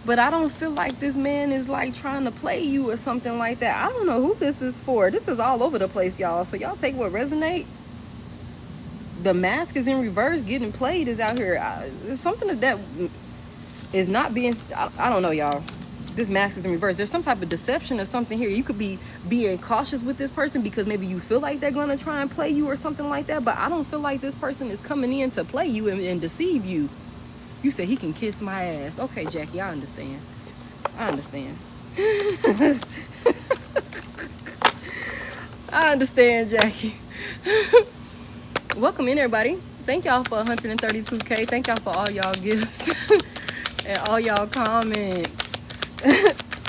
Speaker 1: But I don't feel like this man is like trying to play you or something like that. I don't know who this is for. This is all over the place, y'all. So y'all take what resonate. The mask is in reverse. Getting played is out here. It's something that is not being, I don't know, y'all. This mask is in reverse. There's some type of deception or something here. You could be being cautious with this person because maybe you feel like they're going to try and play you or something like that. But I don't feel like this person is coming in to play you and deceive you. You said he can kiss my ass. Okay, Jackie, I understand. I understand. I understand, Jackie. Welcome in, everybody. Thank y'all for 132K. Thank y'all for all y'all gifts and all y'all comments.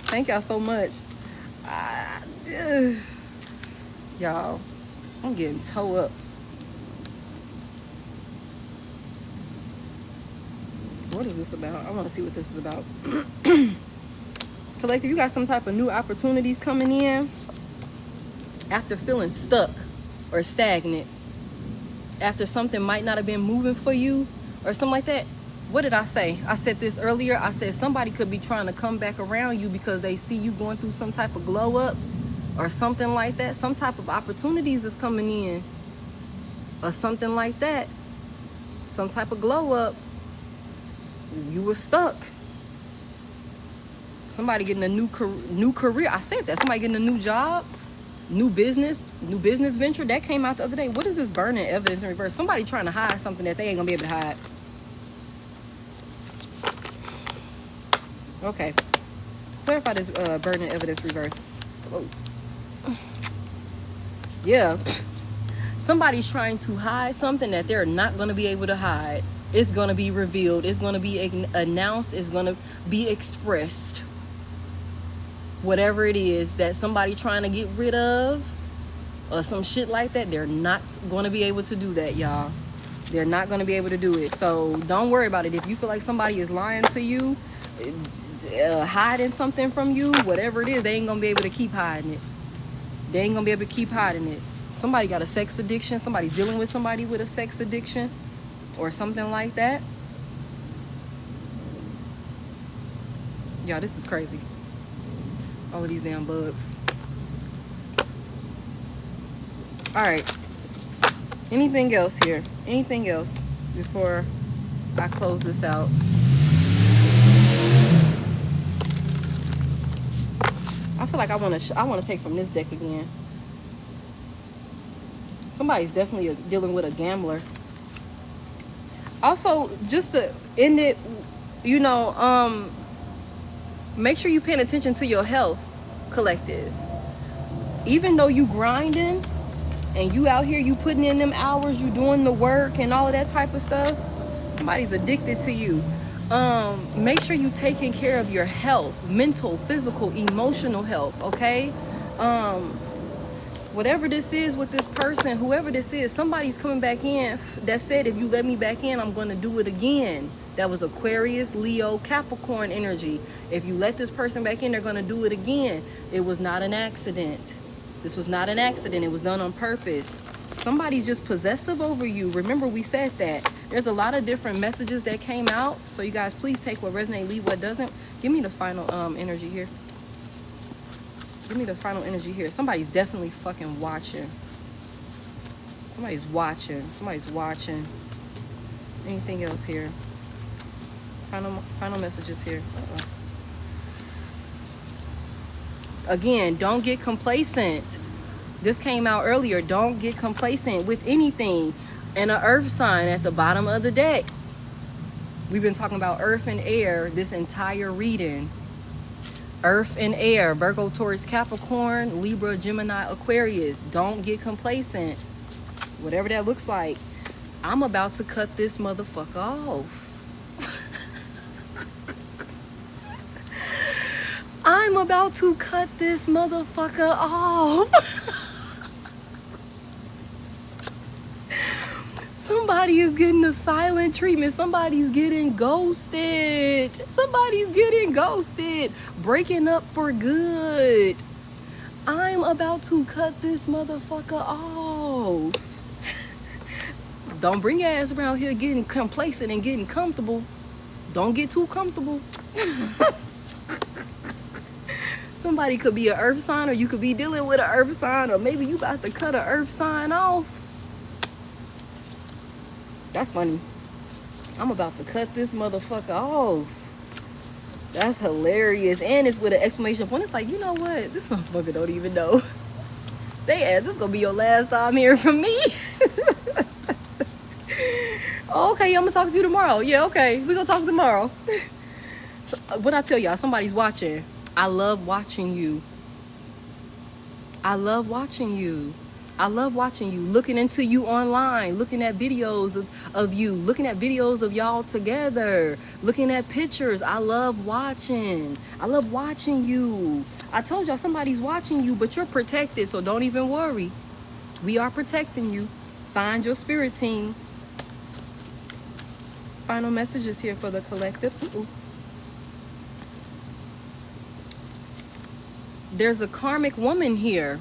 Speaker 1: Thank y'all so much. Y'all, I'm getting toe up. What is this about? I want to see what this is about. Collective, you got some type of new opportunities coming in after feeling stuck or stagnant, after something might not have been moving for you or something like that. What did I say? I said this earlier. I said somebody could be trying to come back around you because they see you going through some type of glow up or something like that. Some type of opportunities is coming in or something like that. Some type of glow up. You were stuck. Somebody getting a new career. I said that. Somebody getting a new job, new business venture. That came out the other day. What is this burning evidence in reverse? Somebody trying to hide something that they ain't gonna be able to hide. Okay. Clarify this burden evidence reverse. Oh. Yeah. Somebody's trying to hide something that they're not going to be able to hide. It's going to be revealed. It's going to be announced. It's going to be expressed. Whatever it is that somebody trying to get rid of or some shit like that, they're not going to be able to do that, y'all. They're not going to be able to do it. So don't worry about it. If you feel like somebody is lying to you, hiding something from you, whatever it is, they ain't going to be able to keep hiding it. They ain't going to be able to keep hiding it. Somebody got a sex addiction. Somebody's dealing with somebody with a sex addiction or something like that. Y'all, this is crazy. All of these damn bugs. All right. Anything else here? Anything else before I close this out? I feel like I want to take from this deck again. Somebody's definitely dealing with a gambler. Also, just to end it, you know, make sure you paying attention to your health, collective. Even though you grinding and you out here, you putting in them hours, you doing the work and all of that type of stuff, somebody's addicted to you. Make sure you taking care of your health, mental, physical, emotional health, okay? Whatever this is with this person, whoever this is, somebody's coming back in that said, if you let me back in, I'm going to do it again. That was Aquarius, Leo, Capricorn energy. If you let this person back in, they're going to do it again. It was not an accident. This was not an accident. It was done on purpose. Somebody's just possessive over you. Remember, we said that. There's a lot of different messages that came out. So you guys, please take what resonates, leave what doesn't. Give me the final energy here. Give me the final energy here. Somebody's definitely fucking watching. Somebody's watching. Somebody's watching. Anything else here? Final messages here. Again, don't get complacent. This came out earlier. Don't get complacent with anything. And an earth sign at the bottom of the deck. We've been talking about earth and air this entire reading. Earth and air, Virgo, Taurus, Capricorn, Libra, Gemini, Aquarius. Don't get complacent. Whatever that looks like. I'm about to cut this motherfucker off. I'm about to cut this motherfucker off. Somebody is getting the silent treatment. Somebody's getting ghosted. Somebody's getting ghosted. Breaking up for good. I'm about to cut this motherfucker off. Don't bring your ass around here getting complacent and getting comfortable. Don't get too comfortable. Somebody could be an earth sign, or you could be dealing with an earth sign, or maybe you about to cut an earth sign off. That's funny. I'm about to cut this motherfucker off. That's hilarious. And it's with an exclamation point. It's like, you know what? This motherfucker don't even know. They asked, this gonna be your last time hearing from me. Okay, I'm gonna talk to you tomorrow. Yeah, okay. We gonna talk tomorrow. So, what I tell y'all, somebody's watching. I love watching you. I love watching you. I love watching you, looking into you online, looking at videos of you, looking at videos of y'all together, looking at pictures. I love watching. I love watching you. I told y'all somebody's watching you, but you're protected, so don't even worry. We are protecting you. Signed, your spirit team. Final messages here for the collective. Ooh. There's a karmic woman here.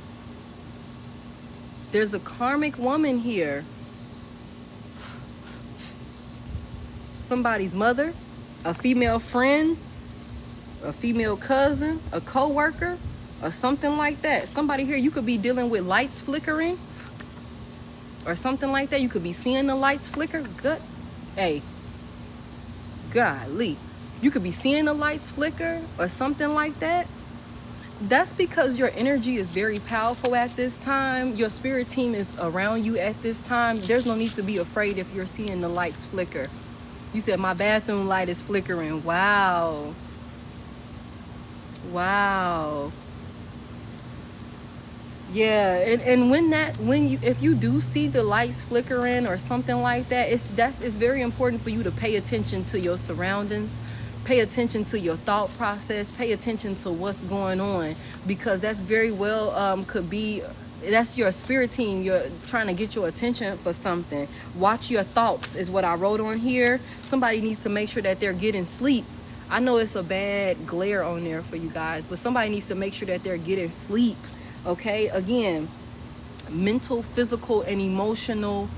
Speaker 1: There's a karmic woman here. Somebody's mother, a female friend, a female cousin, a co-worker, or something like that. Somebody here, you could be dealing with lights flickering or something like that. You could be seeing the lights flicker. Good. Hey, golly. You could be seeing the lights flicker or something like that. That's because your energy is very powerful at this time. Your spirit team is around you at this time. There's no need to be afraid if you're seeing the lights flicker. You said, my bathroom light is flickering. Wow. Wow. Yeah, and if you do see the lights flickering or something like that, it's very important for you to pay attention to your surroundings, pay attention to your thought process, pay attention to what's going on, because that's very well could be that's your spirit team. You're trying to get your attention for something. Watch your thoughts is what I wrote on here. Somebody needs to make sure that they're getting sleep. I know it's a bad glare on there for you guys, but somebody needs to make sure that they're getting sleep. Okay, again, mental, physical, and emotional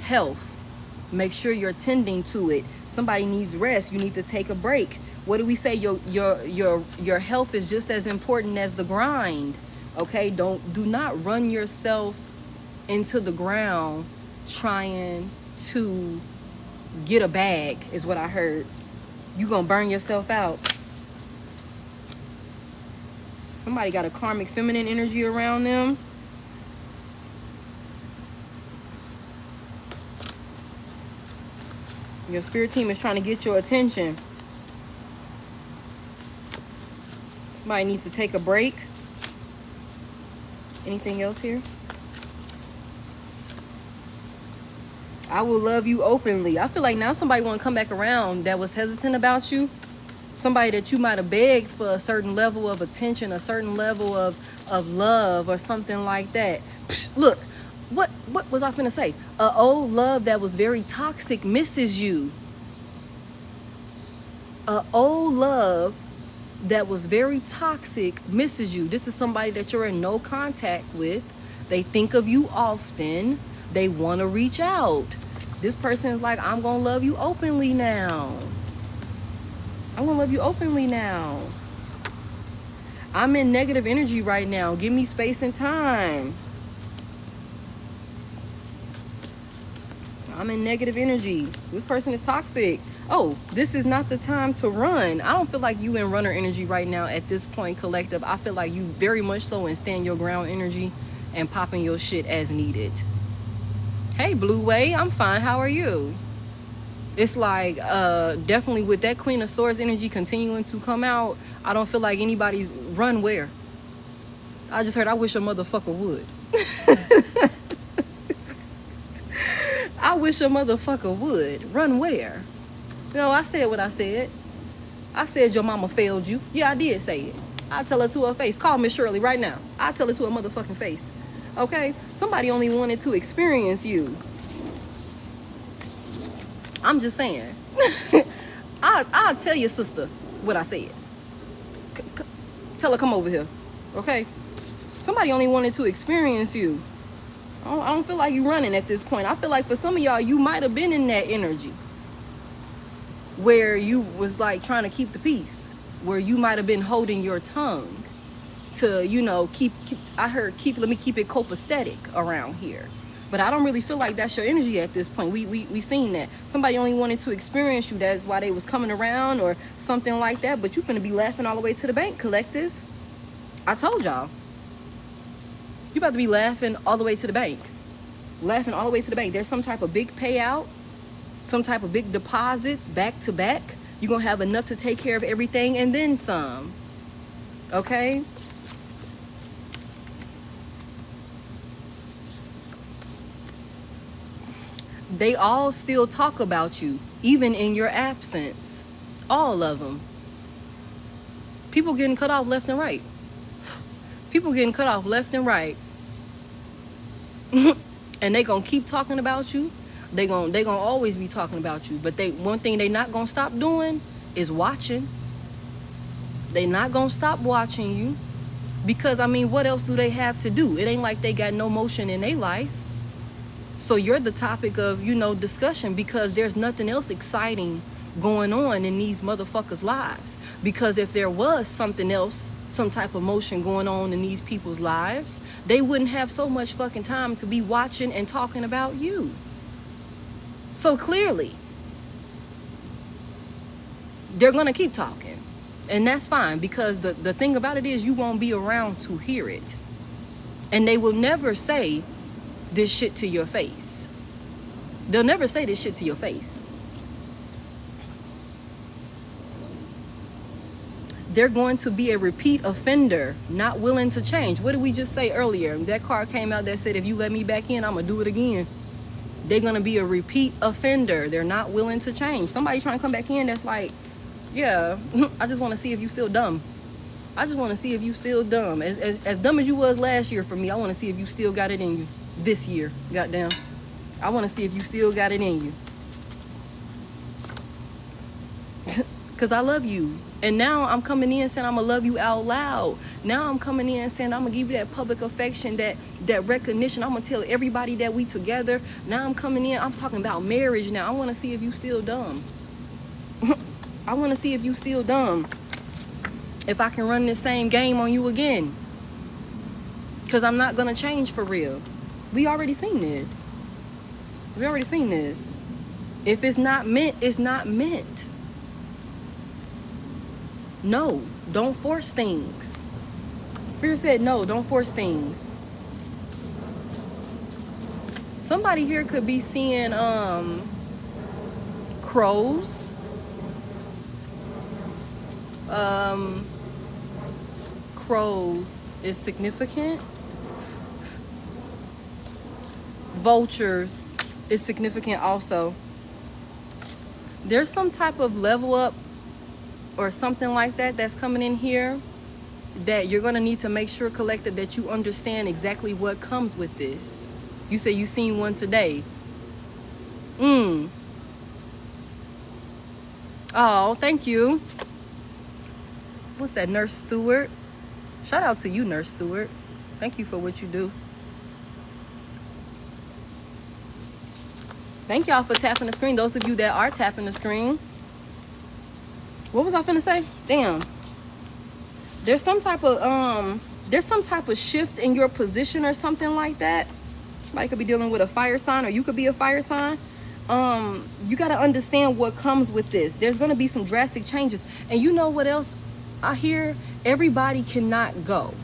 Speaker 1: health. Make sure you're tending to it. Somebody needs rest. You need to take a break. What do we say? Your health is just as important as the grind. Okay, do not run yourself into the ground trying to get a bag, is what I heard. You're gonna burn yourself out. Somebody got a karmic feminine energy around them. Your spirit team is trying to get your attention. Somebody needs to take a break. Anything else here? I will love you openly. I feel like now somebody want to come back around that was hesitant about you. Somebody that you might have begged for a certain level of attention, a certain level of love or something like that. Psh, look, what was I finna say? An old love that was very toxic misses you. An old love that was very toxic misses you. This is somebody that you're in no contact with. They think of you often. They want to reach out. This person is like, I'm gonna love you openly now. I'm gonna love you openly now. I'm in negative energy right now. Give me space and time. I'm in negative energy. This person is toxic. Oh, this is not the time to run. I don't feel like you in runner energy right now at this point, collective. I feel like you very much so in stand your ground energy and popping your shit as needed. Hey, Blue Way, I'm fine. How are you? It's like definitely with that Queen of Swords energy continuing to come out, I don't feel like anybody's run where. I just heard I wish a motherfucker would. I wish a motherfucker would. Run where? No, I said what I said. I said your mama failed you. Yeah, I did say it. I tell her to her face. Call Miss Shirley right now. I tell her to her motherfucking face. Okay? Somebody only wanted to experience you. I'm just saying. I'll tell your sister what I said. Tell her come over here. Okay? Somebody only wanted to experience you. I don't feel like you running at this point. I feel like for some of y'all, you might have been in that energy where you was like trying to keep the peace, where you might have been holding your tongue to, you know, let me keep it copacetic around here. But I don't really feel like that's your energy at this point. We seen that. Somebody only wanted to experience you. That's why they was coming around or something like that. But you finna be laughing all the way to the bank, collective. I told y'all. You about to be laughing all the way to the bank. Laughing all the way to the bank. There's some type of big payout. Some type of big deposits back to back. You're going to have enough to take care of everything and then some. Okay? They all still talk about you, even in your absence. All of them. People getting cut off left and right. People getting cut off left and right. And they gonna keep talking about you. They gonna always be talking about you. But one thing they not gonna stop doing is watching. They not gonna stop watching you. Because, I mean, what else do they have to do? It ain't like they got no motion in their life. So you're the topic of, you know, discussion, because there's nothing else exciting going on in these motherfuckers' lives. Because if there was something else, some type of motion going on in these people's lives, they wouldn't have so much fucking time to be watching and talking about you. So clearly, they're gonna keep talking. And that's fine, because the thing about it is you won't be around to hear it. And they will never say this shit to your face. They'll never say this shit to your face. They're going to be a repeat offender, not willing to change. What did we just say earlier? That card came out that said, if you let me back in, I'm going to do it again. They're going to be a repeat offender. They're not willing to change. Somebody trying to come back in that's like, yeah, I just want to see if you still dumb. I just want to see if you still dumb. As dumb as you was last year for me, I want to see if you still got it in you this year. Goddamn. I want to see if you still got it in you. Because I love you. And now I'm coming in saying I'm going to love you out loud. Now I'm coming in saying I'm going to give you that public affection, that recognition. I'm going to tell everybody that we together. Now I'm coming in. I'm talking about marriage now. I want to see if you still dumb. I want to see if you still dumb. If I can run this same game on you again. Because I'm not going to change for real. We already seen this. We already seen this. If it's not meant, it's not meant. No, don't force things. Spirit said no, don't force things. Somebody here could be seeing crows. Crows is significant. Vultures is significant also. There's some type of level up or something like that that's coming in here that you're going to need to make sure, collective, that you understand exactly what comes with this. You say you seen one today. Oh, thank you. What's that, Nurse Stewart? Shout out to you, Nurse Stewart. Thank you for what you do. Thank y'all for tapping the screen. Those of you that are tapping the screen. What was I finna say? Damn. There's some type of shift in your position or something like that. Somebody could be dealing with a fire sign, or you could be a fire sign. You got to understand what comes with this. There's going to be some drastic changes. And you know what else I hear? Everybody cannot go.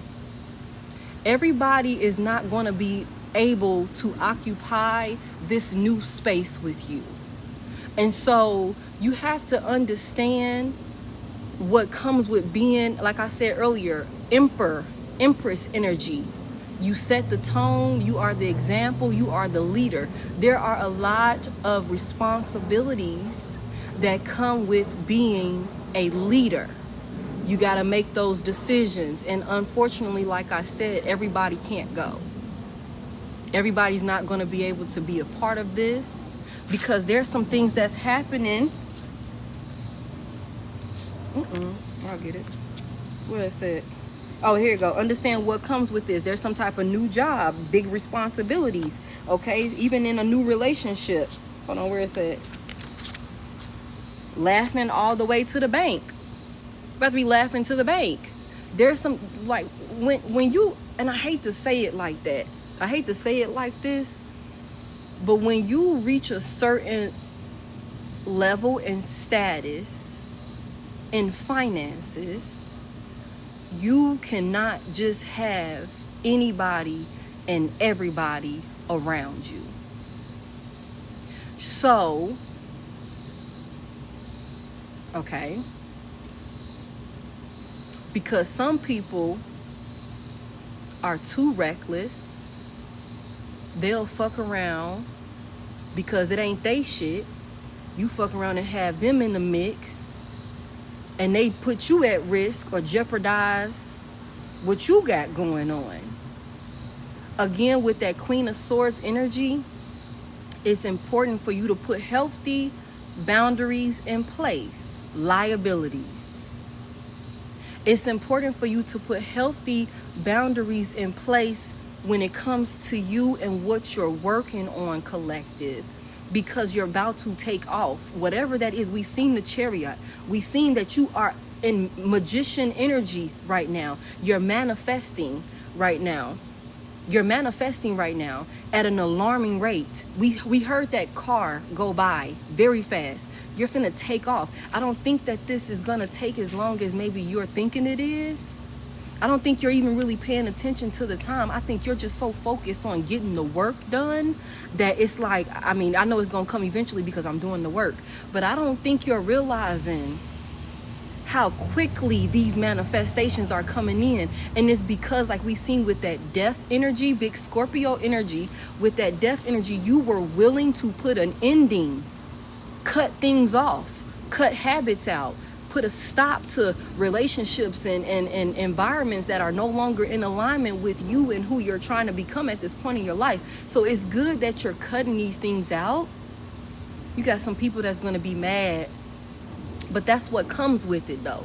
Speaker 1: Everybody is not going to be able to occupy this new space with you. And so you have to understand what comes with being, like I said earlier, Empress energy. You set the tone, you are the example, you are the leader. There are a lot of responsibilities that come with being a leader. You got to make those decisions. And unfortunately, like I said, everybody can't go. Everybody's not going to be able to be a part of this, because there's some things that's happening. I'll get it. Where is it? Oh, here you go. Understand what comes with this. There's some type of new job, big responsibilities. Okay, even in a new relationship. Hold on, where is it? Laughing all the way to the bank. About to be laughing to the bank. There's some, like, when you, and I hate to say it like that. I hate to say it like this. But when you reach a certain level and status in finances, you cannot just have anybody and everybody around you. So, okay, because some people are too reckless. They'll fuck around because it ain't they shit. You fuck around and have them in the mix, and they put you at risk or jeopardize what you got going on. Again, with that Queen of Swords energy, it's important for you to put healthy boundaries in place. Liabilities. It's important for you to put healthy boundaries in place when it comes to you and what you're working on, collective, because you're about to take off. Whatever that is, we've seen the Chariot. We've seen that you are in magician energy right now. You're manifesting right now. You're manifesting right now at an alarming rate. We heard that car go by very fast. You're finna take off. I don't think that this is gonna take as long as maybe you're thinking it is. I don't think you're even really paying attention to the time. I think you're just so focused on getting the work done that it's like, I mean, I know it's gonna come eventually because I'm doing the work, but I don't think you're realizing how quickly these manifestations are coming in. And it's because, like we seen with that death energy, big Scorpio energy, with that death energy, you were willing to put an ending, cut things off, cut habits out, put a stop to relationships and environments that are no longer in alignment with you and who you're trying to become at this point in your life. So it's good that you're cutting these things out. You got some people that's going to be mad, but that's what comes with it though.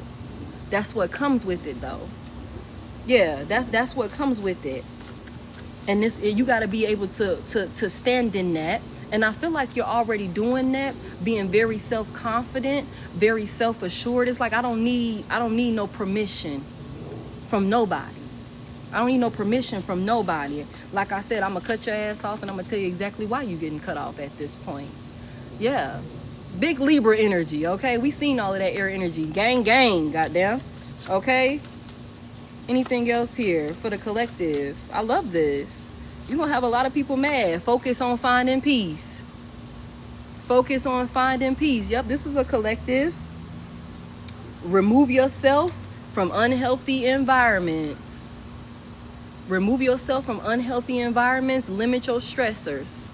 Speaker 1: That's what comes with it though. Yeah, that's what comes with it. And this, you got to be able to stand in that. And I feel like you're already doing that, being very self-confident, very self-assured. It's like I don't need no permission from nobody. I don't need no permission from nobody. Like I said, I'm gonna cut your ass off and I'm gonna tell you exactly why you're getting cut off at this point. Yeah. Big Libra energy, okay? We seen all of that air energy. Gang, goddamn. Okay? Anything else here for the collective? I love this. You're going to have a lot of people mad. Focus on finding peace. Focus on finding peace. Yep, this is a collective. Remove yourself from unhealthy environments. Remove yourself from unhealthy environments. Limit your stressors.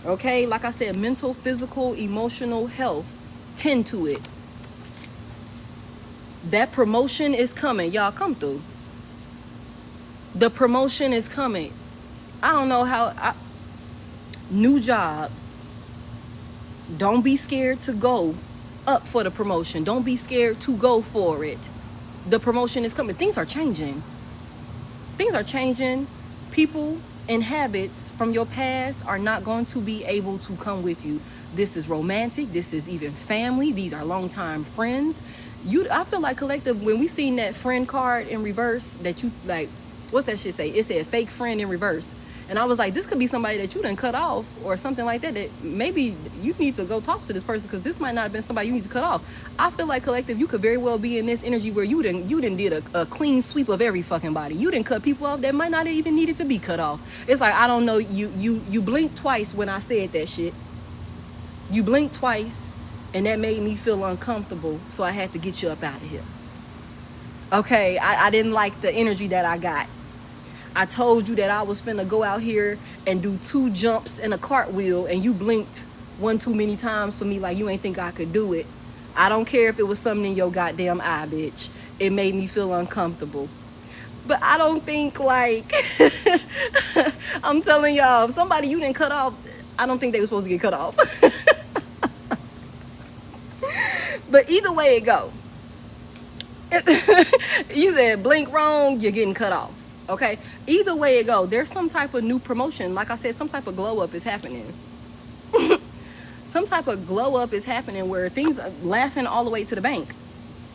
Speaker 1: Okay, like I said, mental, physical, emotional health. Tend to it. That promotion is coming. Y'all come through. The promotion is coming. I don't know how. New job. Don't be scared to go up for the promotion. Don't be scared to go for it. The promotion is coming. Things are changing. Things are changing. People and habits from your past are not going to be able to come with you. This is romantic. This is even family. These are longtime friends. I feel like collective, when we seen that friend card in reverse, that you like, what's that shit say? It said fake friend in reverse. And I was like, this could be somebody that you done cut off or something like that, that maybe you need to go talk to this person, because this might not have been somebody you need to cut off. I feel like collective, you could very well be in this energy where you done did a clean sweep of every fucking body. You didn't cut people off that might not have even needed to be cut off. It's like, I don't know, you blinked twice when I said that shit. You blinked twice and that made me feel uncomfortable, so I had to get you up out of here. Okay, I didn't like the energy that I got. I told you that I was finna go out here and do 2 jumps and a cartwheel, and you blinked one too many times for me, like you ain't think I could do it. I don't care if it was something in your goddamn eye, bitch. It made me feel uncomfortable. But I don't think, like, I'm telling y'all, if somebody you didn't cut off, I don't think they were supposed to get cut off. But either way it go, you said blink wrong, you're getting cut off. Okay, either way it go, there's some type of new promotion. Like I said, some type of glow up is happening. Some type of glow up is happening where things are laughing all the way to the bank.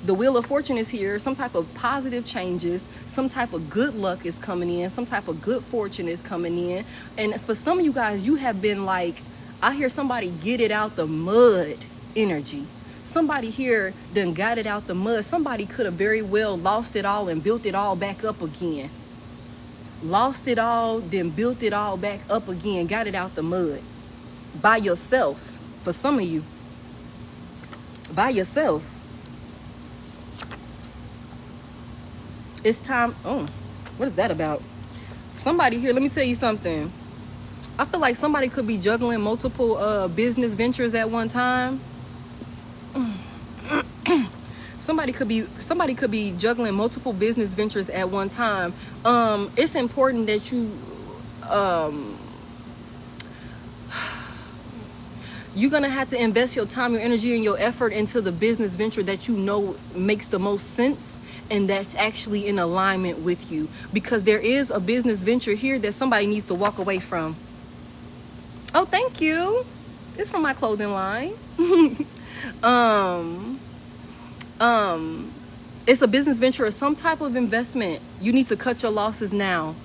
Speaker 1: The wheel of fortune is here. Some type of positive changes, some type of good luck is coming in, some type of good fortune is coming in. And for some of you guys, you have been like, I hear somebody get it out the mud energy. Somebody here done got it out the mud. Somebody could have very well lost it all and built it all back up again. Lost it all, then built it all back up again, got it out the mud. By yourself, for some of you. By yourself. It's time, oh, what is that about? Somebody here, let me tell you something. I feel like somebody could be juggling multiple business ventures at one time. Somebody could be juggling multiple business ventures at one time. It's important that you you're gonna have to invest your time, your energy, and your effort into the business venture that you know makes the most sense and that's actually in alignment with you, because there is a business venture here that somebody needs to walk away from. Oh, thank you. It's from my clothing line. It's a business venture or some type of investment. You need to cut your losses now.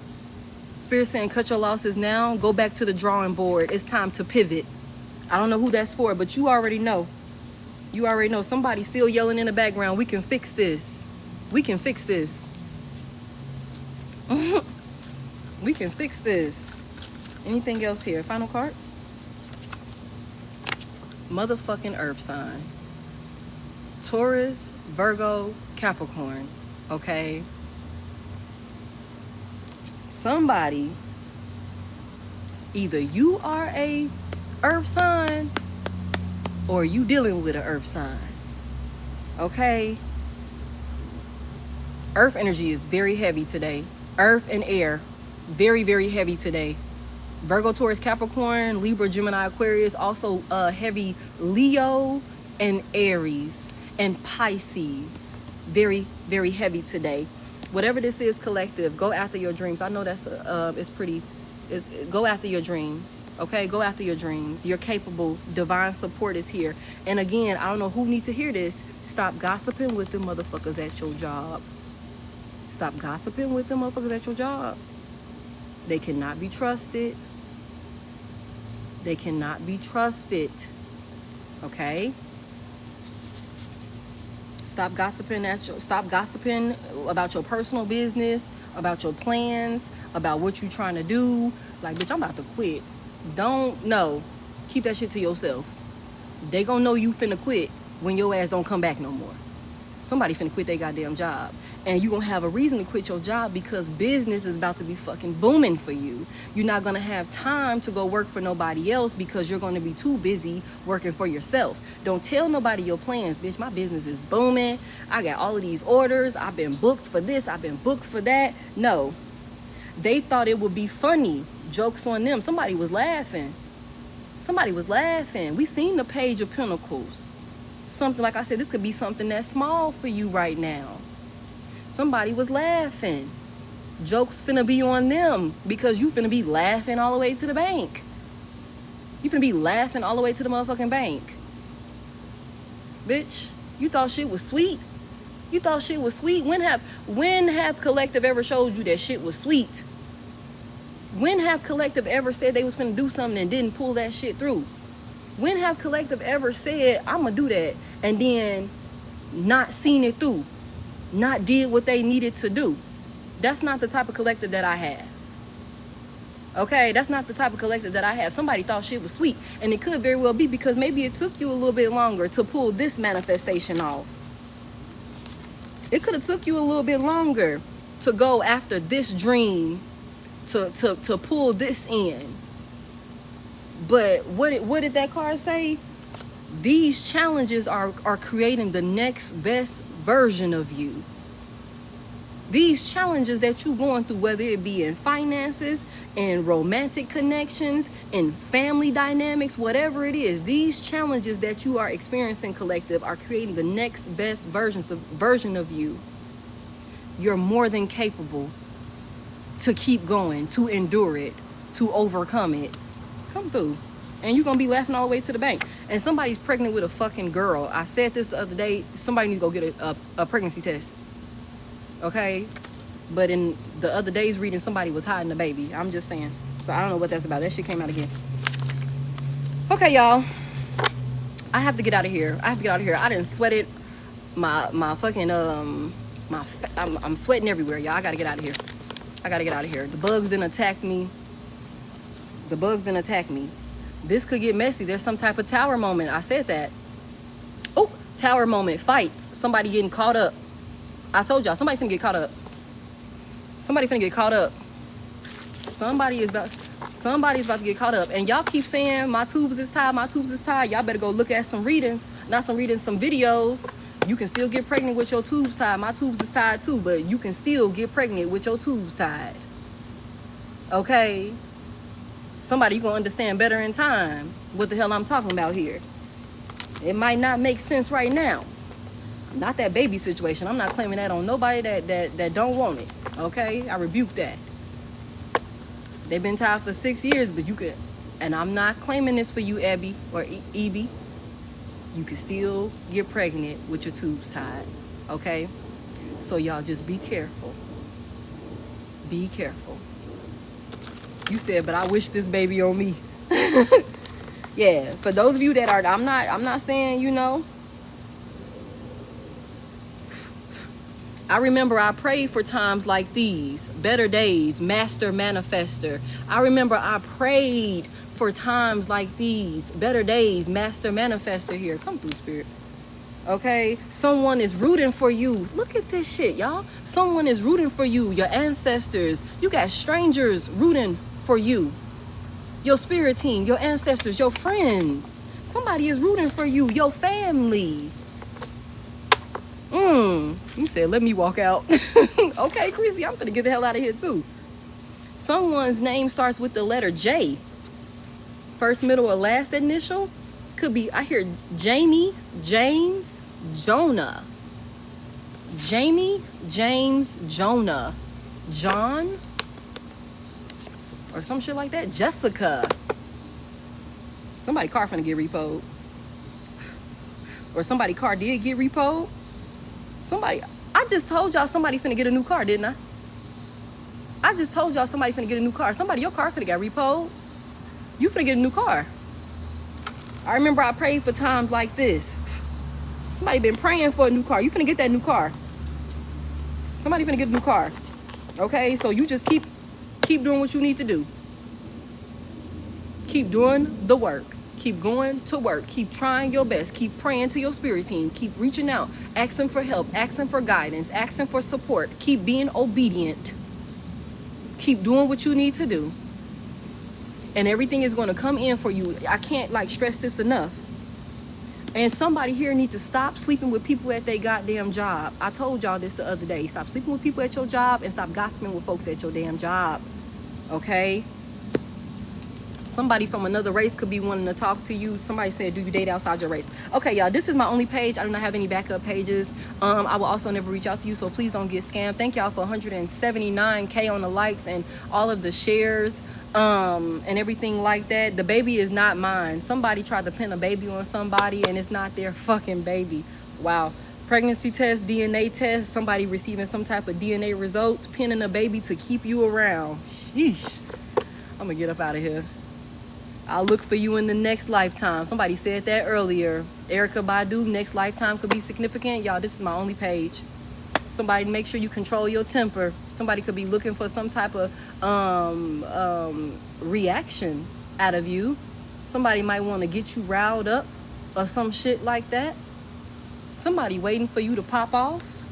Speaker 1: Spirit saying cut your losses now. Go back to the drawing board. It's time to pivot. I don't know who that's for, but you already know. You already know. Somebody's still yelling in the background. We can fix this. We can fix this. We can fix this. Anything else here? Final card? Motherfucking earth sign. Taurus, Virgo, Capricorn, okay? Somebody, either you are a earth sign or you dealing with an earth sign, okay? Earth energy is very heavy today. Earth and air, very, very heavy today. Virgo, Taurus, Capricorn, Libra, Gemini, Aquarius, also heavy Leo and Aries and Pisces. Very, very heavy today. Whatever this is, collective, go after your dreams. I know that's go after your dreams, okay? Go after your dreams. You're capable. Divine support is here. And again, I don't know who need to hear this. Stop gossiping with the motherfuckers at your job. Stop gossiping with the motherfuckers at your job. They cannot be trusted. They cannot be trusted. Okay? Stop gossiping about your personal business, about your plans, about what you're trying to do. Like, bitch, I'm about to quit. Keep that shit to yourself. They gonna know you finna quit when your ass don't come back no more. Somebody finna quit their goddamn job. And you gonna have a reason to quit your job because business is about to be fucking booming for you. You're not gonna have time to go work for nobody else because you're gonna be too busy working for yourself. Don't tell nobody your plans, bitch. My business is booming. I got all of these orders. I've been booked for this. I've been booked for that. No. They thought it would be funny. Jokes on them. Somebody was laughing. We seen the Page of Pentacles. Something, like I said, this could be something that's small for you right now. Somebody was laughing. Jokes finna be on them because you finna be laughing all the way to the bank. You finna be laughing all the way to the motherfucking bank. Bitch, you thought shit was sweet? When have collective ever showed you that shit was sweet? When have collective ever said they was finna do something and didn't pull that shit through? When have collective ever said, I'm gonna do that, and then not seen it through? Not did what they needed to do? That's not the type of collective that I have. Okay, that's not the type of collective that I have. Somebody thought shit was sweet, and it could very well be because maybe it took you a little bit longer to pull this manifestation off. It could have took you a little bit longer to go after this dream, to pull this in. But what did that card say? These challenges are creating the next best version of you. These challenges that you're going through, whether it be in finances, in romantic connections, in family dynamics, whatever it is, these challenges that you are experiencing, collective, are creating the next best version of you. You're more than capable to keep going, to endure it, to overcome it. Come through. And you're going to be laughing all the way to the bank. And somebody's pregnant with a fucking girl. I said this the other day. Somebody needs to go get a pregnancy test. Okay? But in the other day's reading, somebody was hiding a baby. I'm just saying. So I don't know what that's about. That shit came out again. Okay, y'all. I have to get out of here. I didn't sweat it. My fucking, I'm sweating everywhere, y'all. I got to get out of here. The bugs didn't attack me. This could get messy. There's some type of tower moment. I said that. Oh, tower moment. Fights. Somebody getting caught up. I told y'all, somebody finna get caught up. Somebody's about to get caught up. And y'all keep saying my tubes is tied. Y'all better go look at some readings. Not some readings, some videos. You can still get pregnant with your tubes tied. My tubes is tied too, but you can still get pregnant with your tubes tied. Okay? Somebody, you gonna understand better in time what the hell I'm talking about here. It might not make sense right now. Not that baby situation. I'm not claiming that on nobody that don't want it. Okay? I rebuke that. They've been tied for 6 years, but you could, and I'm not claiming this for you, Abby or Eb. You can still get pregnant with your tubes tied. Okay? So y'all just be careful. Be careful. You said, but I wish this baby on me. Yeah, for those of you that are, I'm not saying, you know. I remember I prayed for times like these, better days, master manifester. I remember I prayed for times like these, better days, master manifester here. Come through, Spirit. Okay, someone is rooting for you. Look at this shit, y'all. Someone is rooting for you. Your ancestors. You got strangers rooting for you. Your spirit team, your ancestors, your friends. Somebody is rooting for you. Your family. You said, let me walk out. Okay, Chrissy, I'm gonna get the hell out of here too. Someone's name starts with the letter J. First, middle, or last initial. Could be, I hear Jamie, James, Jonah. Jamie, James, Jonah. John, or some shit like that. Jessica. Somebody car finna get repoed. Or somebody car did get repoed. Somebody, I just told y'all somebody finna get a new car, didn't I? I just told y'all somebody finna get a new car. Somebody, your car could've got repoed. You finna get a new car. I remember I prayed for times like this. Somebody been praying for a new car. You finna get that new car. Somebody finna get a new car. Okay, so you just keep doing what you need to do. Keep doing the work. Keep going to work. Keep trying your best. Keep praying to your spirit team. Keep reaching out, asking for help, asking for guidance, asking for support. Keep being obedient. Keep doing what you need to do. And everything is going to come in for you. I can't stress this enough. And somebody here need to stop sleeping with people at their goddamn job. I told y'all this the other day. Stop sleeping with people at your job and stop gossiping with folks at your damn job. Okay? Somebody from another race could be wanting to talk to you. Somebody said, do you date outside your race? Okay, y'all, this is my only page. I do not have any backup pages. I will also never reach out to you, so please don't get scammed. Thank y'all for 179K on the likes and all of the shares and everything like that. The baby is not mine. Somebody tried to pin a baby on somebody, and it's not their fucking baby. Wow. Pregnancy test, DNA test, somebody receiving some type of DNA results, pinning a baby to keep you around. Sheesh. I'm gonna get up out of here. I'll look for you in the next lifetime. Somebody said that earlier. Erica Badu, next lifetime could be significant. Y'all, this is my only page. Somebody make sure you control your temper. Somebody could be looking for some type of reaction out of you. Somebody might want to get you riled up or some shit like that. Somebody waiting for you to pop off.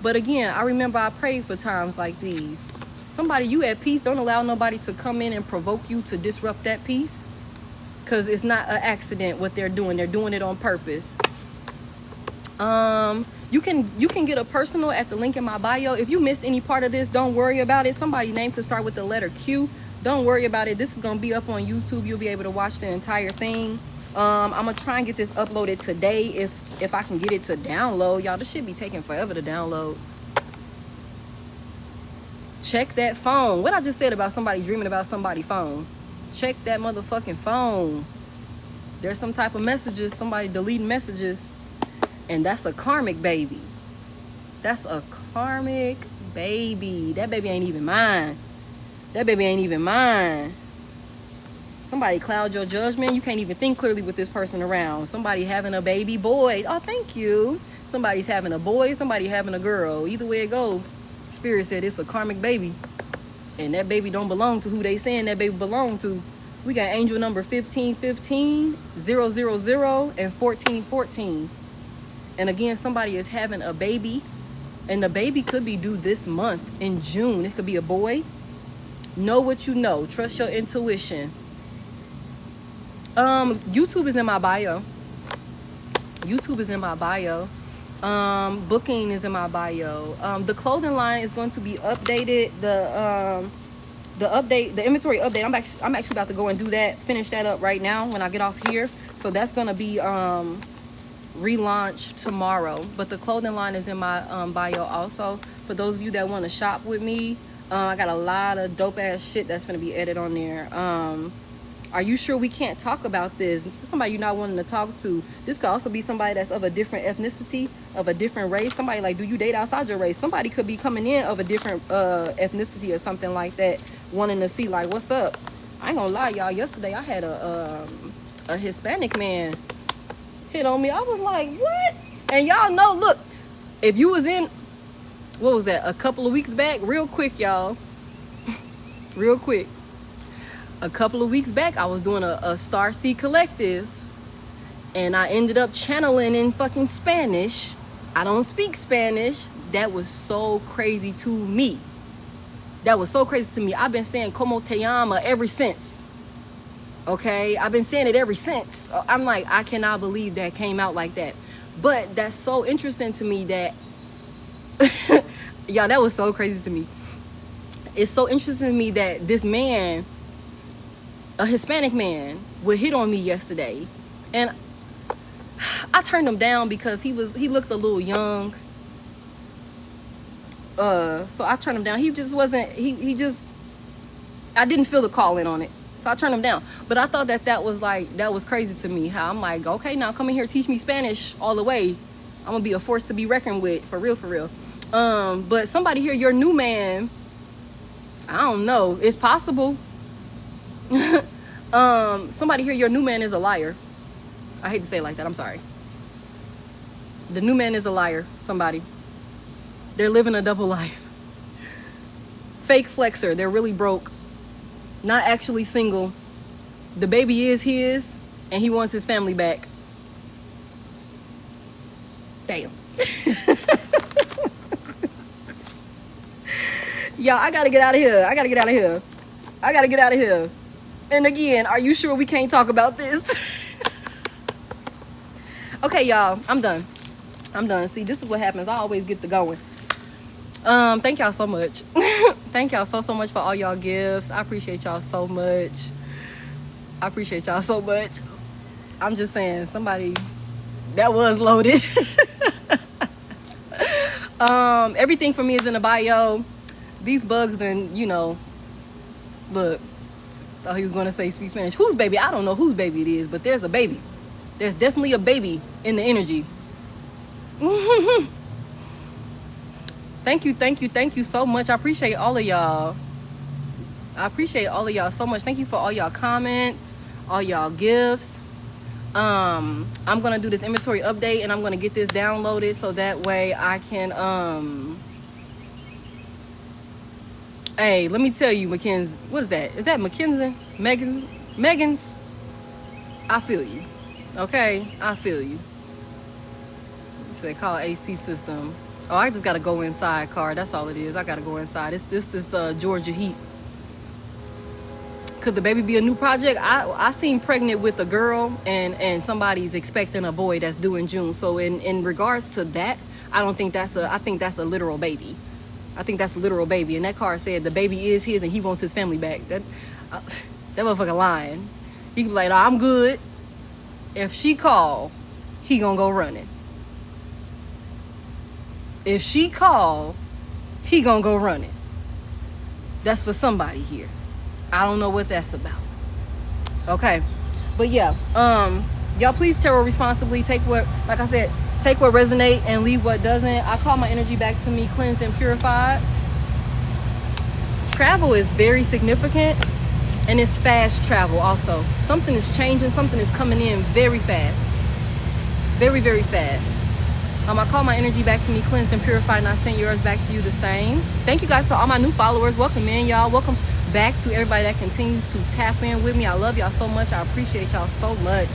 Speaker 1: But again, I remember I prayed for times like these. Somebody, you at peace, don't allow nobody to come in and provoke you to disrupt that peace, because it's not an accident what they're doing it on purpose. You can get a personal at the link in my bio. If you missed any part of this, don't worry about it. Somebody's name could start with the letter Q. Don't worry about it. This is gonna be up on YouTube. You'll be able to watch the entire thing. I'm gonna try and get this uploaded today if I can get it to download. Y'all, this should be taking forever to download. Check that phone. What I just said about somebody dreaming about somebody's phone. Check that motherfucking phone. There's some type of messages, somebody deleting messages, and that's a karmic baby. That's a karmic baby. That baby ain't even mine. That baby ain't even mine. Somebody cloud your judgment. You can't even think clearly with this person around. Somebody having a baby boy. Oh, thank you. Somebody's having a boy. Somebody having a girl. Either way it goes. Spirit said it's a karmic baby, and that baby don't belong to who they saying that baby belong to. We got angel number 1515, 000, and 1414. And again, somebody is having a baby, and the baby could be due this month in June. It could be a boy. Know what you know. Trust your intuition. YouTube is in my bio. YouTube is in my bio. Booking is in my bio. The clothing line is going to be updated. The inventory update, I'm actually about to go and do that, finish that up right now when I get off here. So that's gonna be relaunched tomorrow. But the clothing line is in my bio also. For those of you that want to shop with me, I got a lot of dope ass shit that's gonna be added on there. Are you sure we can't talk about this? This is somebody you're not wanting to talk to. This could also be somebody that's of a different ethnicity, of a different race. Somebody like, do you date outside your race? Somebody could be coming in of a different ethnicity or something like that, wanting to see like, what's up? I ain't gonna lie, y'all. Yesterday I had a Hispanic man hit on me. I was like, what? And y'all know, look, if you was in, what was that, a couple of weeks back? Real quick, y'all. Real quick. A couple of weeks back, I was doing a Star Seed Collective, and I ended up channeling in fucking Spanish. I don't speak Spanish. That was so crazy to me. That was so crazy to me. I've been saying como te llama ever since. Okay? I've been saying it ever since. I'm like, I cannot believe that came out like that. But that's so interesting to me that y'all, that was so crazy to me. It's so interesting to me that this man, a Hispanic man, would hit on me yesterday. And I turned him down because he looked a little young. So I turned him down. He just wasn't, I didn't feel the calling on it. So I turned him down. But I thought that was crazy to me. How I'm like, okay, now come in here, teach me Spanish all the way. I'm gonna be a force to be reckoned with, for real, for real. But somebody here, your new man, I don't know, it's possible. Somebody here, your new man is a liar. I hate to say it like that, I'm sorry. The new man is a liar, somebody. They're living a double life. Fake flexer, they're really broke. Not actually single. The baby is his, and he wants his family back. Damn. Y'all, I gotta get out of here. And again, are you sure we can't talk about this? Okay, y'all, I'm done. See, this is what happens. I always get to going. Thank y'all so much. Thank y'all so much for all y'all gifts. I appreciate y'all so much. I'm just saying, somebody that was loaded. Everything for me is in the bio. These bugs then, look, thought he was gonna say speak Spanish. Whose baby? I don't know whose baby it is, but there's a baby. There's definitely a baby in the energy. Thank you so much. I appreciate all of y'all. So much. Thank you for all y'all comments, all y'all gifts. I'm gonna do this inventory update, and I'm gonna get this downloaded so that way I can hey, let me tell you, Mackenzie, what is that? Is that Mackenzie? Megan's? I feel you. Okay? I feel you. They call AC system. Oh, I just gotta go inside, car. That's all it is. I gotta go inside. It's this Georgia heat. Could the baby be a new project? I seen pregnant with a girl, and somebody's expecting a boy that's due in June. So in regards to that, I think that's a literal baby. And that card said the baby is his and he wants his family back. That motherfucker lying. He be like, oh, I'm good. If she call, he gonna go running. If she call, he gonna go running. That's for somebody here. I don't know what that's about. Okay. But yeah, y'all please tarot responsibly. Take what resonate and leave what doesn't. I call my energy back to me cleansed and purified. Travel is very significant, and it's fast travel also. Something is changing, something is coming in very fast. Very, very fast. I call my energy back to me cleansed and purified, and I send yours back to you the same. Thank you guys to all my new followers. Welcome in, y'all. Welcome back to everybody that continues to tap in with me. I love y'all so much. I appreciate y'all so much.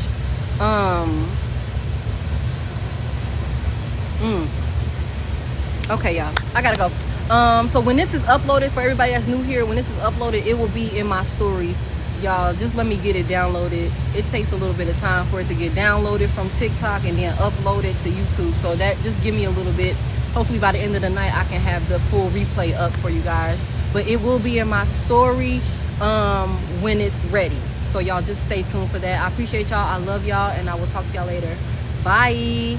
Speaker 1: Okay, y'all, I gotta go. So when this is uploaded, for everybody that's new here, when this is uploaded, it will be in my story. Y'all, just let me get it downloaded. It takes a little bit of time for it to get downloaded from TikTok and then uploaded to YouTube. So that, just give me a little bit. Hopefully by the end of the night, I can have the full replay up for you guys. But it will be in my story when it's ready. So y'all just stay tuned for that. I appreciate y'all. I love y'all, and I will talk to y'all later. Bye.